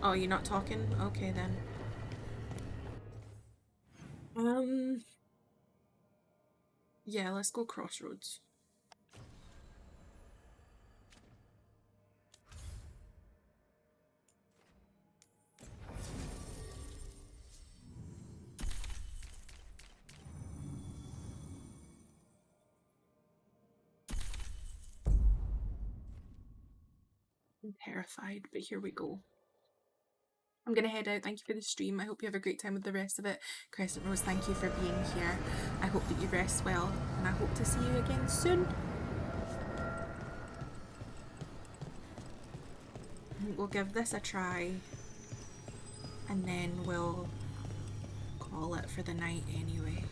Oh, you're not talking? Okay then. Yeah, let's go crossroads. I'm terrified, but here we go. I'm gonna head out. Thank you for the stream. I hope you have a great time with the rest of it. Crescent Rose, thank you for being here. I hope that you rest well, and I hope to see you again soon. We'll give this a try, and then we'll call it for the night anyway.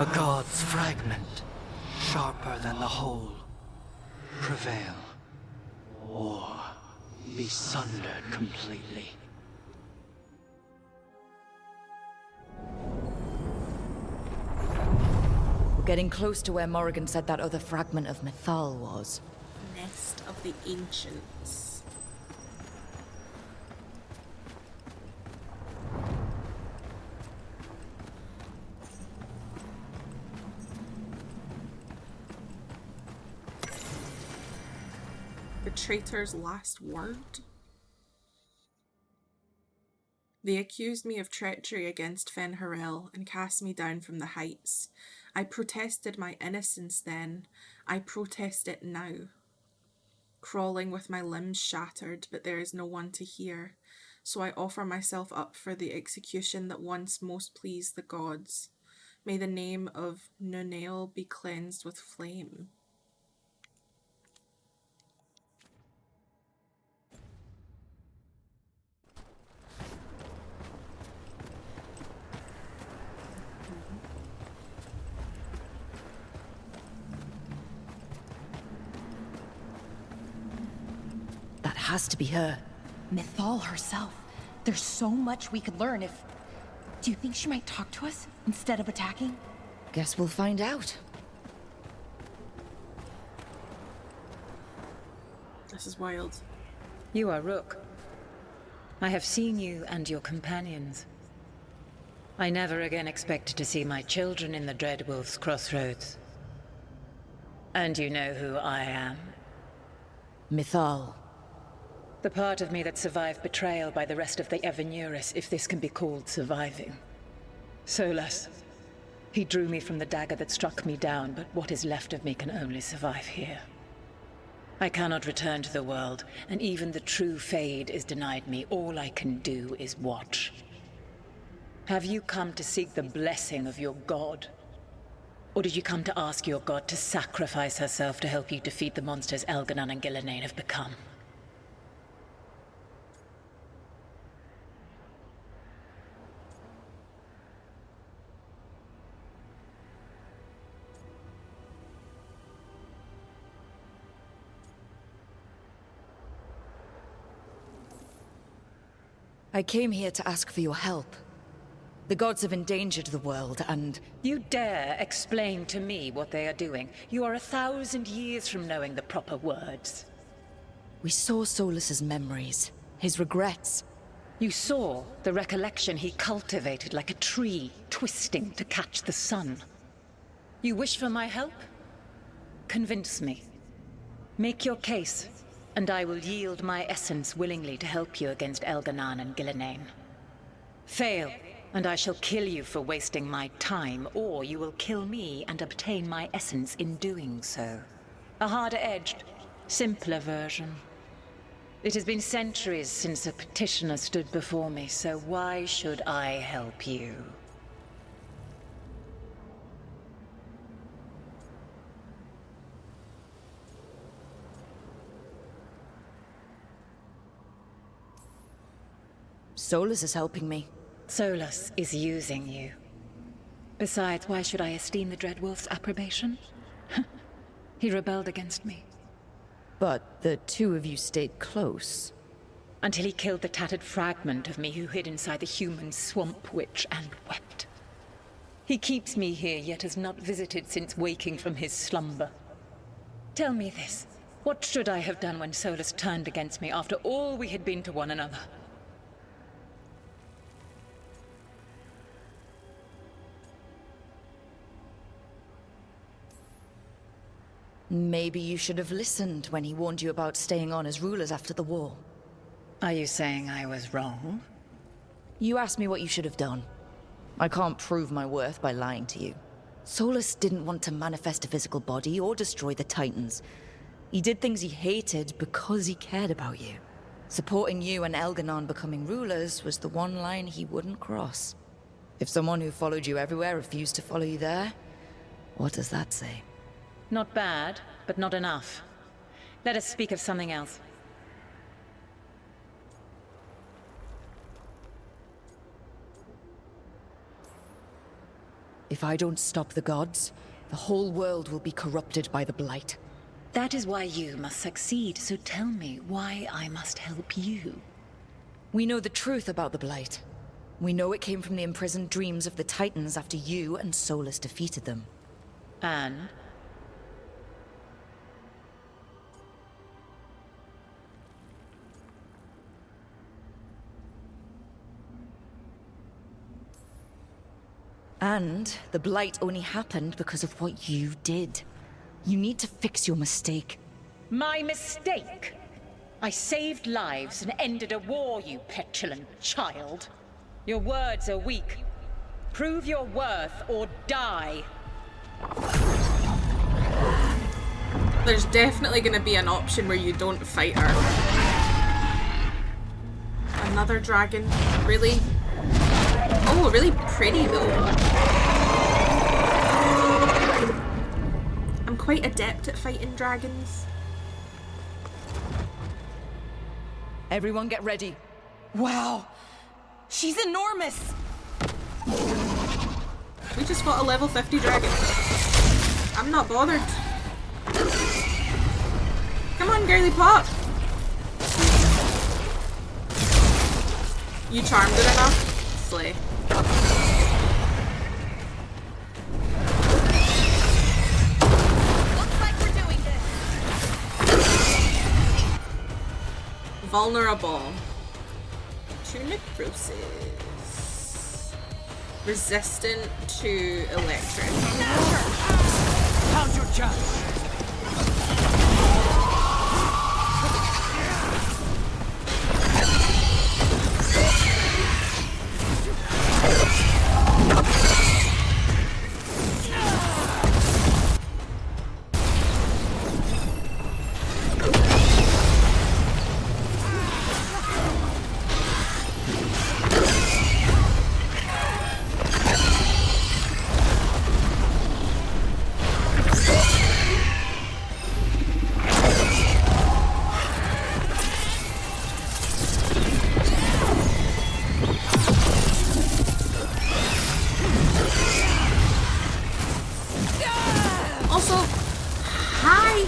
A god's fragment. sundered completely. We're getting close to where Morrigan said that other fragment of Mythal was. Nest of the Ancients. The traitor's last word? They accused me of treachery against Fen'Harel and cast me down from the heights. I protested my innocence then. I protest it now. Crawling with my limbs shattered, but there is no one to hear. So I offer myself up for the execution that once most pleased the gods. May the name of Nunail be cleansed with flame. That has to be her. Mythal herself. There's so much we could learn if... Do you think she might talk to us instead of attacking? Guess we'll find out. This is wild. You are Rook. I have seen you and your companions. I never again expected to see my children in the Dreadwolf's crossroads. And you know who I am? Mythal. The part of me that survived betrayal by the rest of the Evanuris, if this can be called surviving. Solas. He drew me from the dagger that struck me down, but what is left of me can only survive here. I cannot return to the world, and even the true Fade is denied me. All I can do is watch. Have you come to seek the blessing of your god? Or did you come to ask your god to sacrifice herself to help you defeat the monsters Elganon and Gillenane have become? I came here to ask for your help. The gods have endangered the world, and... You dare explain to me what they are doing? You are 1,000 years from knowing the proper words. We saw Solas's memories, his regrets. You saw the recollection he cultivated like a tree, twisting to catch the sun. You wish for my help? Convince me. Make your case, and I will yield my essence willingly to help you against Elganon and Gillenane. Fail, and I shall kill you for wasting my time, or you will kill me and obtain my essence in doing so. A harder-edged, simpler version. It has been centuries since a petitioner stood before me, so why should I help you? Solas is helping me. Solas is using you. Besides, why should I esteem the Dreadwolf's approbation? He rebelled against me. But the two of you stayed close. Until he killed the tattered fragment of me who hid inside the human swamp witch and wept. He keeps me here, yet has not visited since waking from his slumber. Tell me this. What should I have done when Solas turned against me after all we had been to one another? Maybe you should have listened when he warned you about staying on as rulers after the war. Are you saying I was wrong? You asked me what you should have done. I can't prove my worth by lying to you. Solas didn't want to manifest a physical body or destroy the Titans. He did things he hated because he cared about you. Supporting you and Elganon becoming rulers was the one line he wouldn't cross. If someone who followed you everywhere refused to follow you there, what does that say? Not bad, but not enough. Let us speak of something else. If I don't stop the gods, the whole world will be corrupted by the Blight. That is why you must succeed, so tell me why I must help you. We know the truth about the Blight. We know it came from the imprisoned dreams of the Titans after you and Solus defeated them. And? And the Blight only happened because of what you did. You need to fix your mistake. My mistake? I saved lives and ended a war, you petulant child. Your words are weak. Prove your worth or die. There's definitely gonna be an option where you don't fight her. Another dragon? Really? Oh, really pretty though. I'm quite adept at fighting dragons. Everyone get ready. Wow. She's enormous. We just fought a level 50 dragon. I'm not bothered. Come on, girly pop. You charmed it enough? Slay. Looks like we're doing this. Vulnerable to necrosis. Resistant to electric. How's your chance? Also, hi.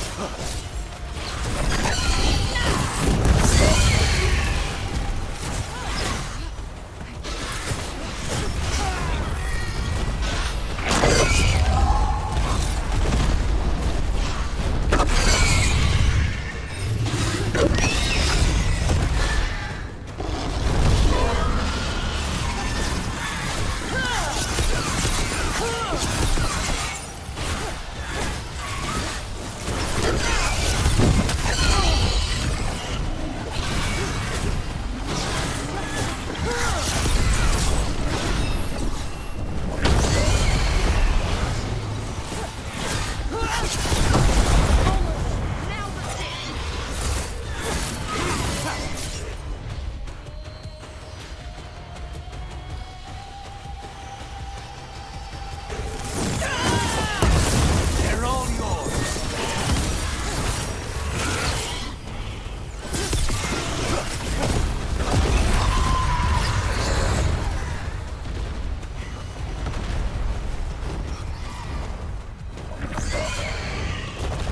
They're all yours.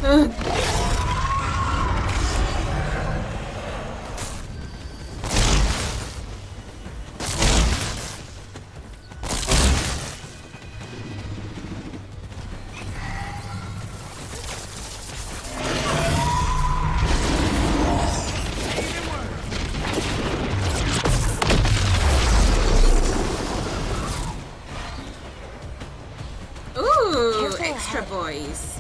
Ugh. Ooh, extra boys.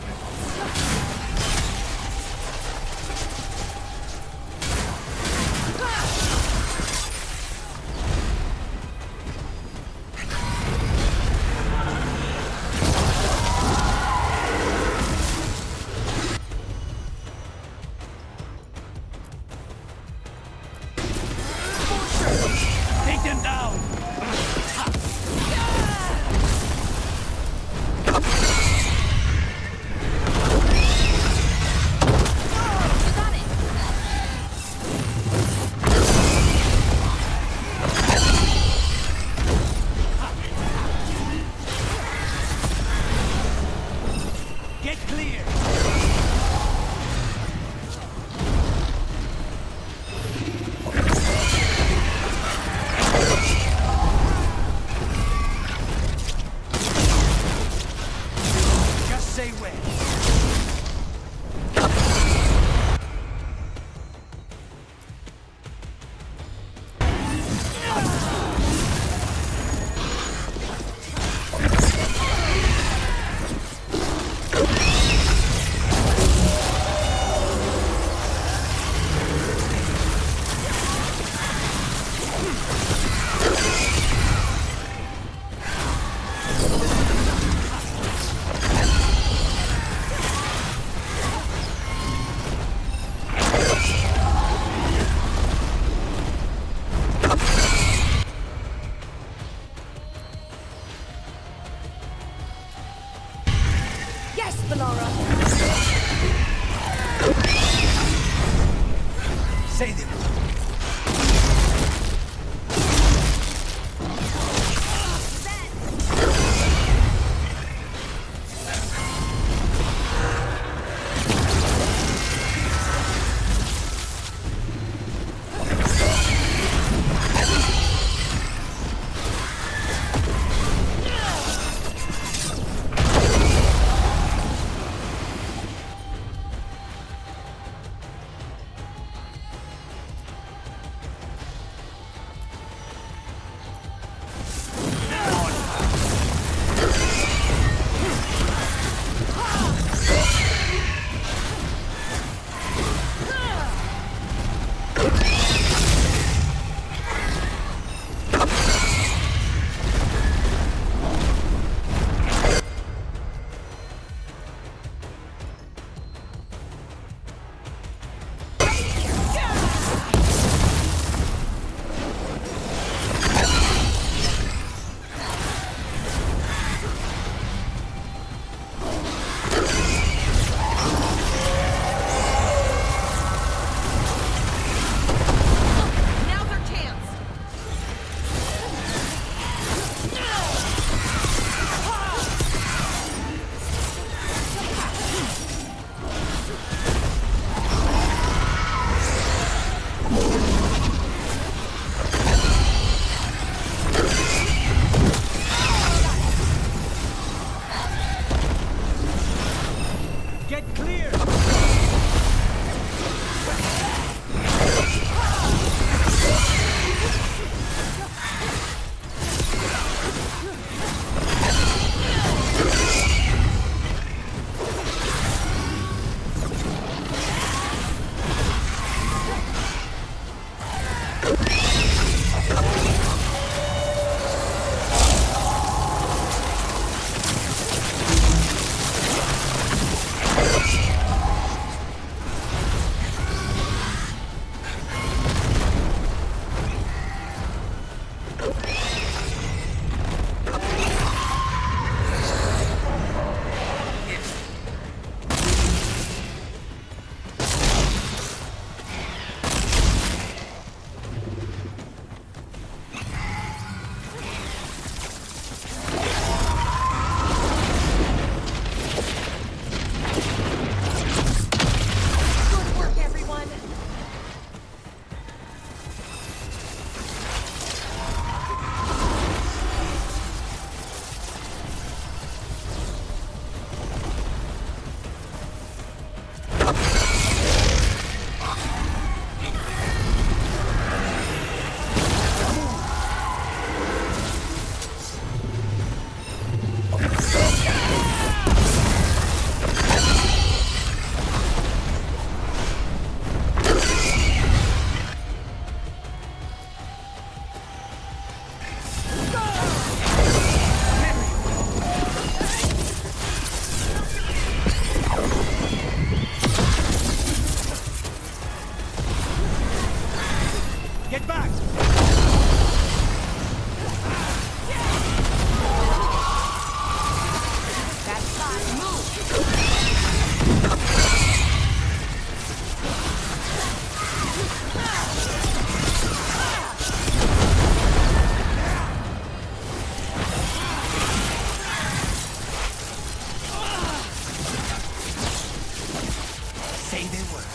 Take them down.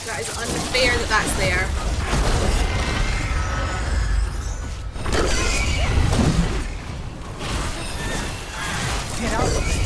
That is unfair that that's there. Get out of it.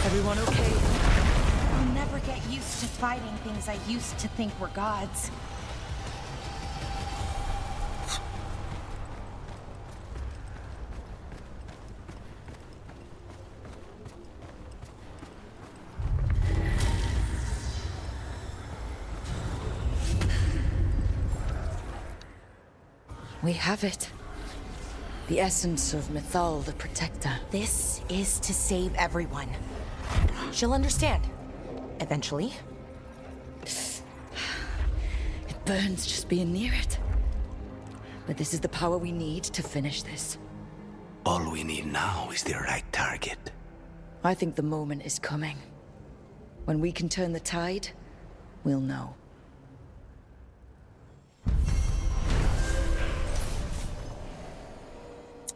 Everyone okay? I'll never get used to fighting things I used to think were gods. We have it. The essence of Mythal, the Protector. This is to save everyone. She'll understand. Eventually. It burns just being near it. But this is the power we need to finish this. All we need now is the right target. I think the moment is coming. When we can turn the tide, we'll know.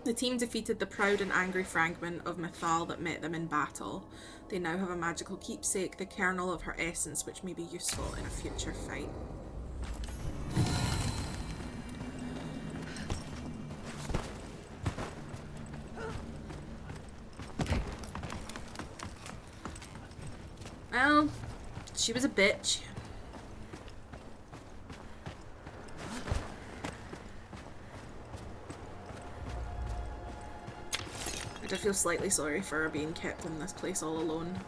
The team defeated the proud and angry fragment of Mythal that met them in battle. They now have a magical keepsake, the kernel of her essence, which may be useful in a future fight. Well, she was a bitch. I feel slightly sorry for her being kept in this place all alone.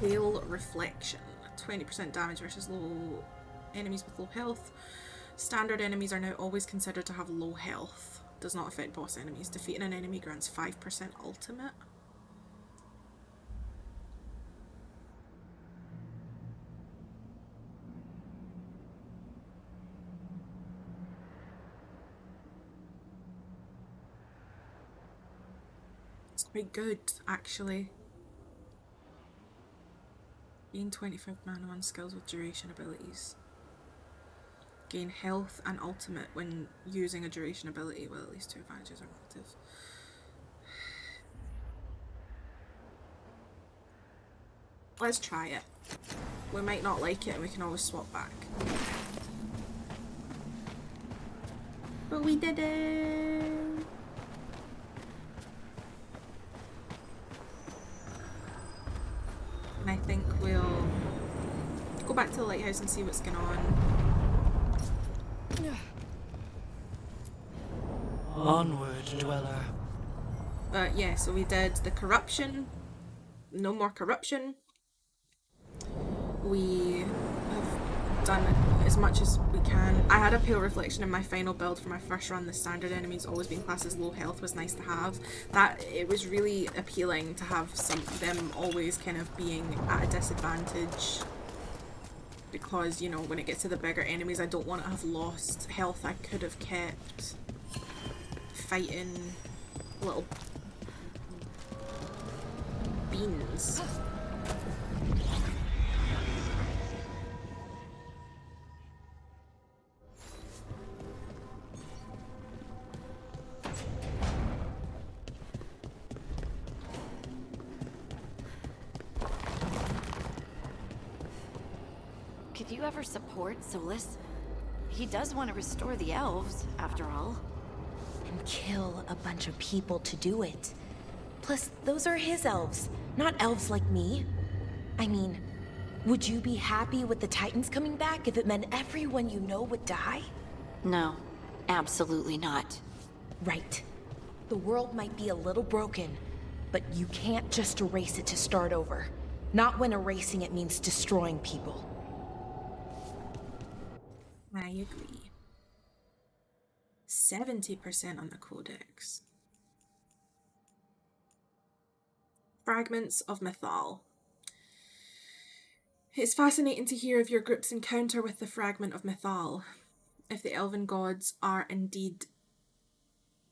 Pale Reflection. 20% damage versus low enemies with low health. Standard enemies are now always considered to have low health. Does not affect boss enemies. Defeating an enemy grants 5% ultimate. It's quite good, actually. Gain 25 mana on skills with duration abilities. Gain health and ultimate when using a duration ability. Well, at least 2 advantages are relative. Let's try it. We might not like it and we can always swap back. But we did it! And I think we'll go back to the lighthouse and see what's going on. Onward, dweller. Yeah, so we did the corruption. No more corruption. We have done as much as we can. I had a Pale Reflection in my final build for my first run. The standard enemies always being classed as low health was nice to have. That it was really appealing to have them always kind of being at a disadvantage, because, you know, when it gets to the bigger enemies, I don't want to have lost health I could have kept fighting little beans. Could you ever support Solus? He does want to restore the elves, after all. And kill a bunch of people to do it. Plus, those are his elves, not elves like me. I mean, would you be happy with the Titans coming back if it meant everyone you know would die? No, absolutely not. Right. The world might be a little broken, but you can't just erase it to start over. Not when erasing it means destroying people. I agree. 70% on the codex. Fragments of Mythal. It's fascinating to hear of your group's encounter with the fragment of Mythal. If the elven gods are indeed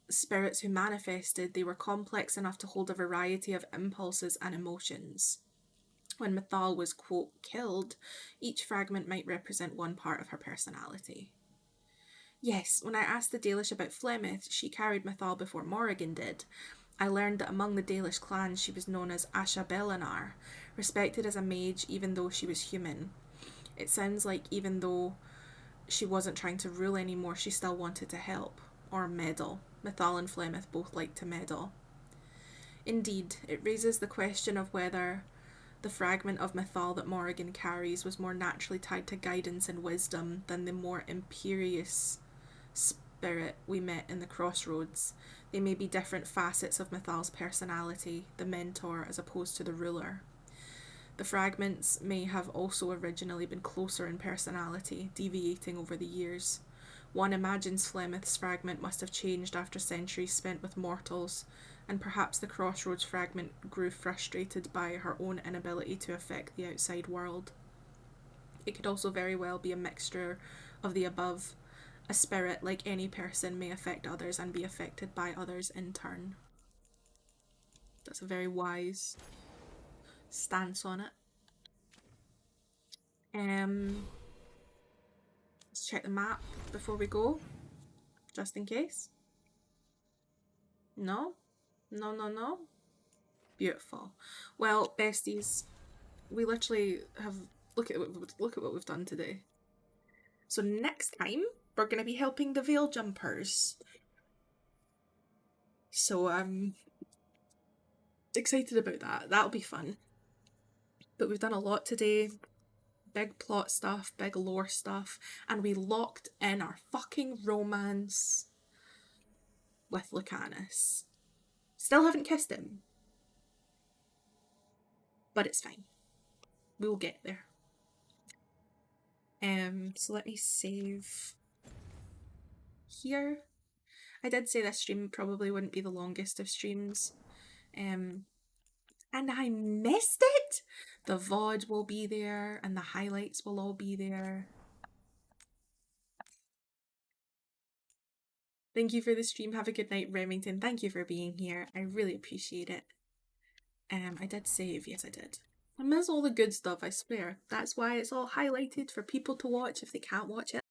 spirits who manifested, they were complex enough to hold a variety of impulses and emotions. When Mythal was, quote, killed, each fragment might represent one part of her personality. Yes, when I asked the Dalish about Flemeth, she carried Mythal before Morrigan did. I learned that among the Dalish clans she was known as Asha Belinar, respected as a mage even though she was human. It sounds like even though she wasn't trying to rule anymore, she still wanted to help, or meddle. Mythal and Flemeth both like to meddle. Indeed, it raises the question of whether the fragment of Mythal that Morrigan carries was more naturally tied to guidance and wisdom than the more imperious spirit we met in the crossroads. They may be different facets of Mythal's personality, the mentor as opposed to the ruler. The fragments may have also originally been closer in personality, deviating over the years. One imagines Flemeth's fragment must have changed after centuries spent with mortals, and perhaps the Crossroads fragment grew frustrated by her own inability to affect the outside world. It could also very well be a mixture of the above, A spirit, like any person, may affect others and be affected by others in turn. That's a very wise stance on it. Let's check the map before we go, just in case. No? No, no, no? Beautiful. Well, besties, we literally have... Look at what we've done today. So next time, we're going to be helping the Veil Jumpers. So I'm excited about that. That'll be fun. But we've done a lot today. Big plot stuff, big lore stuff, and we locked in our fucking romance with Lucanus. Still haven't kissed him. But it's fine. We'll get there. So let me save here. I did say this stream probably wouldn't be the longest of streams. And I missed it! The VOD will be there, and the highlights will all be there. Thank you for the stream. Have a good night, Remington. Thank you for being here. I really appreciate it. I did save. Yes, I did. I miss all the good stuff, I swear. That's why it's all highlighted for people to watch if they can't watch it